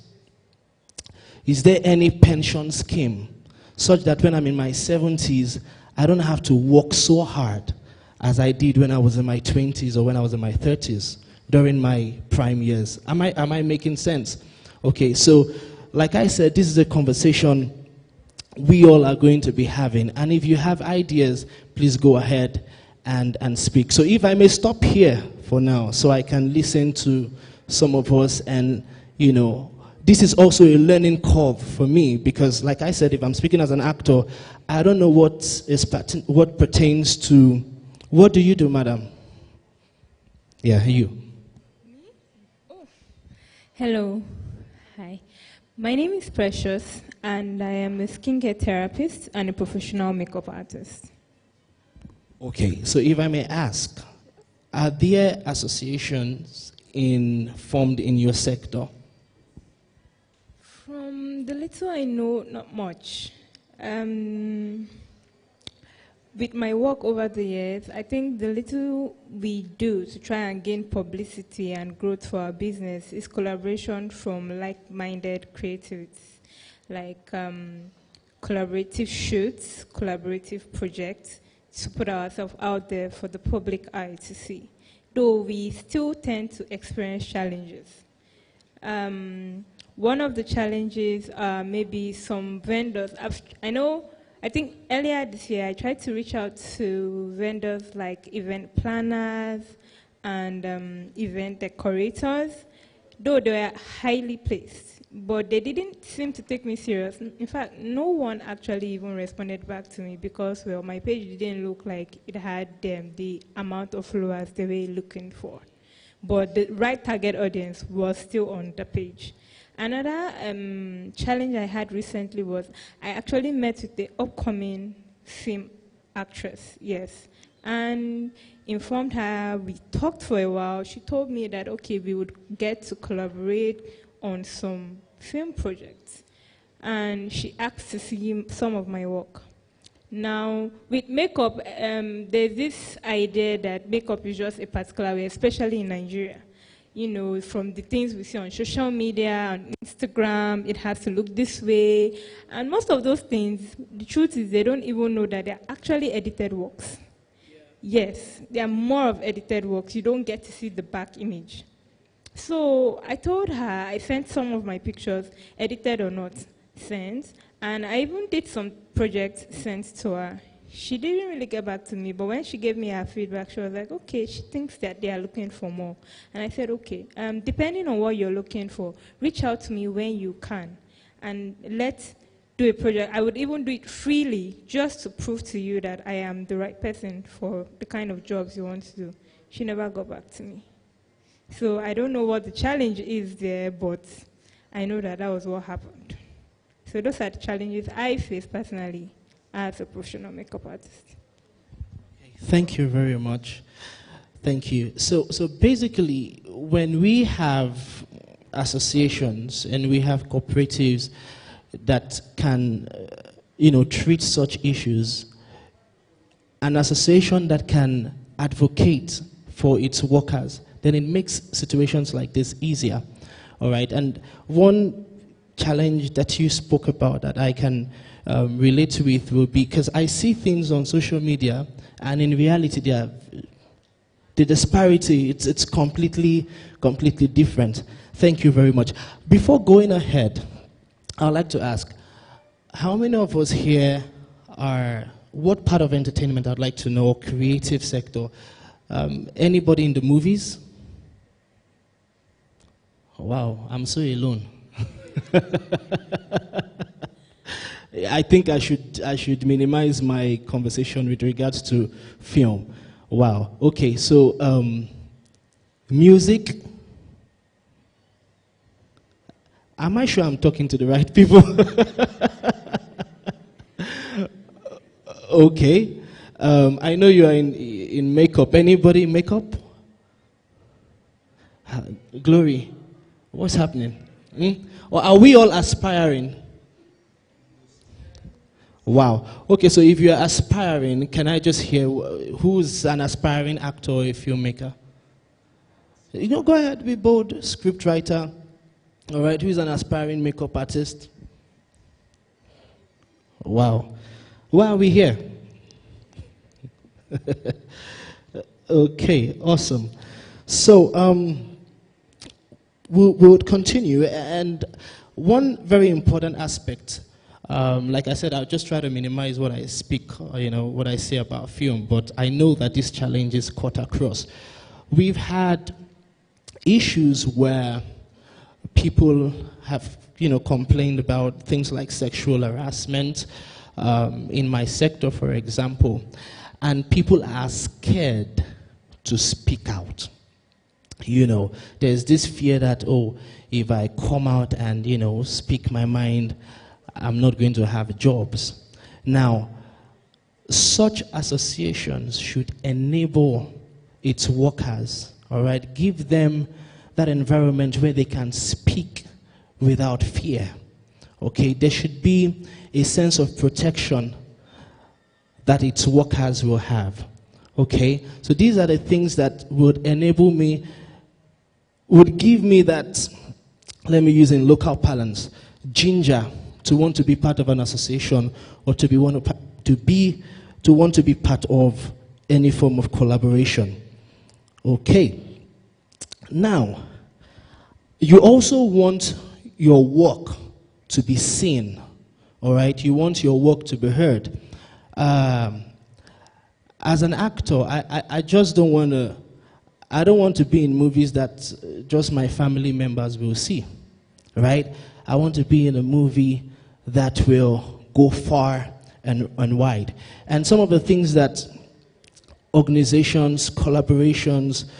Is there any pension scheme such that when I'm in my 70s, I don't have to work so hard as I did when I was in my 20s or when I was in my 30s during my prime years? Am I making sense? Okay, so like I said, this is a conversation we all are going to be having. And if you have ideas, please go ahead and speak. So if I may stop here for now so I can listen to some of us, and this is also a learning curve for me, because like I said, if I'm speaking as an actor, I don't know what pertains to. What do you do, madam? Yeah, you.
Oh. Hello. Hi. My name is Precious, and I am a skincare therapist and a professional makeup artist.
Okay, so if I may ask, are there associations formed in your sector?
From the little I know, not much. With my work over the years, I think the little we do to try and gain publicity and growth for our business is collaboration from like-minded creatives, like collaborative shoots, collaborative projects, to put ourselves out there for the public eye to see, though we still tend to experience challenges. One of the challenges are maybe some vendors. I think earlier this year I tried to reach out to vendors like event planners and event decorators, though they were highly placed. but they didn't seem to take me serious. In fact, no one actually even responded back to me because, well, my page didn't look like it had the amount of followers they were looking for. But the right target audience was still on the page. Another challenge I had recently was I actually met with the upcoming film actress, yes, and informed her. We talked for a while. She told me that, okay, we would get to collaborate on some film projects. And she asked to see some of my work. Now, with makeup, there's this idea that makeup is just a particular way, especially in Nigeria. You know, from the things we see on social media, on Instagram, it has to look this way. And most of those things, the truth is they don't even know that they're actually edited works. Yeah. Yes, they are more of edited works. You don't get to see the back image. So I told her, I sent some of my pictures, edited or not, sent. And I even did some projects sent to her. She didn't really get back to me, but when she gave me her feedback, she was like, okay, she thinks that they are looking for more. And I said, okay, depending on what you're looking for, reach out to me when you can, and let's do a project. I would even do it freely, just to prove to you that I am the right person for the kind of jobs you want to do. She never got back to me. So I don't know what the challenge is there, but I know that that was what happened. So those are the challenges I face personally as a professional makeup artist.
Thank you very much. Thank you. So basically, when we have associations and we have cooperatives that can, treat such issues, an association that can advocate for its workers, then it makes situations like this easier. All right. And one challenge that you spoke about that I can relate with will be, because I see things on social media, and in reality, the disparity, it's completely different. Thank you very much. Before going ahead, I'd like to ask, how many of us here are, what part of entertainment I'd like to know, creative sector? Anybody in the movies? Wow, I'm so alone. I think I should minimize my conversation with regards to film. Wow. Okay, so music. Am I sure I'm talking to the right people? Okay. I know you are in makeup. Anybody in makeup? Glory. What's happening? Or are we all aspiring? Wow. Okay, so if you're aspiring, can I just hear who's an aspiring actor or a filmmaker? Go ahead, be bold. Scriptwriter. All right, who's an aspiring makeup artist? Wow. Why are we here? Okay, awesome. So, we would continue, and one very important aspect, like I said, I'll just try to minimize what I speak, what I say about film, but I know that this challenge is cut across. We've had issues where people have, complained about things like sexual harassment in my sector, for example, and people are scared to speak out. There's this fear that, if I come out and, speak my mind, I'm not going to have jobs. Now, such associations should enable its workers, all right, give them that environment where they can speak without fear. Okay, there should be a sense of protection that its workers will have. Okay, so these are the things that would enable me, would give me that, let me use in local parlance, ginger to want to be part of an association or to want to be part of any form of collaboration. Okay. Now, you also want your work to be seen, all right? You want your work to be heard. As an actor, I just don't want to, I don't want to be in movies that just my family members will see, right? I want to be in a movie that will go far and wide. And some of the things that organizations, collaborations,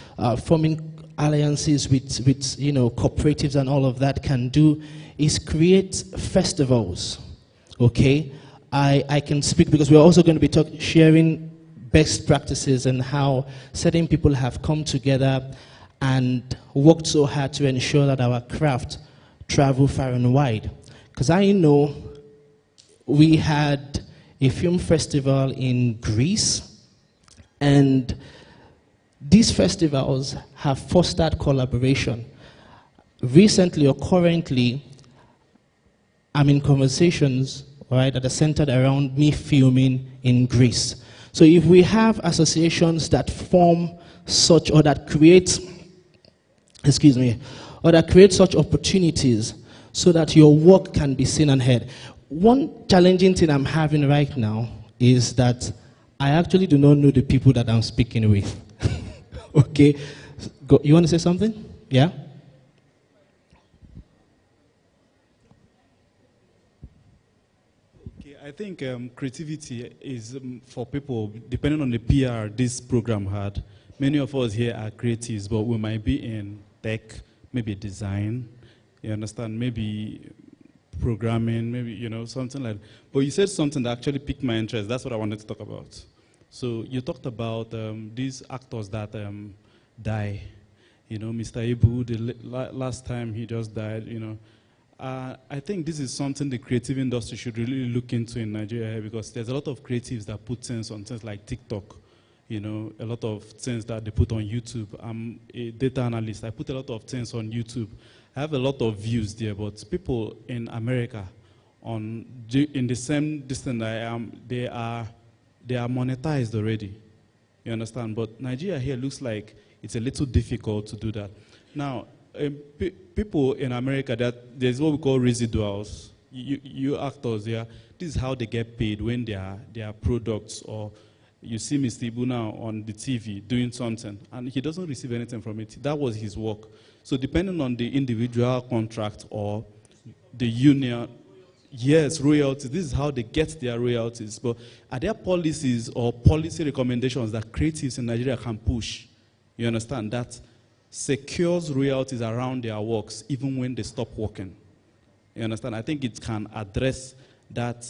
forming alliances with cooperatives and all of that can do is create festivals. Okay, I can speak because we're also going to be sharing best practices and how certain people have come together and worked so hard to ensure that our craft travel far and wide. Because I know we had a film festival in Greece, and these festivals have fostered collaboration. Recently or currently, I'm in conversations, right, that are centered around me filming in Greece. So if we have associations that form such, or that create, or that create such opportunities so that your work can be seen and heard. One challenging thing I'm having right now is that I actually do not know the people that I'm speaking with. Okay, you want to say something? Yeah?
I think creativity is for people, depending on the PR this program had. Many of us here are creatives, but we might be in tech, maybe design, you understand, maybe programming, maybe, something like that. But you said something that actually piqued my interest. That's what I wanted to talk about. So you talked about these actors that die. Mr. Ibu, the last time he just died, I think this is something the creative industry should really look into in Nigeria, because there's a lot of creatives that put things on things like TikTok, a lot of things that they put on YouTube. I'm a data analyst. I put a lot of things on YouTube. I have a lot of views there, but people in America, in the same distance I am, they are monetized already. You understand? But Nigeria here looks like it's a little difficult to do that. Now, people in America, there's what we call residuals. You actors, yeah, this is how they get paid when their products, or you see Mr. Ibu now on the TV doing something, and he doesn't receive anything from it. That was his work. So depending on the individual contract or the union, yes, royalties, this is how they get their royalties. But are there policies or policy recommendations that creatives in Nigeria can push, you understand, that secures royalties around their works even when they stop working? You understand? I think it can address that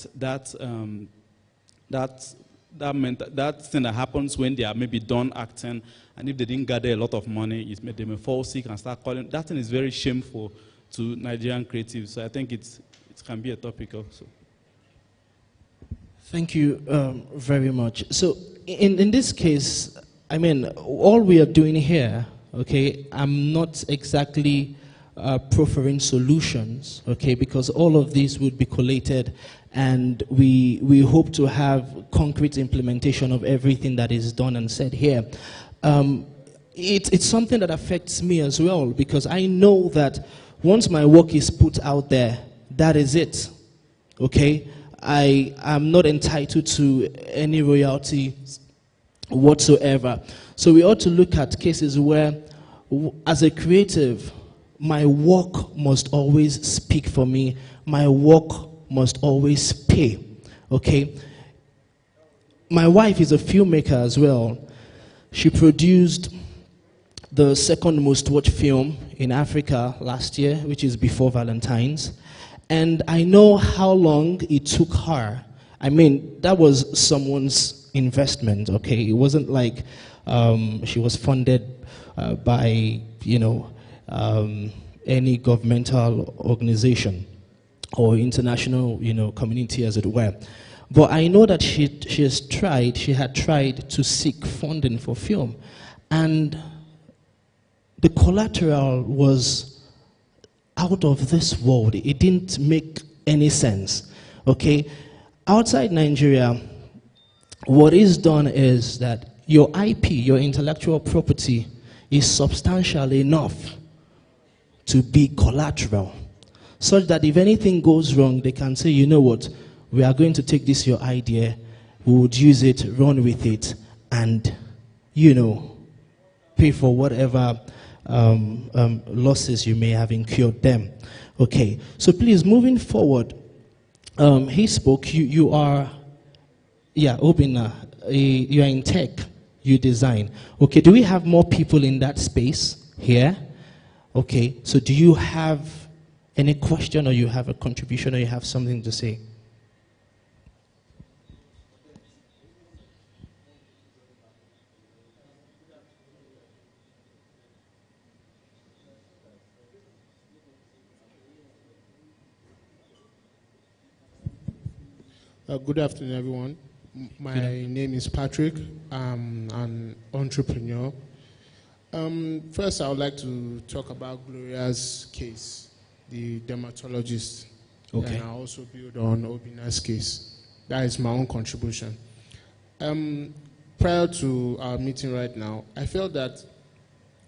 thing that happens when they are maybe done acting, and if they didn't gather a lot of money, they may fall sick and start calling. That thing is very shameful to Nigerian creatives. So I think it can be a topic also.
Thank you very much. So in this case, I mean, all we are doing here, okay, I'm not exactly proffering solutions, okay, because all of these would be collated, and we hope to have concrete implementation of everything that is done and said here. It's something that affects me as well, because I know that once my work is put out there, that is it, okay? I am not entitled to any royalty whatsoever. So we ought to look at cases where, as a creative, my work must always speak for me. My work must always pay, okay? My wife is a filmmaker as well. She produced the second most watched film in Africa last year, which is Before Valentine's. And I know how long it took her. I mean, that was someone's investment, okay? It wasn't like she was funded by, any governmental organization or international, community, as it were. But I know that she had tried to seek funding for film. And the collateral was out of this world. It didn't make any sense, okay? Outside Nigeria, what is done is that your IP, your intellectual property, is substantial enough to be collateral, such that if anything goes wrong, they can say, you know what, we are going to take this, your idea, we would use it, run with it, and, pay for whatever losses you may have incurred them. Okay, so please, moving forward, he spoke, you are, Obina, you are in tech, you design. Okay, do we have more people in that space here? Okay, so do you have any question, or you have a contribution, or you have something to say?
Good afternoon, everyone. My name is Patrick. I'm an entrepreneur. First, I would like to talk about Gloria's case, the dermatologist.
Okay.
And I also build on Obina's case. That is my own contribution. Prior to our meeting right now, I felt that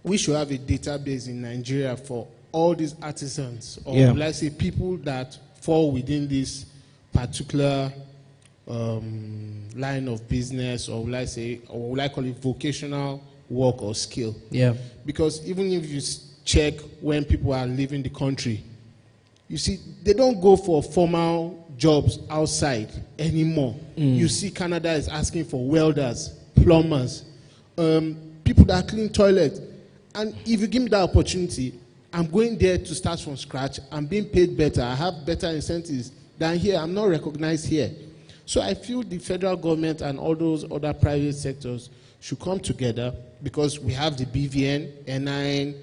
we should have a database in Nigeria for all these artisans, or let's say people that fall within this particular line of business, or will I call it vocational work or skill.
Yeah.
Because even if you check when people are leaving the country, you see they don't go for formal jobs outside anymore. You see Canada is asking for welders, plumbers, people that clean toilets. And if you give me that opportunity, I'm going there to start from scratch. I'm being paid better. I have better incentives than here. I'm not recognized here. So I feel the federal government and all those other private sectors should come together, because we have the BVN, NIN,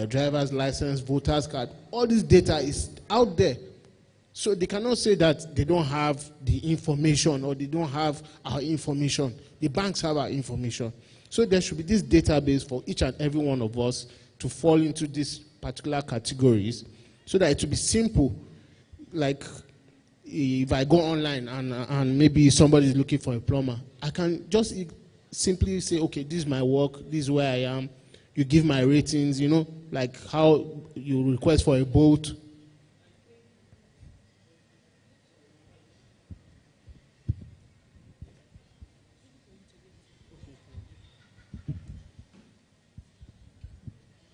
driver's license, voter's card. All this data is out there. So they cannot say that they don't have the information, or they don't have our information. The banks have our information. So there should be this database for each and every one of us to fall into these particular categories, so that it will be simple. Like, if I go online and maybe somebody is looking for a plumber, I can just simply say, okay, this is my work, this is where I am. You give my ratings, like how you request for a boat.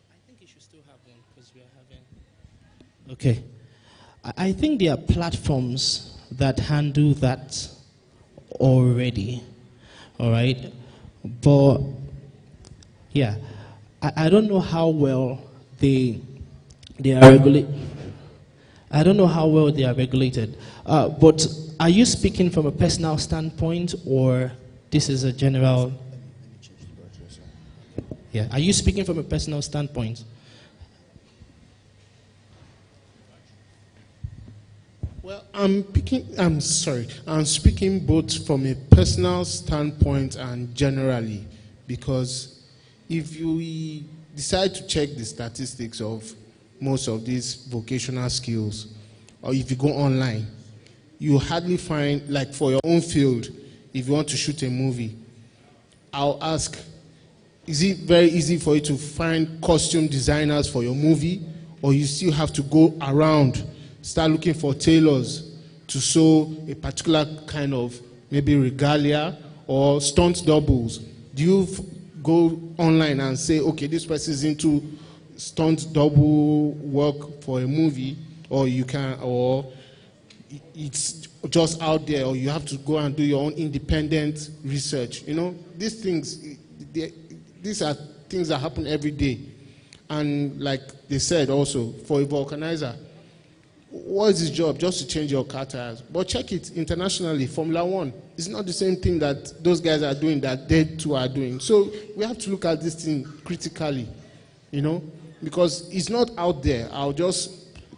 I think you should still have one, because we are having... Okay. I think there are platforms that handle that already, all right? But, yeah, I don't know how well they are regulated. I don't know how well they are regulated. But are you speaking from a personal standpoint, or this is a general... Yeah, are you speaking from a personal standpoint?
Well, I'm speaking both from a personal standpoint and generally, because if you decide to check the statistics of most of these vocational skills, or if you go online, you hardly find, like for your own field, if you want to shoot a movie, I'll ask, is it very easy for you to find costume designers for your movie, or you still have to go around, start looking for tailors to sew a particular kind of maybe regalia or stunt doubles? Do you go online and say, okay, this person is into stunt double work for a movie, or it's just out there, or you have to go and do your own independent research? These things, these are things that happen every day. And like they said also, for a vulcanizer, what is his job? Just to change your car tires. But check it internationally, Formula 1. It's not the same thing that those guys are doing that they too are doing. So we have to look at this thing critically, because it's not out there. I'll just,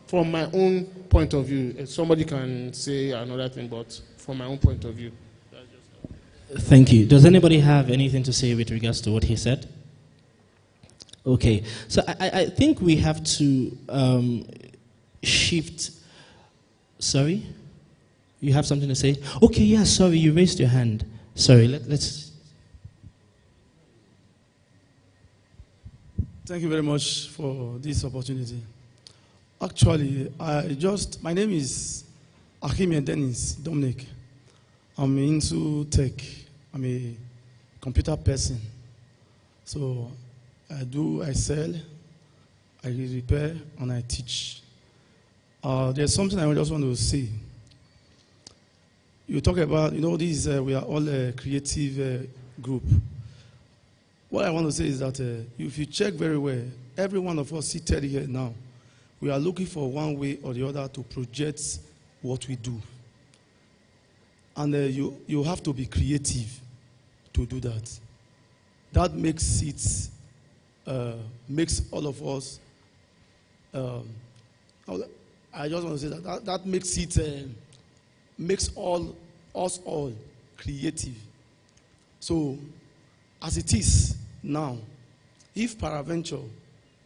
from my own point of view, somebody can say another thing, but from my own point of view.
Thank you. Does anybody have anything to say with regards to what he said? Okay. So I think we have to shift. Sorry? You have something to say? Okay, yeah, sorry, you raised your hand. Sorry, let's...
Thank you very much for this opportunity. Actually, my name is Achime Dennis Dominic. I'm into tech. I'm a computer person. So I sell, I repair, and I teach. There's something I just want to say. You talk about, this, we are all a creative group. What I want to say is that if you check very well, every one of us seated here now, we are looking for one way or the other to project what we do. And you have to be creative to do that. That makes it, makes all of us, I just want to say that makes it, makes us all creative. So, as it is now, if peradventure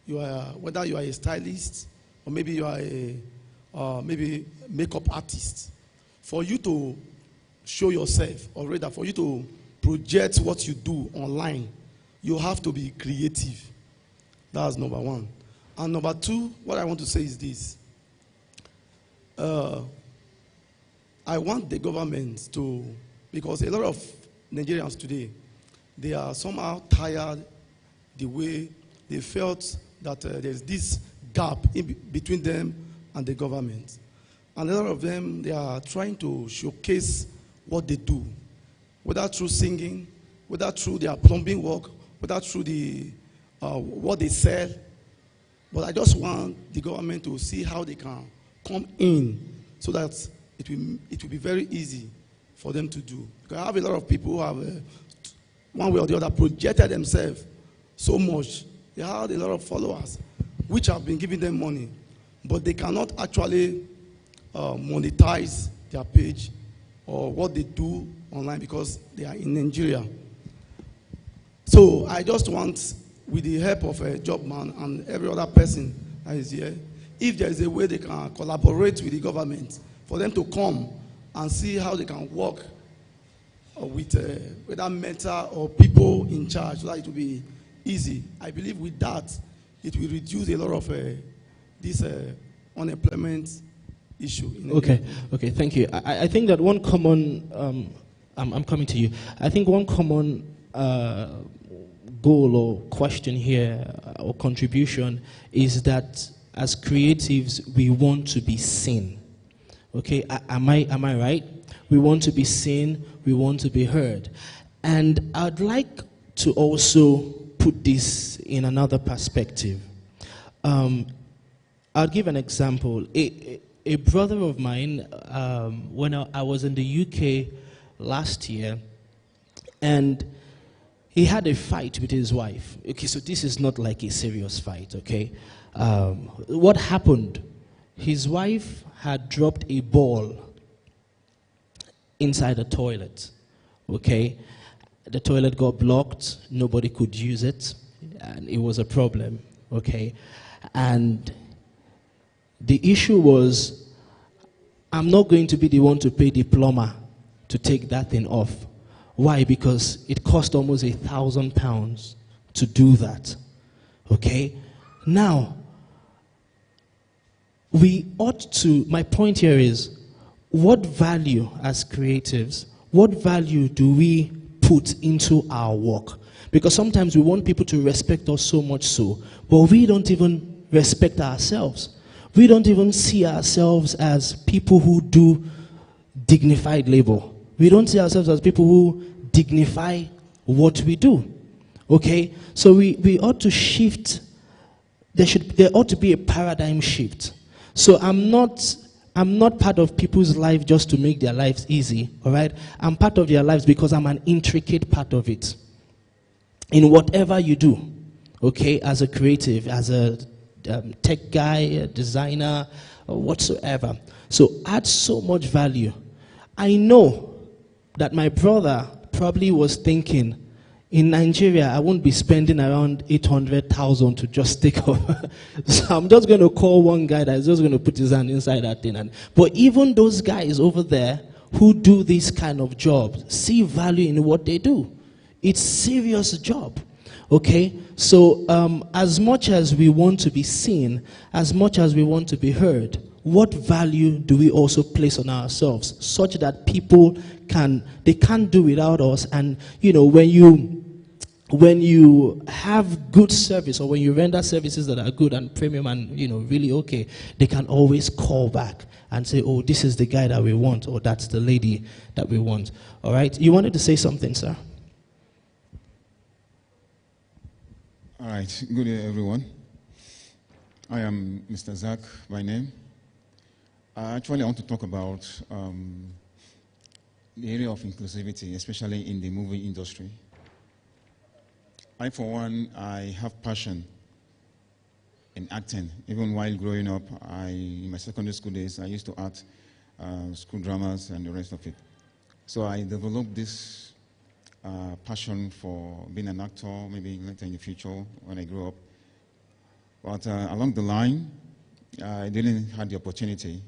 you are, whether you are a stylist or maybe you are a maybe makeup artist, for you to show yourself, or rather for you to project what you do online, you have to be creative. That's number one. And number two, what I want to say is this. I want the government to, because a lot of Nigerians today, they are somehow tired the way they felt that there's this gap between them and the government. And a lot of them, they are trying to showcase what they do, whether through singing, whether through their plumbing work, whether through the what they sell. But I just want the government to see how they can come in so that it will be very easy for them to do. Because I have a lot of people who have, one way or the other, projected themselves so much. They have a lot of followers, which have been giving them money, but they cannot actually monetize their page or what they do online because they are in Nigeria. So I just want, with the help of a Jobman and every other person that is here, if there is a way they can collaborate with the government for them to come and see how they can work with whether mentor or people in charge, so that it will be easy. I believe with that, it will reduce a lot of this unemployment issue.
Okay, thank you. I think that one common, I'm coming to you. I think one common goal or question here or contribution is that as creatives, we want to be seen. Okay, am I right? We want to be seen, we want to be heard. And I'd like to also put this in another perspective. I'll give an example. A brother of mine, when I was in the UK last year, and he had a fight with his wife. Okay, so this is not like a serious fight, okay? What happened? His wife had dropped a ball inside the toilet, okay? The toilet got blocked, nobody could use it, and it was a problem, okay? And the issue was, I'm not going to be the one to pay the plumber to take that thing off. Why? Because it cost almost £1,000 to do that, okay? Now, we ought to, my point here is, what value as creatives, what value do we put into our work? Because sometimes we want people to respect us so much so, but we don't even respect ourselves. We don't even see ourselves as people who do dignified labor. We don't see ourselves as people who dignify what we do. Okay? So we ought to shift. There ought to be a paradigm shift. So I'm not part of people's life just to make their lives easy, all right? I'm part of their lives because I'm an intricate part of it. In whatever you do, okay, as a creative, as a tech guy, a designer, or whatsoever. So add so much value. I know that my brother probably was thinking, in Nigeria, I won't be spending around 800,000 to just take over. So I'm just going to call one guy that's just going to put his hand inside that thing. But even those guys over there who do this kind of job see value in what they do. It's serious job. Okay? So as much as we want to be seen, as much as we want to be heard, what value do we also place on ourselves such that people can't do without us? And, you know, when you when you have good service, or when you render services that are good and premium and really okay, they can always call back and say, oh, this is the guy that we want, or that's the lady that we want. All right? You wanted to say something, sir?
All right. Good day, everyone. I am Mr. Zach by name. Actually, I want to talk about the area of inclusivity, especially in the movie industry. I, for one, I have passion in acting. Even while growing up, in my secondary school days, I used to act school dramas and the rest of it. So I developed this passion for being an actor, maybe later in the future when I grow up. But along the line, I didn't have the opportunity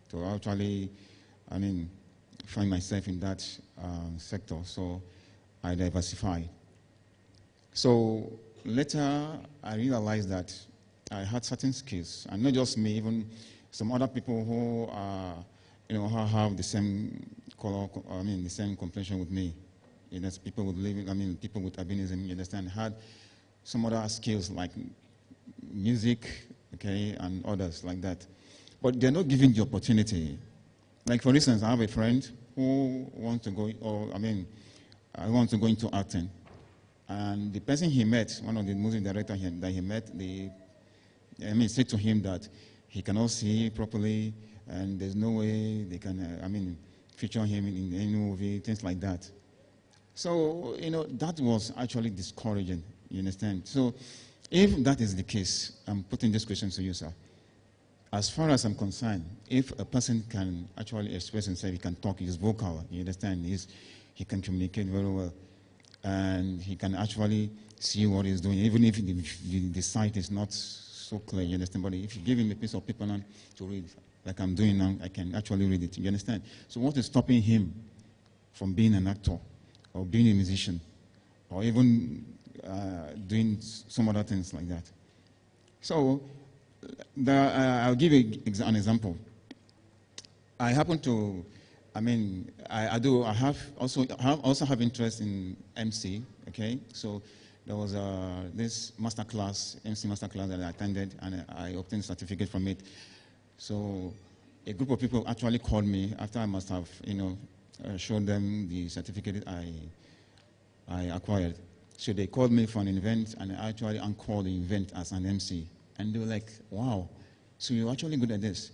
to actually, find myself in that sector. So I diversified. So later, I realized that I had certain skills, and not just me, even some other people who are, who have the same color, the same complexion with me. There's people with people with albinism, you understand, had some other skills like music, okay, and others like that. But they're not given the opportunity. Like, for instance, I have a friend who wants to go, I want to go into acting. And the person he met, one of the movie directors that he met, said to him that he cannot see properly, and there's no way they can, feature him in any movie, things like that. So, that was actually discouraging, you understand? So, if that is the case, I'm putting this question to you, sir. As far as I'm concerned, if a person can actually express himself, he can talk, he's vocal, you understand? He can communicate very well. And he can actually see what he's doing, even if the sight is not so clear, you understand? But if you give him a piece of paper now to read, like I'm doing now, I can actually read it, you understand? So what is stopping him from being an actor, or being a musician, or even doing some other things like that? So I'll give you an example. I happen to, I also have interest in MC, okay? So there was this MC masterclass that I attended, and I obtained a certificate from it. So a group of people actually called me after I must have, showed them the certificate I acquired. So they called me for an event, and I actually encored the event as an MC. And they were like, wow, so you're actually good at this.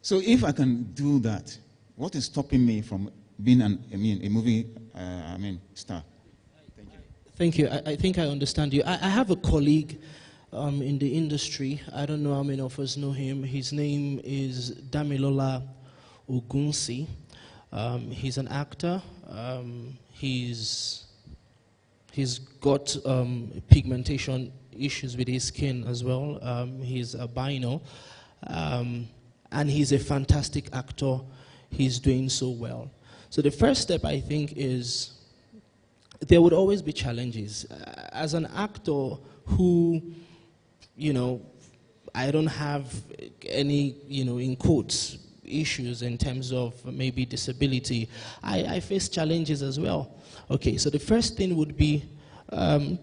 So if I can do that, what is stopping me from being a movie star?
Thank you. I think I understand you. I have a colleague in the industry. I don't know how many of us know him. His name is Damilola Ogunsi. He's an actor. He's got pigmentation issues with his skin as well. He's albino. And he's a fantastic actor. He's doing so well. So the first step, I think, is there would always be challenges. As an actor who, I don't have any, in quotes, issues in terms of maybe disability, I face challenges as well. Okay, so the first thing would be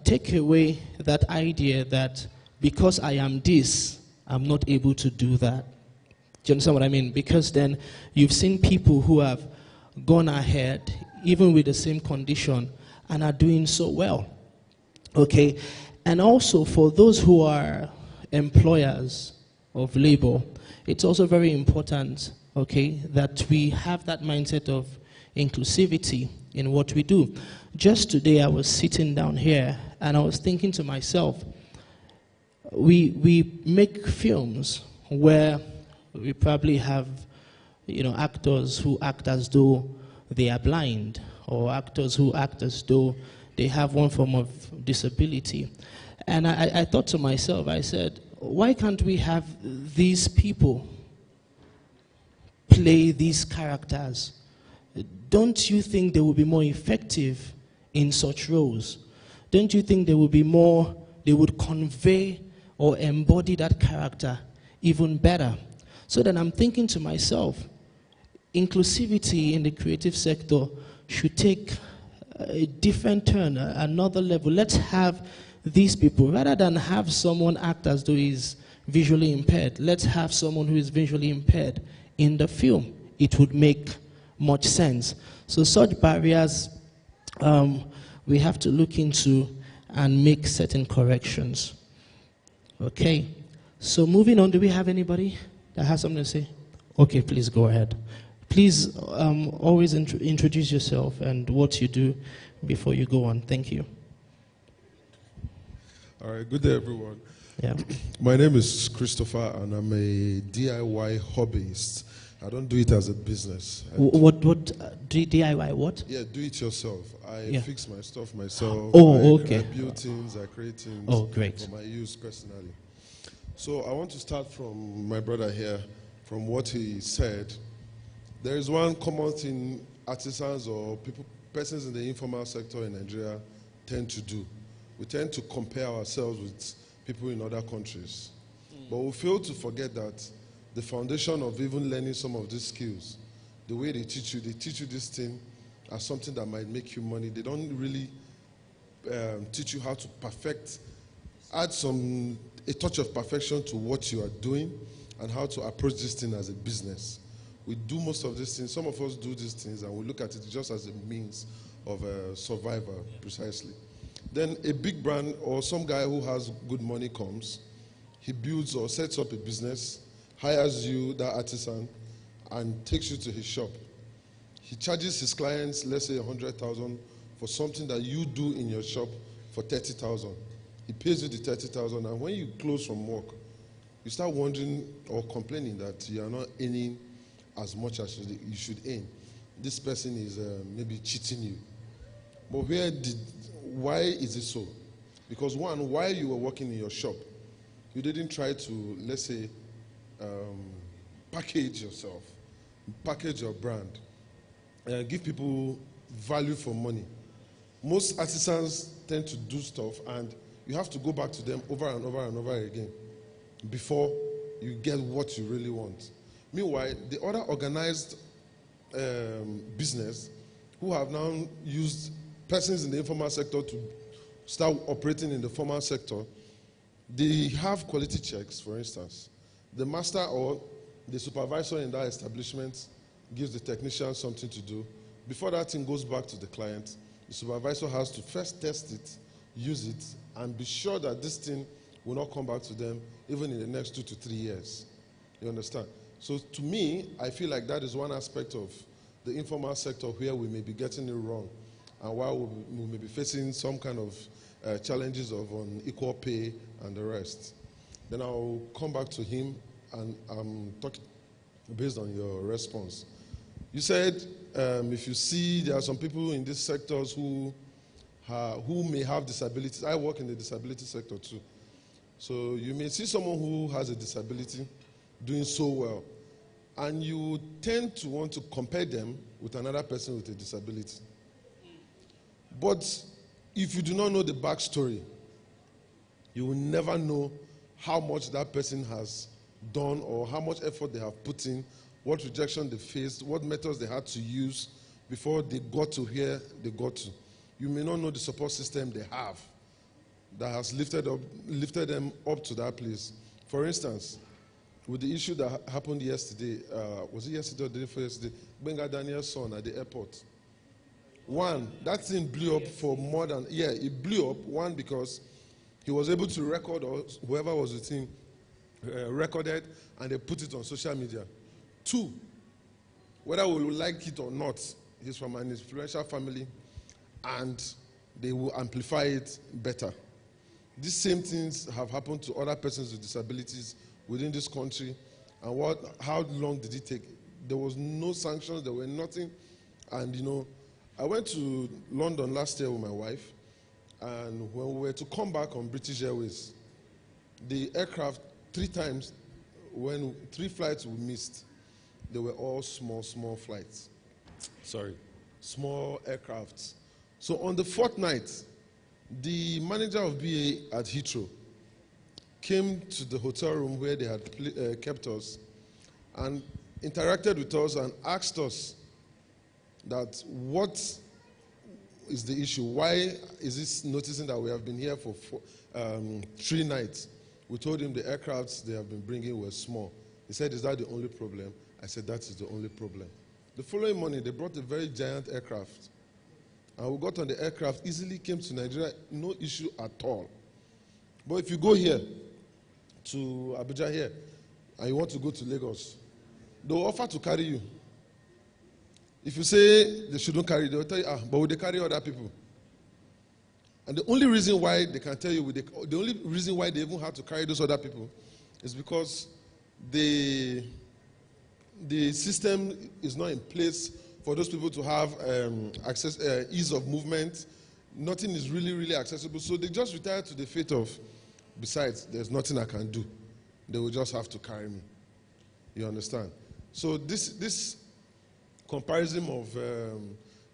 take away that idea that because I am this, I'm not able to do that. Do you understand what I mean? Because then you've seen people who have gone ahead, even with the same condition, and are doing so well. Okay? And also for those who are employers of labor, it's also very important, okay, that we have that mindset of inclusivity in what we do. Just today I was sitting down here and I was thinking to myself, we make films where we probably have, actors who act as though they are blind, or actors who act as though they have one form of disability. And I thought to myself, I said, why can't we have these people play these characters? Don't you think they will be more effective in such roles? Don't you think they would convey or embody that character even better? So then I'm thinking to myself, inclusivity in the creative sector should take a different turn, another level. Let's have these people, rather than have someone act as though he's visually impaired, let's have someone who is visually impaired in the film. It would make much sense. So such barriers we have to look into and make certain corrections. Okay, so moving on, do we have anybody that has something to say? Okay, please go ahead. Please always introduce yourself and what you do before you go on. Thank you.
All right, good day, everyone.
Yeah.
My name is Christopher, and I'm a DIY hobbyist. I don't do it as a business.
What DIY what?
Yeah, do it yourself. I fix my stuff myself.
Okay.
I build things, I create things.
Oh, great.
For my use personally. So I want to start from my brother here, from what he said. There is one common thing artisans or persons in the informal sector in Nigeria tend to do. We tend to compare ourselves with people in other countries. But we fail to forget that the foundation of even learning some of these skills, the way they teach you this thing as something that might make you money. They don't really teach you how to add a touch of perfection to what you are doing and how to approach this thing as a business. We do most of these things. Some of us do these things and we look at it just as a means of survival, precisely. Then a big brand or some guy who has good money comes, he builds or sets up a business, hires you, that artisan, and takes you to his shop. He charges his clients, let's say 100,000 for something that you do in your shop for 30,000. He pays you the 30,000, and when you close from work, you start wondering or complaining that you are not earning as much as you should earn. This person is maybe cheating you. But why is it so? Because one, while you were working in your shop, you didn't try to, let's say, package yourself, package your brand, give people value for money. Most artisans tend to do stuff and you have to go back to them over and over and over again before you get what you really want. Meanwhile, the other organized business who have now used persons in the informal sector to start operating in the formal sector, they have quality checks, for instance. The master or the supervisor in that establishment gives the technician something to do. Before that thing goes back to the client, the supervisor has to first test it, use it, and be sure that this thing will not come back to them even in the next 2 to 3 years. You understand? So to me, I feel like that is one aspect of the informal sector where we may be getting it wrong and why we may be facing some kind of challenges of unequal pay and the rest. Then I'll come back to him and talk based on your response. You said if you see there are some people in these sectors who may have disabilities. I work in the disability sector too. So you may see someone who has a disability doing so well, and you tend to want to compare them with another person with a disability. But if you do not know the backstory, you will never know how much that person has done or how much effort they have put in, what rejection they faced, what methods they had to use before they got to where they got to. You may not know the support system they have that has lifted them up to that place. For instance, with the issue that happened yesterday, was it yesterday or the day before yesterday? Benga Daniel's son at the airport. One, that thing blew up for more than, it blew up. One, because he was able to record, or whoever was with him recorded, and they put it on social media. Two, whether we will like it or not, he's from an influential family, and they will amplify it better. These same things have happened to other persons with disabilities within this country. And how long did it take? There was no sanctions, there were nothing. And you know, I went to London last year with my wife, and when we were to come back on British Airways, the aircraft 3 times, when 3 flights we missed, they were all small flights. Sorry, small aircrafts. So on the 4th night, the manager of BA at Heathrow came to the hotel room where they had kept us and interacted with us and asked us that what is the issue? Why is this noticing that we have been here for 3 nights? We told him the aircrafts they have been bringing were small. He said, is that the only problem? I said, that is the only problem. The following morning, they brought a very giant aircraft. And we got on the aircraft, easily came to Nigeria, no issue at all. But if you go here, to Abuja here, and you want to go to Lagos, they will offer to carry you. If you say they shouldn't carry, they will tell you, but will they carry other people? And the only reason why they can tell you, the only reason why they even have to carry those other people is because the system is not in place for those people to have access, ease of movement. Nothing is really, really accessible. So they just retire to the fate of, besides, there's nothing I can do. They will just have to carry me. You understand? So this comparison of,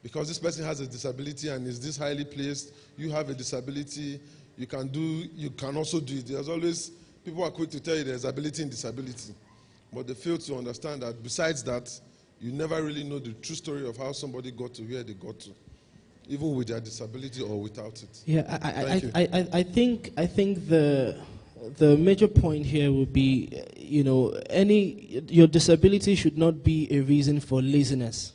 because this person has a disability and is this highly placed, you have a disability, you can also do it. There's always, people are quick to tell you there's ability in disability. But they fail to understand that besides that, you never really know the true story of how somebody got to where they got to, even with their disability or without it.
Yeah, I think the major point here would be, your disability should not be a reason for laziness.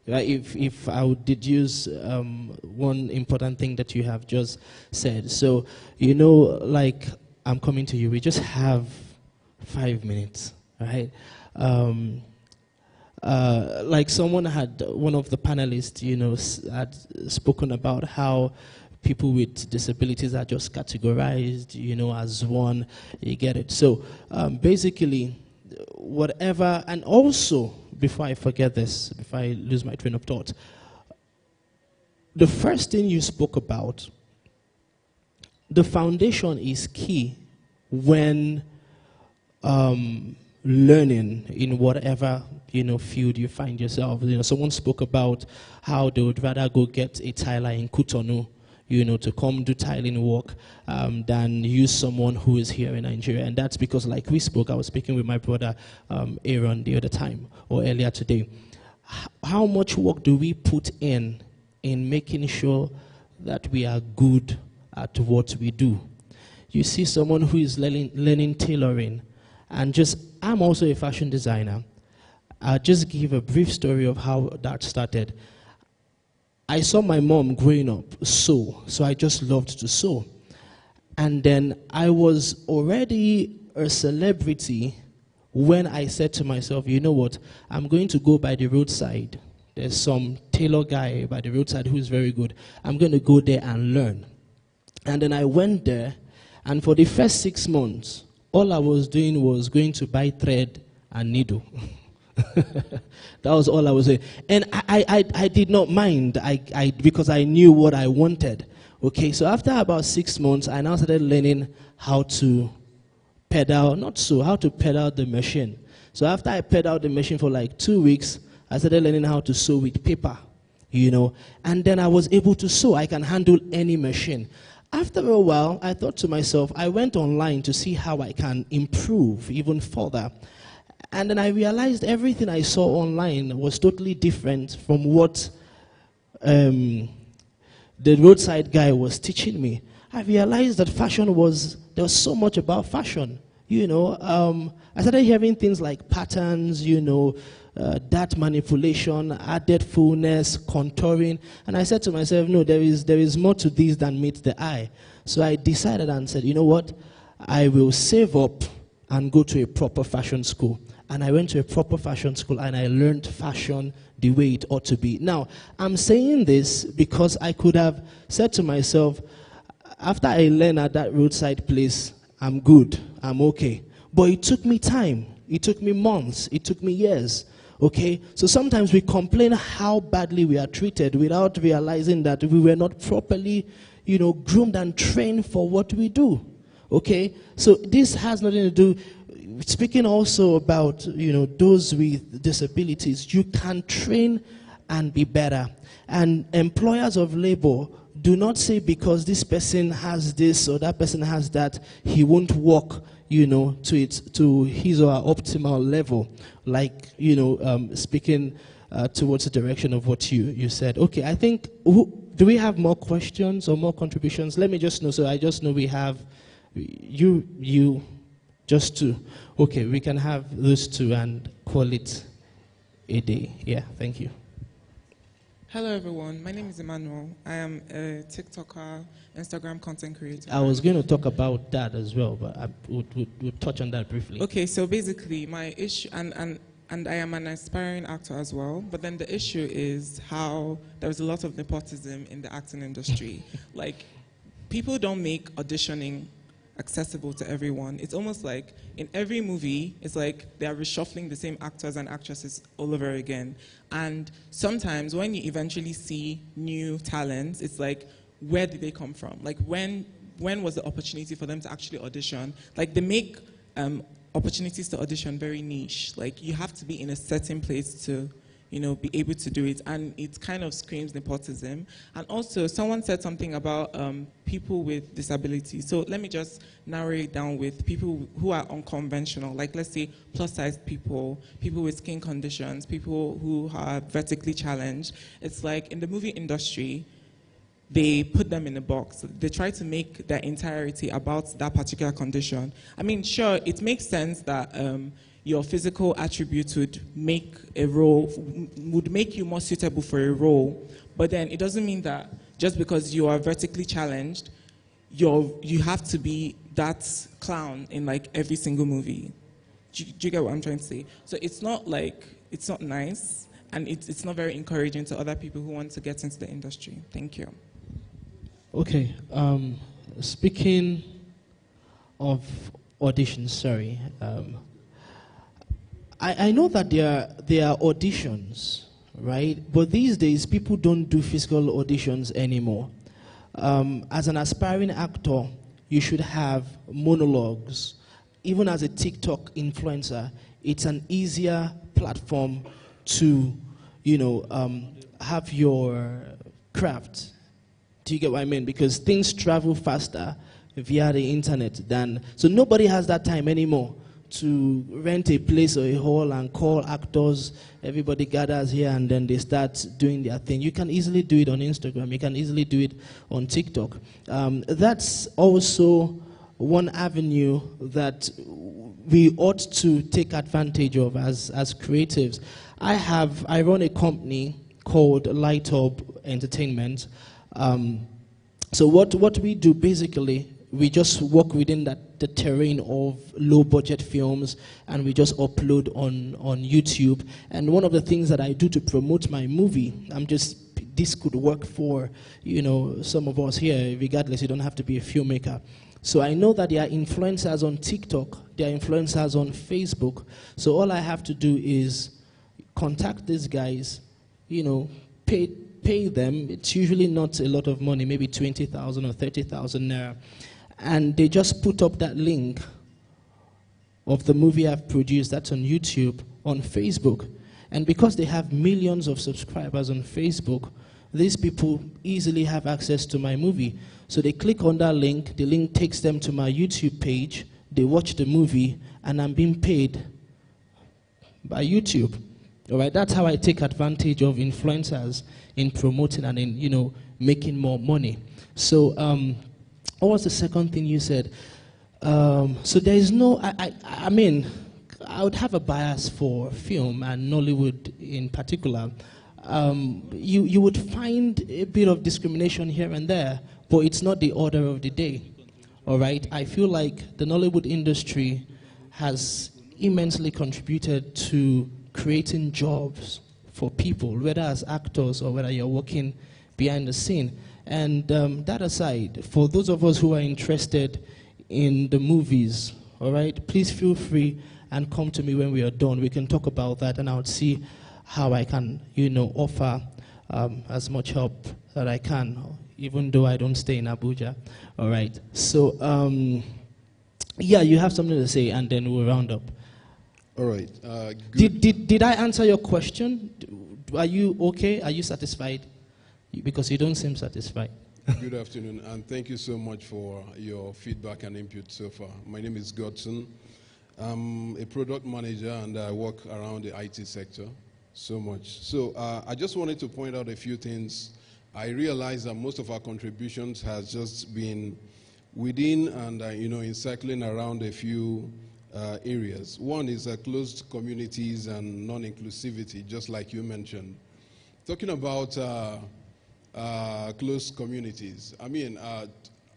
Right? If I would deduce one important thing that you have just said. So, like I'm coming to you, we just have 5 minutes, right? Like one of the panelists, had spoken about how people with disabilities are just categorized, as one, you get it. So basically, whatever, and also, before I forget this, before I lose my train of thought, the first thing you spoke about, the foundation is key when learning in whatever field you find yourself. Someone spoke about how they would rather go get a tiler in Cotonou, to come do tiling work than use someone who is here in Nigeria. And that's because, like we spoke, I was speaking with my brother Aaron the other time, or earlier today. How much work do we put in making sure that we are good at what we do? You see someone who is learning tailoring, and I'm also a fashion designer. I'll just give a brief story of how that started. I saw my mom growing up sew, so I just loved to sew. And then I was already a celebrity when I said to myself, you know what, I'm going to go by the roadside. There's some tailor guy by the roadside who's very good. I'm going to go there and learn. And then I went there, and for the first 6 months, all I was doing was going to buy thread and needle. That was all I was doing. And I did not mind because I knew what I wanted. Okay, so after about 6 months, I now started learning how to pedal, how to pedal the machine. So after I pedaled the machine for like 2 weeks, I started learning how to sew with paper, and then I was able to sew. I can handle any machine. After a while, I thought to myself, I went online to see how I can improve even further. And then I realized everything I saw online was totally different from what the roadside guy was teaching me. I realized that there was so much about fashion. I started hearing things like patterns, dart manipulation, added fullness, contouring. And I said to myself, no, there is more to this than meets the eye. So I decided and said, you know what? I will save up and go to a proper fashion school. And I went to a proper fashion school and I learned fashion the way it ought to be. Now, I'm saying this because I could have said to myself, after I learned at that roadside place, I'm good, I'm okay. But it took me time. It took me months. It took me years. Okay? So sometimes we complain how badly we are treated without realizing that we were not properly, groomed and trained for what we do. Okay? So this has nothing to do. Speaking also about, those with disabilities, you can train and be better. And employers of labor do not say because this person has this or that person has that, he won't work, to his or her optimal level. Like, speaking towards the direction of what you said. Okay, I think do we have more questions or more contributions? Let me just know. So I just know we have you, just two. Okay, we can have those two and call it a day. Yeah, thank you.
Hello everyone, my name is Emmanuel. I am a TikToker, Instagram content creator.
I was going to talk about that as well, but I would touch on that briefly.
Okay, so basically my issue, and I am an aspiring actor as well, but then the issue is how there's a lot of nepotism in the acting industry. Like, people don't make auditioning accessible to everyone. It's almost like in every movie, it's like they are reshuffling the same actors and actresses all over again. And sometimes when you eventually see new talents, it's like, where did they come from? Like, when was the opportunity for them to actually audition? Like, they make opportunities to audition very niche. Like, you have to be in a certain place to, you know, be able to do it, and it kind of screams nepotism. And also, someone said something about people with disabilities. So let me just narrow it down with people who are unconventional, like let's say plus-sized people, people with skin conditions, people who are vertically challenged. It's like in the movie industry, they put them in a box. They try to make their entirety about that particular condition. I mean, sure, it makes sense that your physical attributes would make you more suitable for a role, but then it doesn't mean that just because you are vertically challenged, you have to be that clown in like every single movie. Do you get what I'm trying to say? So it's not nice, and it's not very encouraging to other people who want to get into the industry. Thank you.
Okay, speaking of auditions, sorry. I know that there are auditions, right? But these days, people don't do physical auditions anymore. As an aspiring actor, you should have monologues. Even as a TikTok influencer, it's an easier platform to, have your craft. Do you get what I mean? Because things travel faster via the internet so nobody has that time anymore to rent a place or a hall and call actors. Everybody gathers here and then they start doing their thing. You can easily do it on Instagram. You can easily do it on TikTok. That's also one avenue that we ought to take advantage of as creatives. I run a company called Light Up Entertainment. So what we do basically, we just work within the terrain of low budget films, and we just upload on YouTube. And one of the things that I do to promote my movie, this could work for, some of us here, regardless, you don't have to be a filmmaker. So I know that there are influencers on TikTok, there are influencers on Facebook. So all I have to do is contact these guys, pay them. It's usually not a lot of money, maybe 20,000 or 30,000 naira. And they just put up that link of the movie I've produced that's on YouTube, on Facebook. And because they have millions of subscribers on Facebook, these people easily have access to my movie. So they click on that link, the link takes them to my YouTube page, they watch the movie, and I'm being paid by YouTube. All right, that's how I take advantage of influencers in promoting and in, making more money. So, what was the second thing you said? So there is no, I mean, I would have a bias for film and Nollywood in particular. You would find a bit of discrimination here and there, but it's not the order of the day. All right, I feel like the Nollywood industry has immensely contributed to creating jobs for people, whether as actors or whether you're working behind the scene. And that aside, for those of us who are interested in the movies, all right, please feel free and come to me when we are done. We can talk about that, and I'll see how I can, offer as much help that I can, even though I don't stay in Abuja. All right. So, yeah, you have something to say, and then we'll round up.
All right.
Did I answer your question? Are you okay? Are you satisfied? Because you don't seem satisfied.
Good afternoon, and thank you so much for your feedback and input so far. My name is Godson. I'm a product manager, and I work around the IT sector so much. So I just wanted to point out a few things
I realize that most of our contributions has just been within and encircling around a few areas. One is closed communities and non-inclusivity, just like you mentioned. Talking about closed communities, I mean,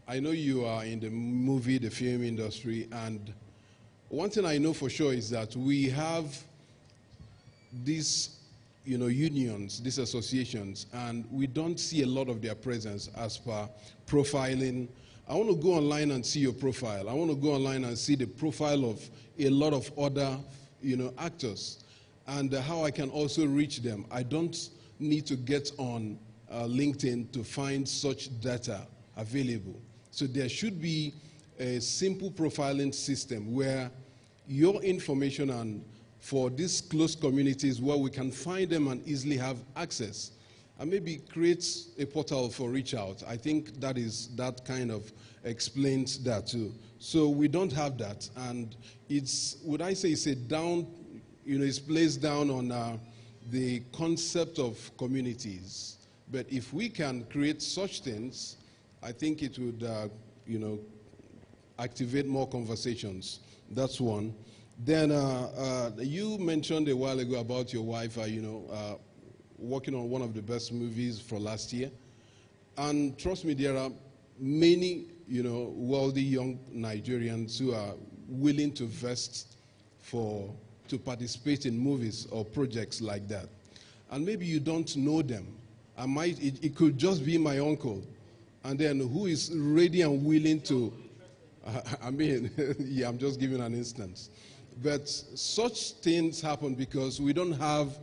I know you are in the movie, the film industry, and one thing I know for sure is that we have these unions, these associations, and we don't see a lot of their presence as per profiling. I want to go online and see your profile. I want to go online and see the profile of a lot of other, actors, and how I can also reach them. I don't need to get on LinkedIn to find such data available. So there should be a simple profiling system where your information and for these closed communities where we can find them and easily have access, and maybe create a portal for reach out. I think that kind of explains that too. So we don't have that, and it's, would I say, it's a down, it's placed down on the concept of communities. But if we can create such things, I think it would, activate more conversations. That's one. Then you mentioned a while ago about your wife, working on one of the best movies for last year. And trust me, there are many, wealthy young Nigerians who are willing to vest to participate in movies or projects like that. And maybe you don't know them. It could just be my uncle. And then who is ready and willing to, yeah, I'm just giving an instance. But such things happen because we don't have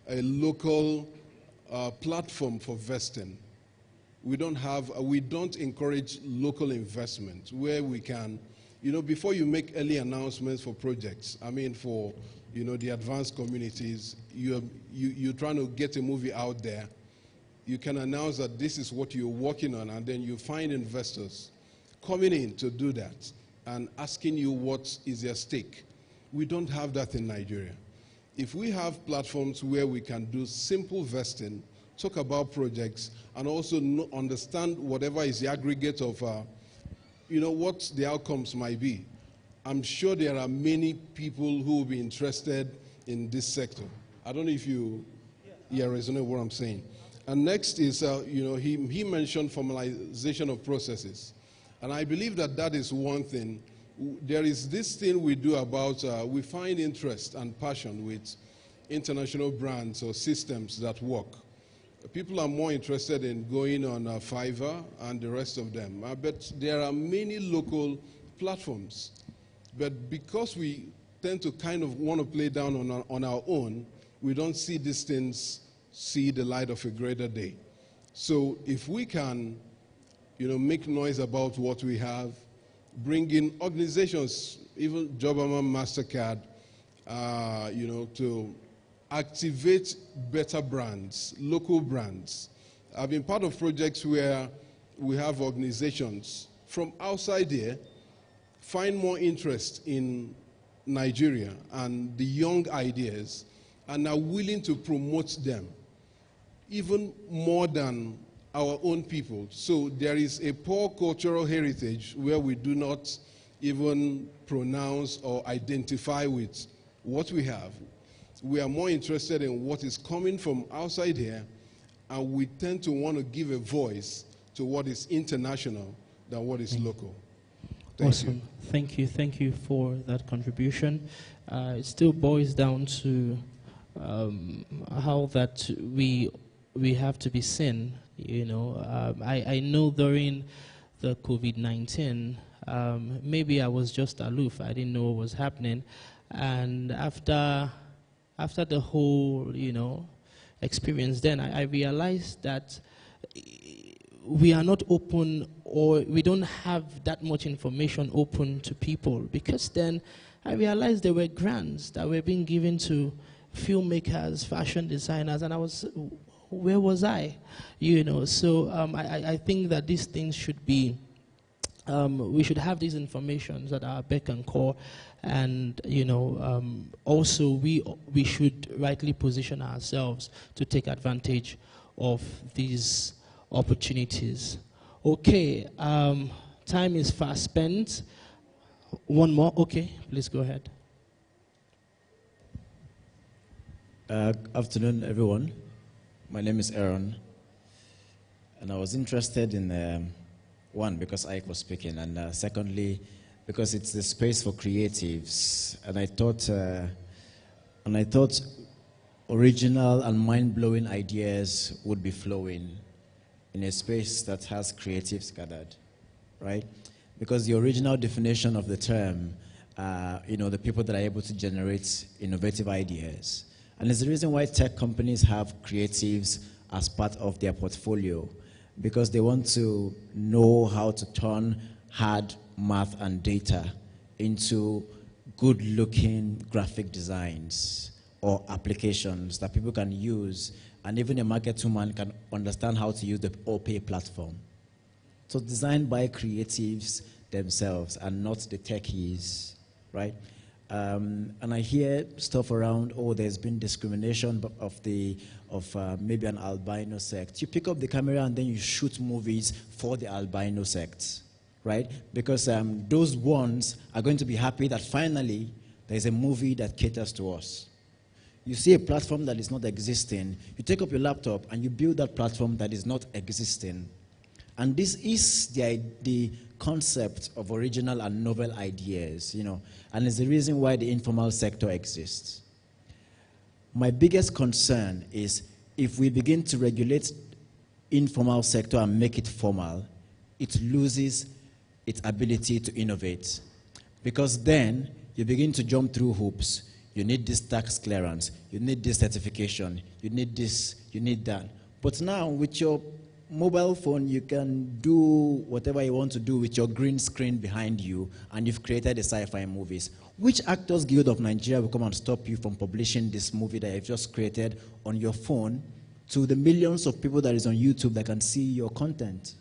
a local platform for vesting. We don't encourage local investment where we can, before you make early announcements for projects, for, the advanced communities, you're trying to get a movie out there, you can announce that this is what you're working on, and then you find investors coming in to do that and asking you what is their stake. We don't have that in Nigeria. If we have platforms where we can do simple vesting, talk about projects, and also understand whatever is the aggregate of, what the outcomes might be, I'm sure there are many people who will be interested in this sector. I don't know if you resonate with what I'm saying. And next is, he mentioned formalization of processes. And I believe that is one thing. There is this thing we do about, we find interest and passion with international brands or systems that work. People are more interested in going on Fiverr and the rest of them. But there are many local platforms. But because we tend to kind of want to play down on our own, we don't see these things see the light of a greater day. So if we can, make noise about what we have, bring in organizations, even Jobberman, Mastercard, to activate better brands, local brands. I've been part of projects where we have organizations from outside here find more interest in Nigeria and the young ideas and are willing to promote them even more than our own people. So there is a poor cultural heritage where we do not even pronounce or identify with what we have. We are more interested in what is coming from outside here, and we tend to want to give a voice to what is international than what is local.
Awesome. Thank you for that contribution. It still boils down to how that we have to be seen. I know during the COVID-19, maybe I was just aloof. I didn't know what was happening, and after the whole experience, then I realized that we are not open, or we don't have that much information open to people, because then I realized there were grants that were being given to filmmakers, fashion designers, and where was I? So I think that these things should be, we should have these informations at our beck and call, and also we should rightly position ourselves to take advantage of these opportunities. Okay, time is fast spent. One more, okay, please go ahead.
Afternoon, everyone. My name is Aaron, and I was interested in one, because Ike was speaking, and secondly, because it's the space for creatives, and I thought original and mind-blowing ideas would be flowing in a space that has creatives gathered, right? Because the original definition of the term, the people that are able to generate innovative ideas. And it's the reason why tech companies have creatives as part of their portfolio, because they want to know how to turn hard math and data into good-looking graphic designs or applications that people can use, and even a market woman can understand how to use the OPay platform. So designed by creatives themselves and not the techies, right? And I hear stuff around, oh, there's been discrimination of maybe an albino sect. You pick up the camera and then you shoot movies for the albino sects, right? Because those ones are going to be happy that finally there's a movie that caters to us. You see a platform that is not existing, you take up your laptop and you build that platform that is not existing. And this is the concept of original and novel ideas, and it's the reason why the informal sector exists. My biggest concern is if we begin to regulate informal sector and make it formal, it loses its ability to innovate. Because then you begin to jump through hoops. You need this tax clearance, you need this certification, you need this, you need that. But now with your mobile phone, you can do whatever you want to do with your green screen behind you, and you've created a sci-fi movies. Which Actors Guild of Nigeria will come and stop you from publishing this movie that you've just created on your phone to the millions of people that is on YouTube that can see your content?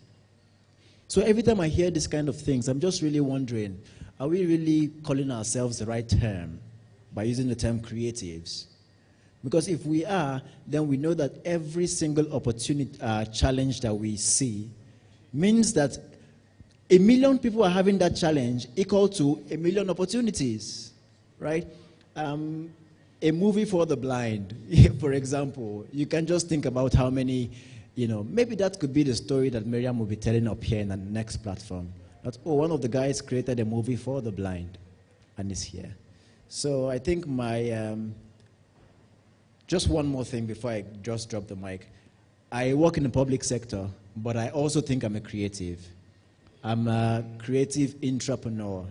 So every time I hear this kind of things, I'm just really wondering, are we really calling ourselves the right term by using the term creatives? Because if we are, then we know that every single opportunity, challenge that we see means that 1 million people are having that challenge equal to 1 million opportunities, right? A movie for the blind, for example, you can just think about how many, maybe that could be the story that Miriam will be telling up here in the next platform. That, oh, one of the guys created a movie for the blind and is here. So I think just one more thing before I just drop the mic. I work in the public sector, but I also think I'm a creative. I'm a creative entrepreneur.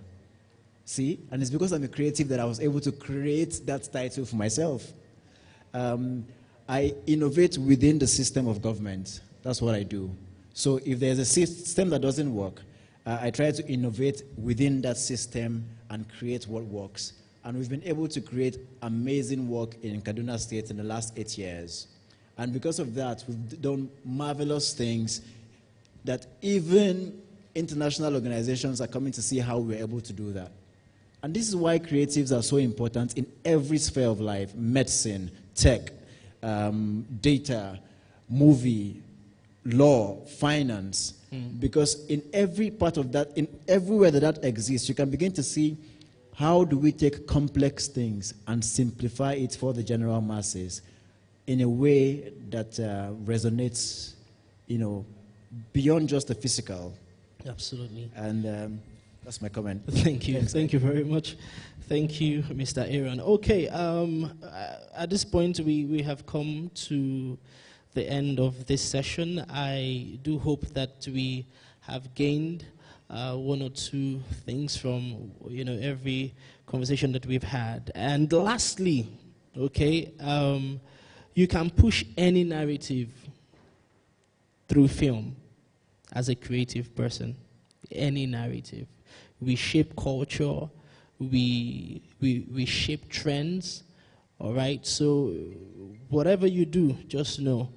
See? And it's because I'm a creative that I was able to create that title for myself. I innovate within the system of government. That's what I do. So if there's a system that doesn't work, I try to innovate within that system and create what works. And we've been able to create amazing work in Kaduna State in the last 8 years. And because of that, we've done marvelous things that even international organizations are coming to see how we're able to do that. And this is why creatives are so important in every sphere of life: medicine, tech, data, movie, law, finance. Because in every part of that, in everywhere that exists, you can begin to see how do we take complex things and simplify it for the general masses in a way that resonates, beyond just the physical.
Absolutely.
And that's my comment.
Thank you. Thank you very much. Thank you, Mr. Aaron. Okay, at this point, we have come to the end of this session. I do hope that we have gained one or two things from every conversation that we've had. And lastly, okay, you can push any narrative through film as a creative person. Any narrative. We shape culture. We shape trends. All right. So whatever you do, just know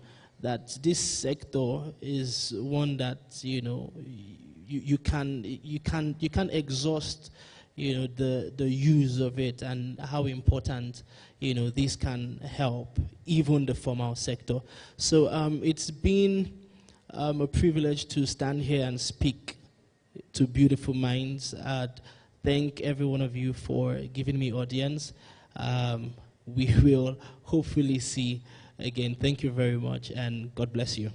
that this sector is one that you can't exhaust the use of it and how important this can help even the formal sector. So it's been a privilege to stand here and speak to beautiful minds. Thank every one of you for giving me audience. We will hopefully see again. Thank you very much, and God bless you.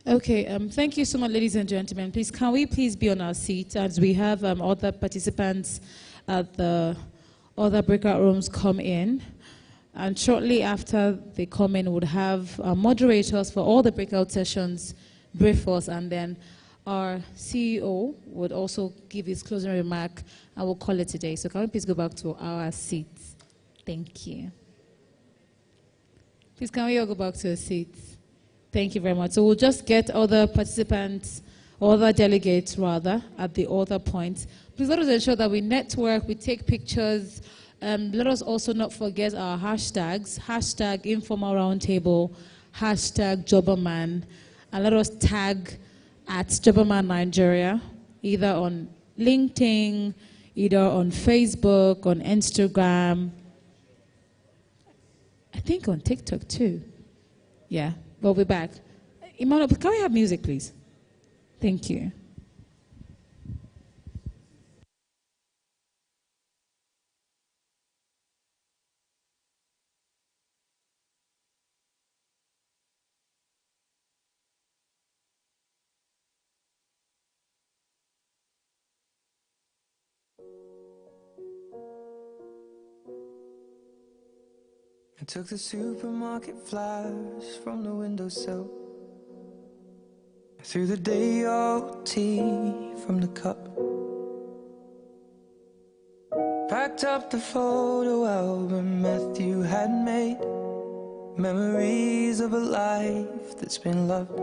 Okay, thank you so much, ladies and gentlemen. Please, can we please be on our seats as we have other participants at the other breakout rooms come in. And shortly after they come in, we'll have moderators for all the breakout sessions brief us, and then our CEO would also give his closing remark, and we'll call it a day. So can we please go back to our seats? Thank you. Please, can we all go back to our seats? Thank you very much. So we'll just get other participants, other delegates rather, at the other points. Please let us ensure that we network, we take pictures. Let us also not forget our hashtags, hashtag Informal Roundtable, hashtag Jobberman, and let us tag at Jobberman Nigeria, either on LinkedIn, either on Facebook, on Instagram, I think on TikTok too. Yeah. We'll be back. Emmanuel, can we have music, please? Thank you.
I took the supermarket flyers from the windowsill. I threw the day-old tea from the cup. Packed up the photo album Matthew had made. Memories of a life that's been loved.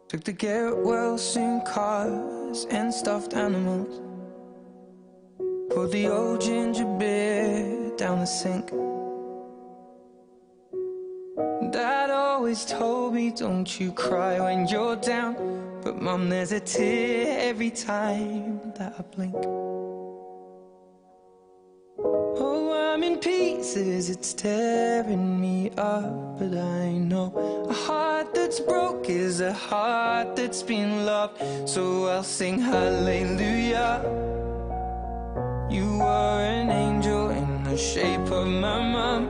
Took the get well soon cars and stuffed animals. Poured the old ginger beer down the sink. Dad always told me, don't you cry when you're down. But Mum, there's a tear every time that I blink. Oh, I'm in pieces, it's tearing me up. But I know a heart that's broke is a heart that's been loved. So I'll sing hallelujah. You were an angel in the shape of my mom.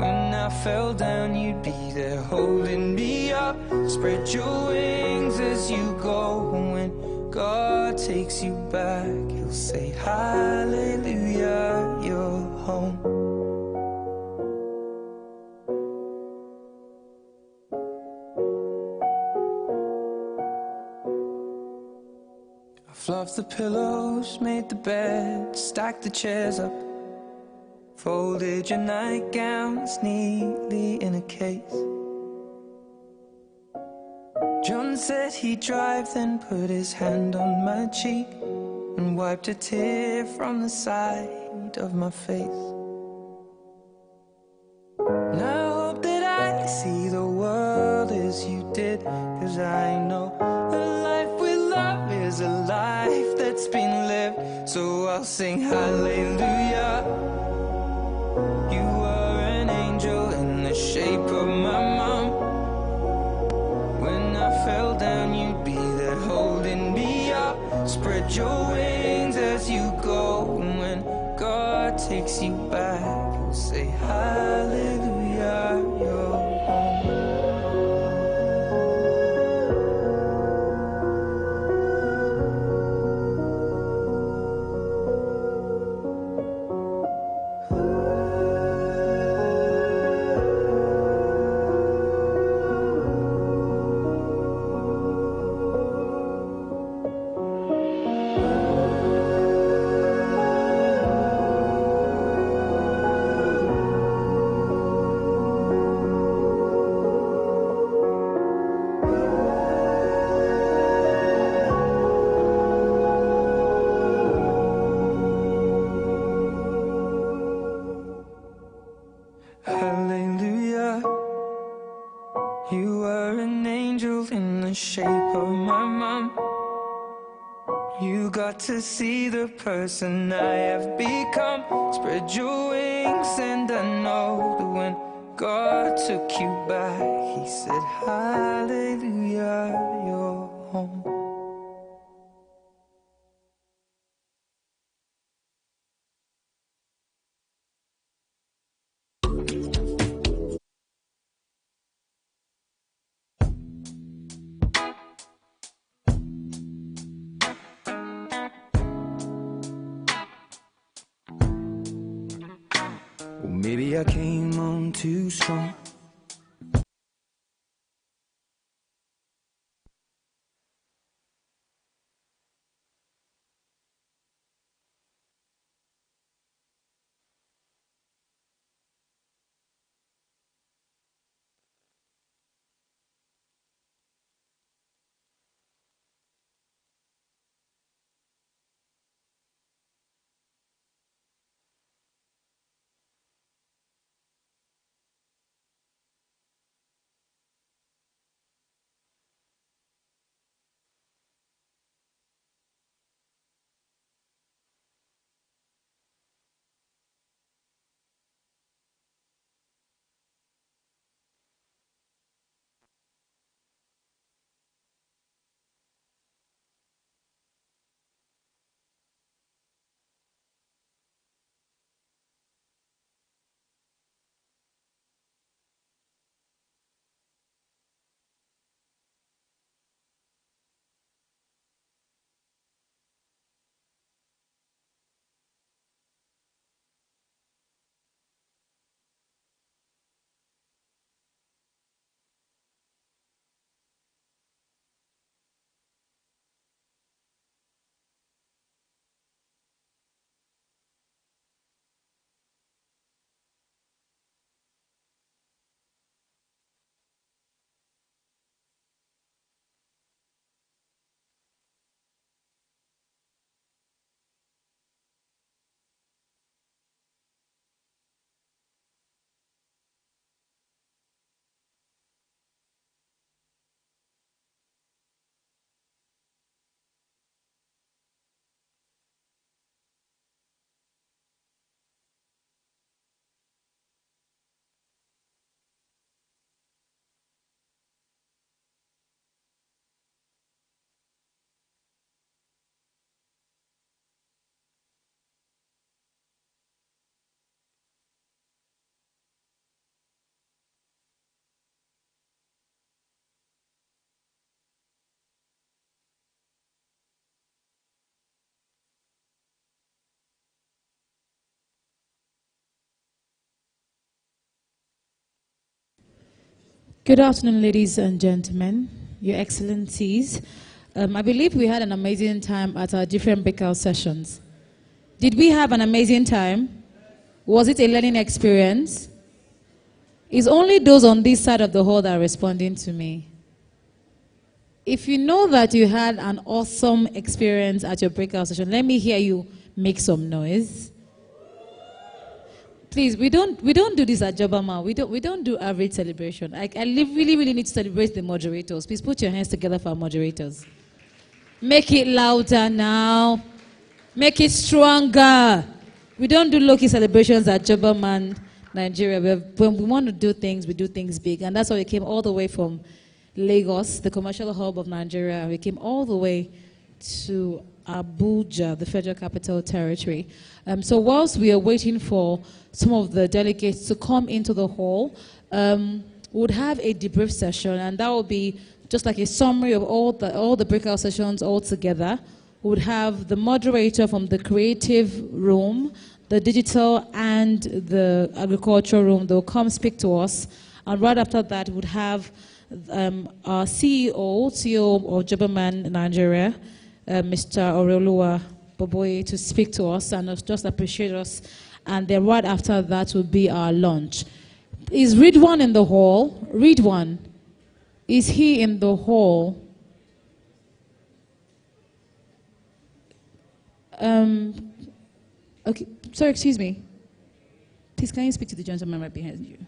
When I fell down, you'd be there holding me up. Spread your wings as you go. When God takes you back, He'll say, hallelujah, you're home. I fluffed the pillows, made the bed, stacked the chairs up, folded your nightgowns neatly in a case. John said he'd drive, then put his hand on my cheek and wiped a tear from the side of my face. And I hope that I see the world as you did, 'cause I know a life with love is a life that's been lived. So I'll sing hallelujah. You were an angel in the shape of my mom. When I fell down, you'd be there holding me up. Spread your wings as you go. And when God takes you back, He'll say hallelujah, you're home. Hallelujah, you were an angel in the shape of my mom. You got to see the person I have become. Spread your wings and I know that when God took you back, He said hallelujah, you're home. Well, maybe I came on too strong.
Good afternoon, ladies and gentlemen, Your Excellencies. I believe we had an amazing time at our different breakout sessions. Did we have an amazing time? Was it a learning experience? It's only those on this side of the hall that are responding to me. If you know that you had an awesome experience at your breakout session, let me hear you make some noise. Please, we don't do this at Jobberman. We don't do average celebration. I really need to celebrate the moderators. Please put your hands together for our moderators. Make it louder now. Make it stronger. We don't do low-key celebrations at Jobberman Nigeria. When we want to do things, we do things big. And that's why we came all the way from Lagos, the commercial hub of Nigeria. We came all the way to Abuja, the Federal Capital Territory. So whilst we are waiting for some of the delegates to come into the hall, we'll have a debrief session, and that will be just like a summary of all the breakout sessions all together. We would have the moderator from the creative room, the digital, and the agriculture room. They'll come speak to us, and right after that, we'd have our CEO of Jobberman Nigeria, Mr. Oreoluwa Boboye, to speak to us and just appreciate us. And then right after that will be our lunch. Is Ridwan in the hall? Ridwan, is he in the hall? Okay, sorry, excuse me. Please, can you speak to the gentleman right behind you?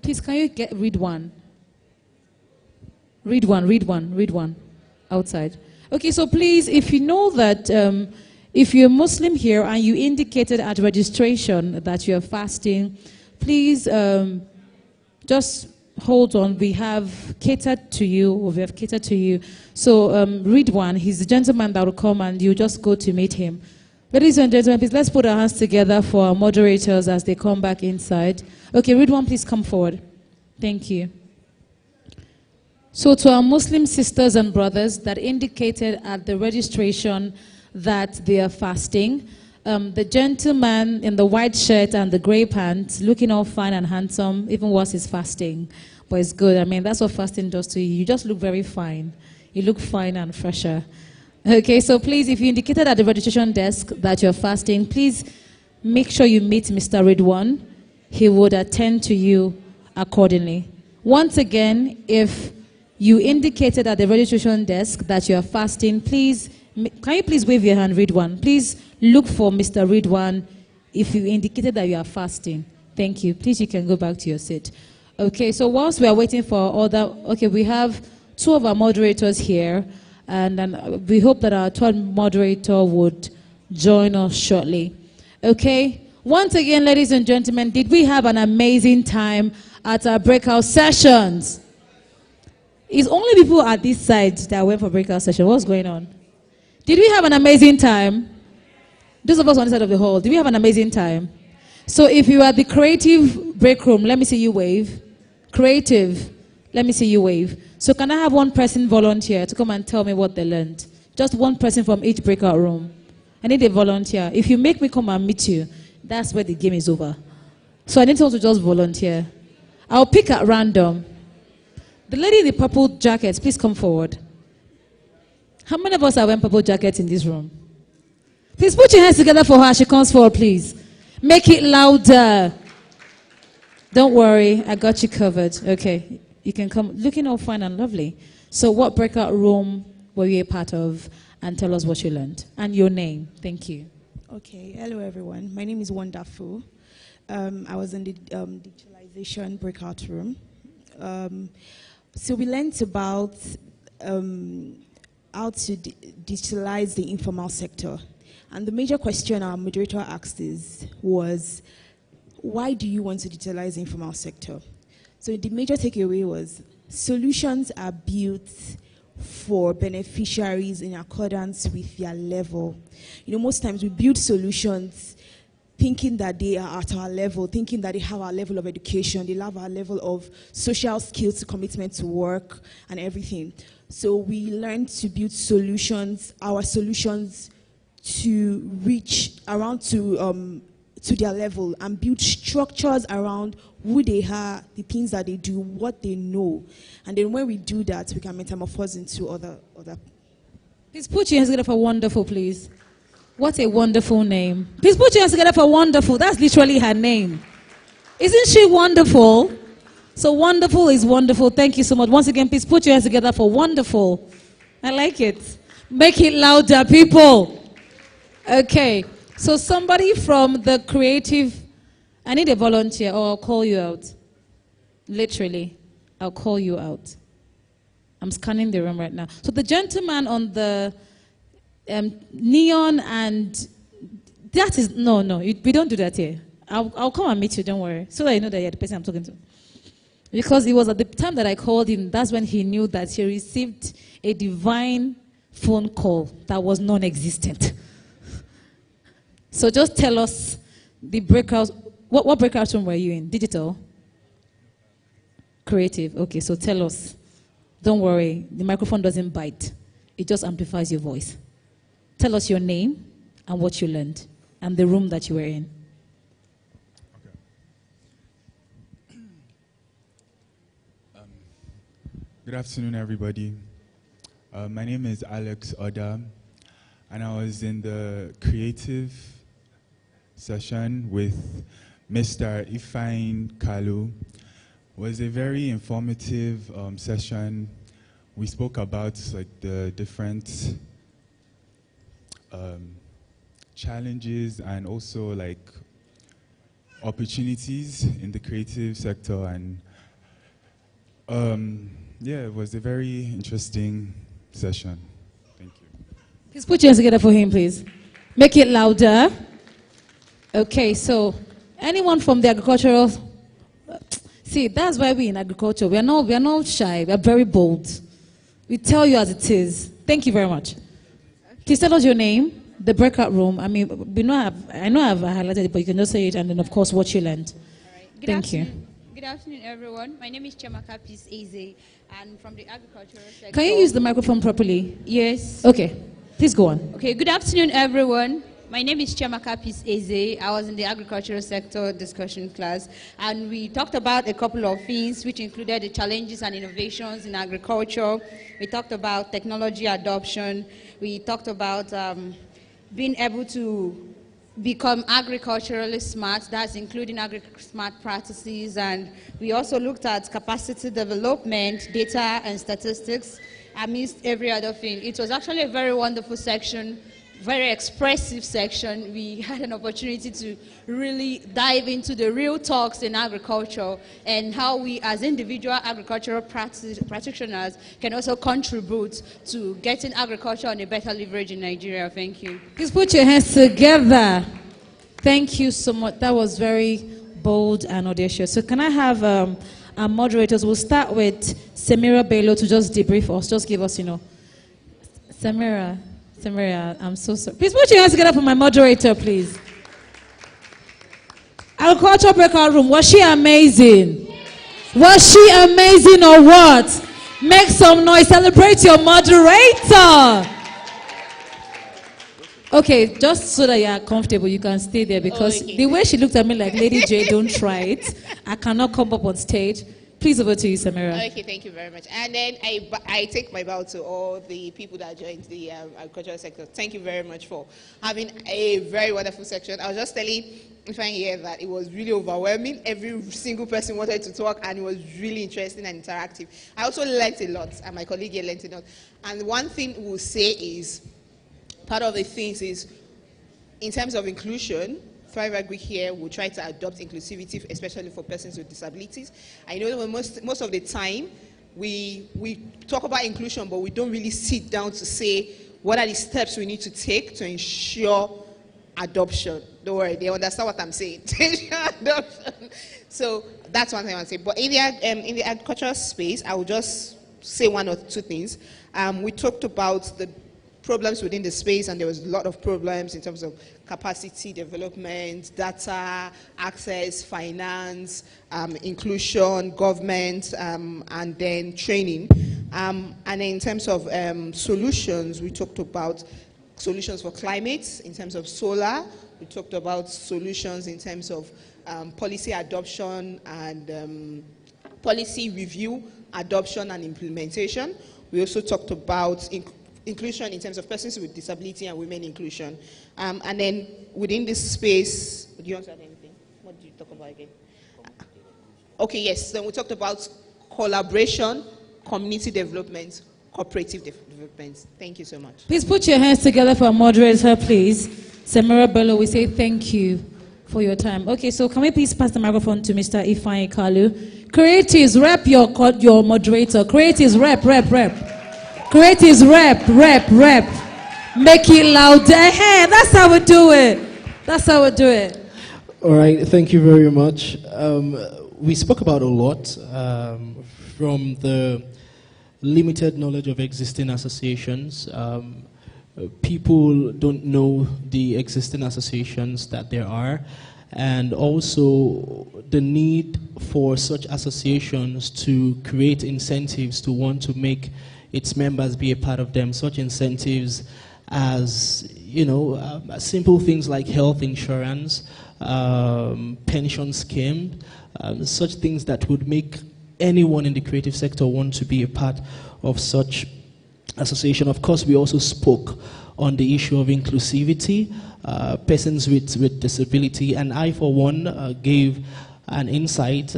Please, can you get Ridwan? Ridwan, outside. Okay, so please, if you know that, if you're Muslim here and you indicated at registration that you're fasting, please just hold on. We have catered to you. So Ridwan, he's the gentleman that will come and you just go to meet him. Ladies and gentlemen, please let's put our hands together for our moderators as they come back inside. Okay, Ridwan, please come forward. Thank you. So to our Muslim sisters and brothers that indicated at the registration that they are fasting, the gentleman in the white shirt and the gray pants, looking all fine and handsome, even worse is fasting, but it's good. I mean, that's what fasting does to you. You just look very fine. You look fine and fresher. Okay, so please, if you indicated at the registration desk that you're fasting, please make sure you meet Mr. Ridwan. He would attend to you accordingly. Once again, if you indicated at the registration desk that you're fasting, please, can you please wave your hand, Ridwan? Please look for Mr. Ridwan if you indicated that you are fasting. Thank you. Please, you can go back to your seat. Okay, so whilst we are waiting for we have two of our moderators here, and we hope that our third moderator would join us shortly. Okay, once again, ladies and gentlemen, did we have an amazing time at our breakout sessions? It's only people at this side that went for breakout session. What's going on? Did we have an amazing time? Those of us on the side of the hall, did we have an amazing time? So if you are at the creative break room, let me see you wave. Creative, let me see you wave. So can I have one person volunteer to come and tell me what they learned? Just one person from each breakout room. I need a volunteer. If you make me come and meet you, that's where the game is over. So I need someone to just volunteer. I'll pick at random. The lady in the purple jacket, please come forward. How many of us are wearing purple jackets in this room? Please put your hands together for her. She comes forward, please. Make it louder. Don't worry, I got you covered. Okay, you can come looking all fine and lovely. So what breakout room were you a part of? And tell us what you learned. And your name. Thank you.
Okay, hello everyone. My name is Wonderful. I was in the digitalization breakout room. So we learned about how to digitalize the informal sector. And the major question our moderator asked was, why do you want to digitalize the informal sector? So the major takeaway was, solutions are built for beneficiaries in accordance with their level. You know, most times we build solutions thinking that they are at our level, thinking that they have our level of education, they have our level of social skills, commitment to work, and everything. So we learned to build solutions, our solutions to reach around to to their level and build structures around who they are, the things that they do, what they know. And then when we do that, we can metamorphose into other.
Please put your hands together for Wonderful, please. What a wonderful name. Please put your hands together for Wonderful. That's literally her name. Isn't she wonderful? So Wonderful is wonderful. Thank you so much. Once again, please put your hands together for Wonderful. I like it. Make it louder, people. Okay. So somebody from the creative, I need a volunteer or I'll call you out. Literally, I'll call you out. I'm scanning the room right now. So the gentleman on the neon and that is, no, we don't do that here. I'll come and meet you, don't worry. So that you know that you're the person I'm talking to. Because it was at the time that I called him, that's when he knew that he received a divine phone call that was non-existent. So just tell us the breakout. What breakout room were you in? Digital? Creative. Okay, so tell us. Don't worry, the microphone doesn't bite. It just amplifies your voice. Tell us your name and what you learned and the room that you were in.
Good afternoon, everybody. My name is Alex Oda, and I was in the creative session with Mr. Ifeanyi Kalu. It was a very informative session. We spoke about the different challenges and also opportunities in the creative sector, and yeah, it was a very interesting session. Thank you.
Please put your hands together for him, please. Make it louder. Okay, so anyone from the agricultural... See, that's why we in agriculture, we are not shy, we are very bold. We tell you as it is. Thank you very much. Please tell us your name, the breakout room. I mean, I know I've highlighted it, but you can just say it, and then of course what you learned. Thank you.
Good afternoon, everyone. My name is Chiamaka Peace Eze, and from the agricultural sector.
Can you use the microphone properly?
Yes.
Okay, please go on.
Okay, good afternoon, everyone. My name is Chiamaka Peace Eze. I was in the agricultural sector discussion class, and we talked about a couple of things, which included the challenges and innovations in agriculture. We talked about technology adoption. We talked about being able to become agriculturally smart, that's including smart practices, and we also looked at capacity development, data and statistics, amidst every other thing. It was actually a very wonderful section, very expressive section. We had an opportunity to really dive into the real talks in agriculture and how we as individual agricultural practitioners can also contribute to getting agriculture on a better leverage in Nigeria. Thank you.
Please put your hands together. Thank you so much. That was very bold and audacious. So can I have our moderators? We'll start with Samira Bello to just debrief us, just give us, Samira, I'm so sorry. Please put your hands together for my moderator, please. Agriculture breakout room, was she amazing? Was she amazing or what? Make some noise, celebrate your moderator. Okay, just so that you are comfortable, you can stay there because the way she looked at me like, Lady J, don't try it. I cannot come up on stage. Please, over to you, Samira.
Okay, thank you very much. And then I take my bow to all the people that joined the agricultural sector. Thank you very much for having a very wonderful section. I was just telling Ifeanyi here that it was really overwhelming. Every single person wanted to talk, and it was really interesting and interactive. I also learned a lot, and my colleague here learned a lot. And one thing we'll say is, part of the things is, in terms of inclusion, Thrive Agri here will try to adopt inclusivity, especially for persons with disabilities. I know that most of the time, we talk about inclusion, but we don't really sit down to say, what are the steps we need to take to ensure adoption? Don't worry, they understand what I'm saying. Adoption. So that's one thing I want to say. But in the agricultural space, I will just say one or two things. We talked about the problems within the space, and there was a lot of problems in terms of capacity development, data, access, finance, inclusion, government, and then training. And in terms of solutions, we talked about solutions for climate, in terms of solar, We talked about solutions in terms of policy adoption and policy review, adoption and implementation. We also talked about inclusion in terms of persons with disability and women inclusion. And then within this space, do you want to add anything? What did you talk about again? Okay, yes. Then we talked about collaboration, community development, cooperative development. Thank you so much.
Please put your hands together for a moderator, please. Samira Bello, we say thank you for your time. Okay, so can we please pass the microphone to Mr. Ifeanyi Kalu? Creatives, rep your moderator. Creatives, rep. Creatives, rep. Make it louder. Hey, that's how we do it.
All right, thank you very much. We spoke about a lot from the limited knowledge of existing associations. People don't know the existing associations that there are, and also the need for such associations to create incentives to want to make its members be a part of them. Such incentives as, simple things like health insurance, pension scheme, such things that would make anyone in the creative sector want to be a part of such association. Of course, we also spoke on the issue of inclusivity, persons with disability, and I, for one, gave an insight.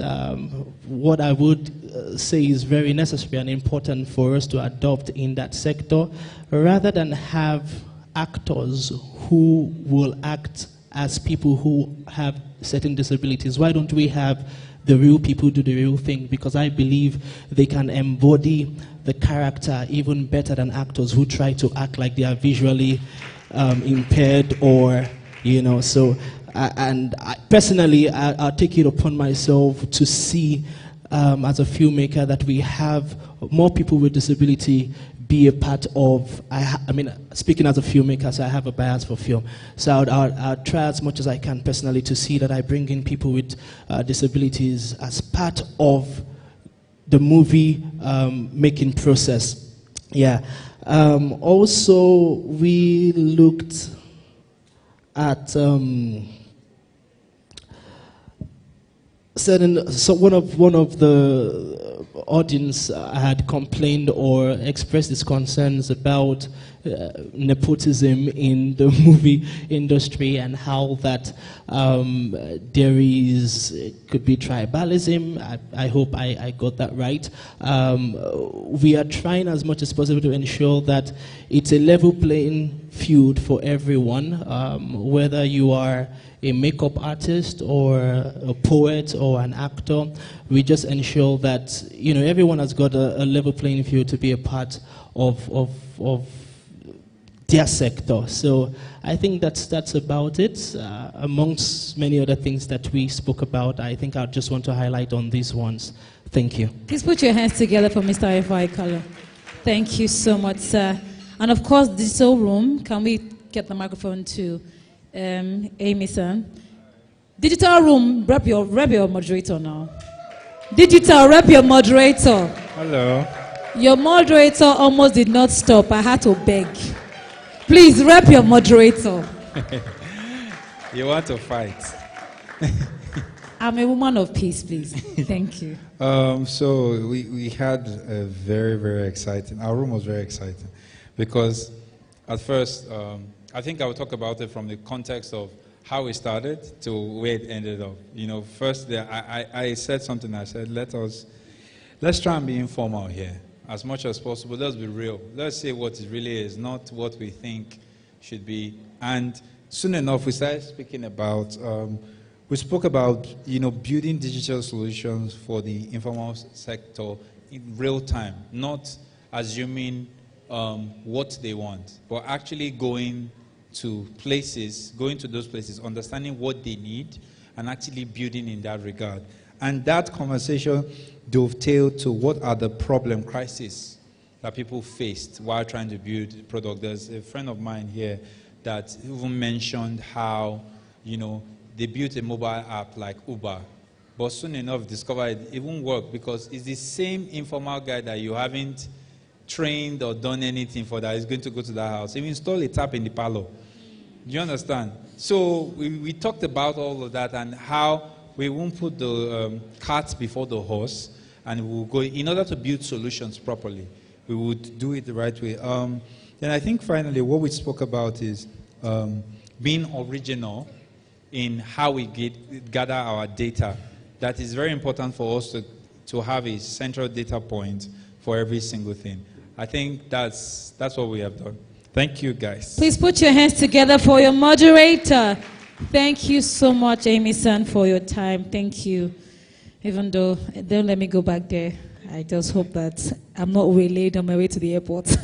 What I would say is very necessary and important for us to adopt in that sector, rather than have actors who will act as people who have certain disabilities. Why don't we have the real people do the real thing? Because I believe they can embody the character even better than actors who try to act like they are visually impaired, or, so. And personally, I'll take it upon myself to see, as a filmmaker, that we have more people with disability be a part of, speaking as a filmmaker, so I have a bias for film. So I'll try as much as I can personally to see that I bring in people with disabilities as part of the movie making process. Yeah. Also, we looked at one of the audience had complained or expressed his concerns about nepotism in the movie industry, and how that could be tribalism. I hope I got that right. We are trying as much as possible to ensure that it's a level playing field for everyone, whether you are a makeup artist or a poet or an actor. We just ensure that everyone has got a level playing field to be a part of their sector. So I think that's about it. Amongst many other things that we spoke about, I think I just want to highlight on these ones. Thank you.
Please put your hands together for Mr. Ifeanyi Kalu. Thank you so much, sir. And of course, digital room. Can we get the microphone to Amy, sir? Digital room, rep your moderator now. Digital, rep your moderator.
Hello.
Your moderator almost did not stop. I had to beg. Please, rep your moderator.
You want to fight?
I'm a woman of peace, please. Thank you.
So we had a very, very exciting, our room was very exciting, because at first, I think I will talk about it from the context of how we started to where it ended up. First I said something. I said, let's try and be informal here as much as possible. Let's be real. Let's say what it really is, not what we think should be. And soon enough, we started speaking about, we spoke about, building digital solutions for the informal sector in real time, not assuming what they want, but actually going to those places, understanding what they need, and actually building in that regard. And that conversation dovetailed to what are the problem crises that people faced while trying to build a product. There's a friend of mine here that even mentioned how, they built a mobile app like Uber, but soon enough discovered it won't work because it's the same informal guy that you haven't trained or done anything for that is going to go to that house. If you install a tap in the parlor, do you understand? So we talked about all of that and how we won't put the cart before the horse, and we'll go, in order to build solutions properly, we would do it the right way. Then I think finally what we spoke about is being original in how we gather our data. That is very important for us to have a central data point for every single thing. I think that's what we have done. Thank you, guys.
Please put your hands together for your moderator. Thank you so much, Amy-san, for your time. Thank you. Even though, don't let me go back there. I just hope that I'm not waylaid on my way to the airport.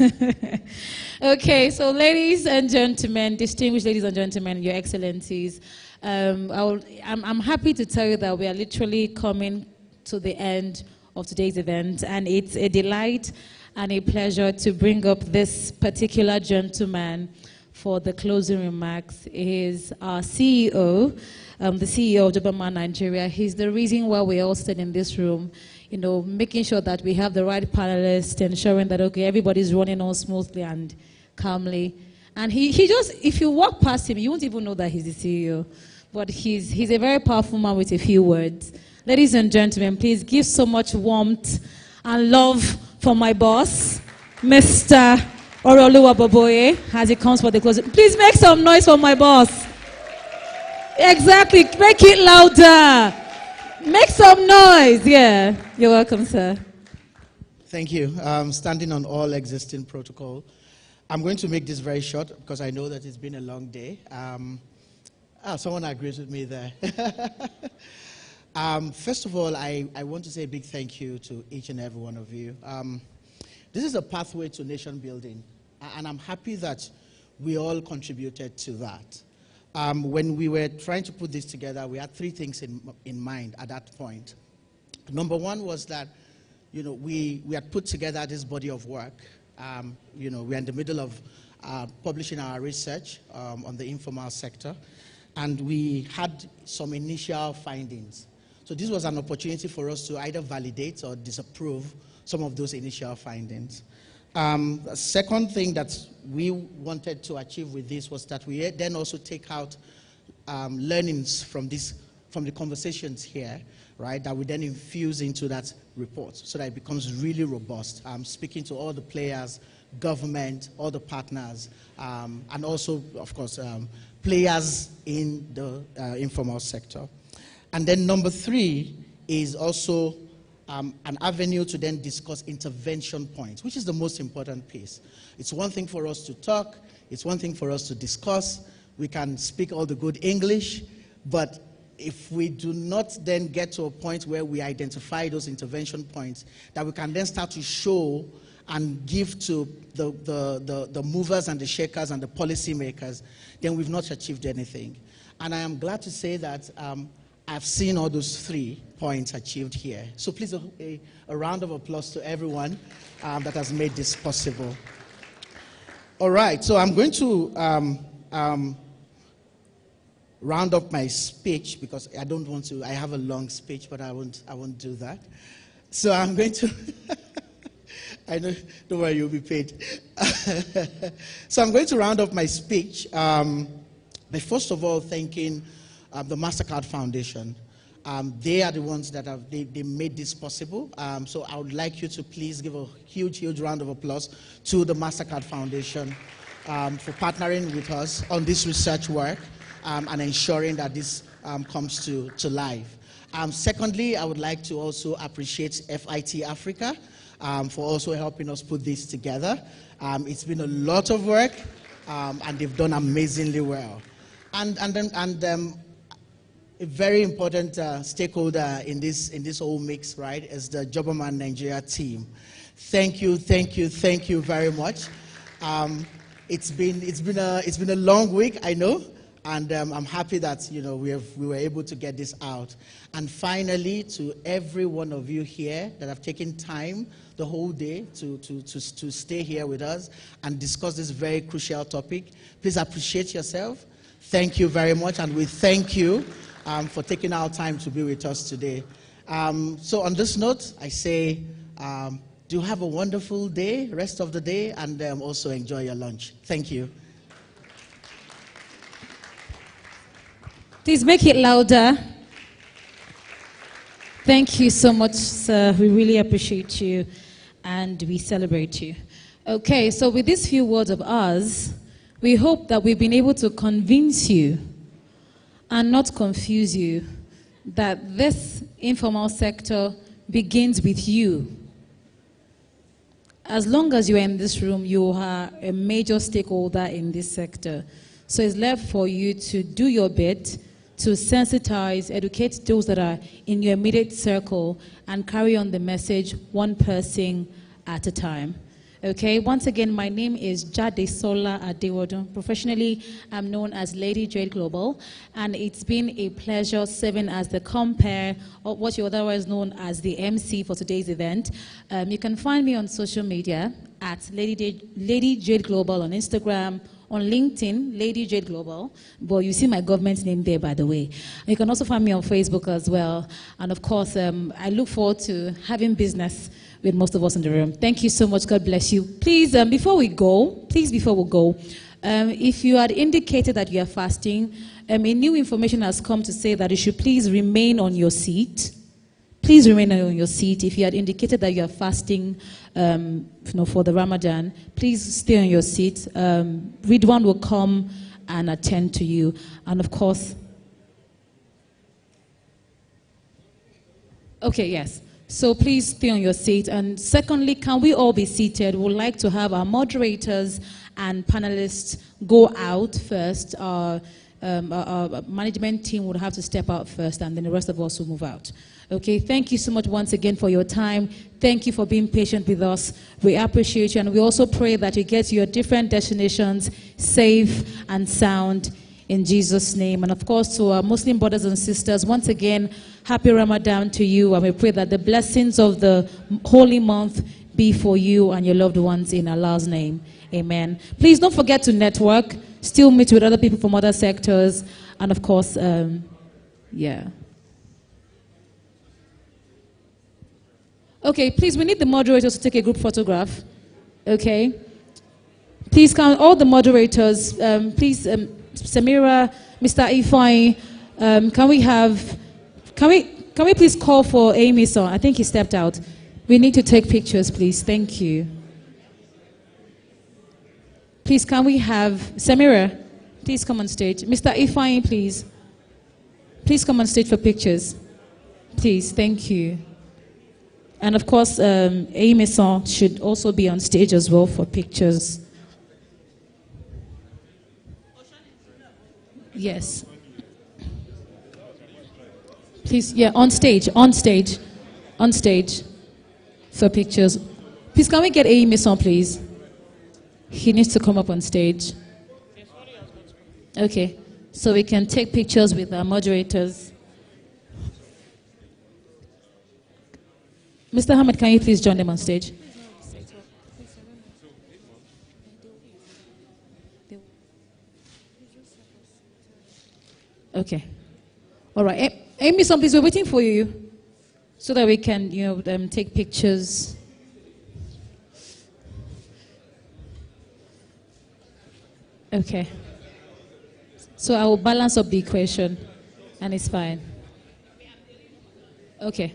Okay, so ladies and gentlemen, distinguished ladies and gentlemen, your excellencies, I'm happy to tell you that we are literally coming to the end of today's event, and it's a delight and a pleasure to bring up this particular gentleman for the closing remarks. He is our CEO, the CEO of Jobberman Nigeria. He's the reason why we all sit in this room, you know, making sure that we have the right panelists, ensuring that, okay, everybody's running on smoothly and calmly. And he just, if you walk past him, you won't even know that he's the CEO. But he's a very powerful man with a few words. Ladies and gentlemen, please give so much warmth and love for my boss, Mr. Oroluwa Boboye, as he comes for the closing. Please make some noise for my boss. Exactly, make it louder. Make some noise, yeah. You're welcome, sir.
Thank you. Standing on all existing protocol, I'm going to make this very short because I know that it's been a long day. Someone agrees with me there. First of all, I want to say a big thank you to each and every one of you. This is a pathway to nation building, and I'm happy that we all contributed to that. When we were trying to put this together, we had three things in mind at that point. Number one was that, you know, we had put together this body of work. You know, we're in the middle of publishing our research on the informal sector, and we had some initial findings. So this was an opportunity for us to either validate or disapprove some of those initial findings. The second thing that we wanted to achieve with this was that we then also take out learnings from the conversations here, right, that we then infuse into that report so that it becomes really robust. Speaking to all the players, government, all the partners, and also, of course, players in the informal sector. And then number three is also an avenue to then discuss intervention points, which is the most important piece. It's one thing for us to talk, it's one thing for us to discuss, we can speak all the good English, but if we do not then get to a point where we identify those intervention points that we can then start to show and give to the movers and the shakers and the policymakers, then we've not achieved anything. And I am glad to say that I've seen all those 3 points achieved here. So please, a round of applause to everyone that has made this possible. All right, so I'm going to round up my speech because I don't want to. I have a long speech, but I won't do that. So I'm going to. I know. Don't worry, you'll be paid. So I'm going to round up my speech by first of all thanking the Mastercard Foundation. They are the ones that have they made this possible. So I would like you to please give a huge round of applause to the Mastercard Foundation for partnering with us on this research work and ensuring that this comes to life. Secondly, I would like to also appreciate FIT Africa for also helping us put this together. It's been a lot of work, and they've done amazingly well. And a very important stakeholder in this whole mix, right, is the Jobberman Nigeria team. Thank you very much. It's been a long week, I know, and I'm happy that we were able to get this out. And finally, to every one of you here that have taken time the whole day to stay here with us and discuss this very crucial topic, please appreciate yourself. Thank you very much, and we thank you for taking our time to be with us today. So on this note, I say, do have a wonderful day, rest of the day, and also enjoy your lunch. Thank you.
Please make it louder. Thank you so much, sir. We really appreciate you and we celebrate you. Okay, so with these few words of ours, we hope that we've been able to convince you and not confuse you that this informal sector begins with you. As long as you are in this room, you are a major stakeholder in this sector. So it's left for you to do your bit to sensitize, educate those that are in your immediate circle and carry on the message one person at a time. Okay, once again, my name is Jadesola Adewodun. Professionally, I'm known as Lady Jade Global, and it's been a pleasure serving as the compere, or what you otherwise known as the MC for today's event. You can find me on social media at Lady Jade Global on Instagram, on LinkedIn, Lady Jade Global, but you see my government name there, by the way. You can also find me on Facebook as well, and of course, I look forward to having business with most of us in the room. Thank you so much. God bless you. Please, before we go, if you had indicated that you are fasting, a new information has come to say that you should please remain on your seat. Please remain on your seat. If you had indicated that you are fasting for the Ramadan, please stay on your seat. Ridwan will come and attend to you. And of course, okay, yes. So please stay on your seat. And secondly, can we all be seated? We'd like to have our moderators and panelists go out first. Our management team would have to step out first, and then the rest of us will move out. Okay, thank you so much once again for your time. Thank you for being patient with us. We appreciate you, and we also pray that you get to your different destinations safe and sound in Jesus' name. And of course, to our Muslim brothers and sisters, once again, happy Ramadan to you, and we pray that the blessings of the holy month be for you and your loved ones in Allah's name. Amen. Please don't forget to network, still meet with other people from other sectors, and of course, yeah. Okay, please, we need the moderators to take a group photograph. Okay. Please, can all the moderators, please, Samira, Mr. Ifai, can we please call for Amy Son? I think he stepped out. We need to take pictures, please. Thank you. Please, can we have Samira? Please come on stage. Mr. Ifai, please. Please come on stage for pictures. Please, thank you. And of course, Amy Son should also be on stage as well for pictures. Yes. Please, yeah, on stage for pictures. Please, can we get Amy Son, please? He needs to come up on stage. Okay, so we can take pictures with our moderators. Mr. Hamid, can you please join them on stage? Okay. All right. Amy, some please, we're waiting for you so that we can, take pictures. Okay. So I will balance up the equation, and it's fine. Okay.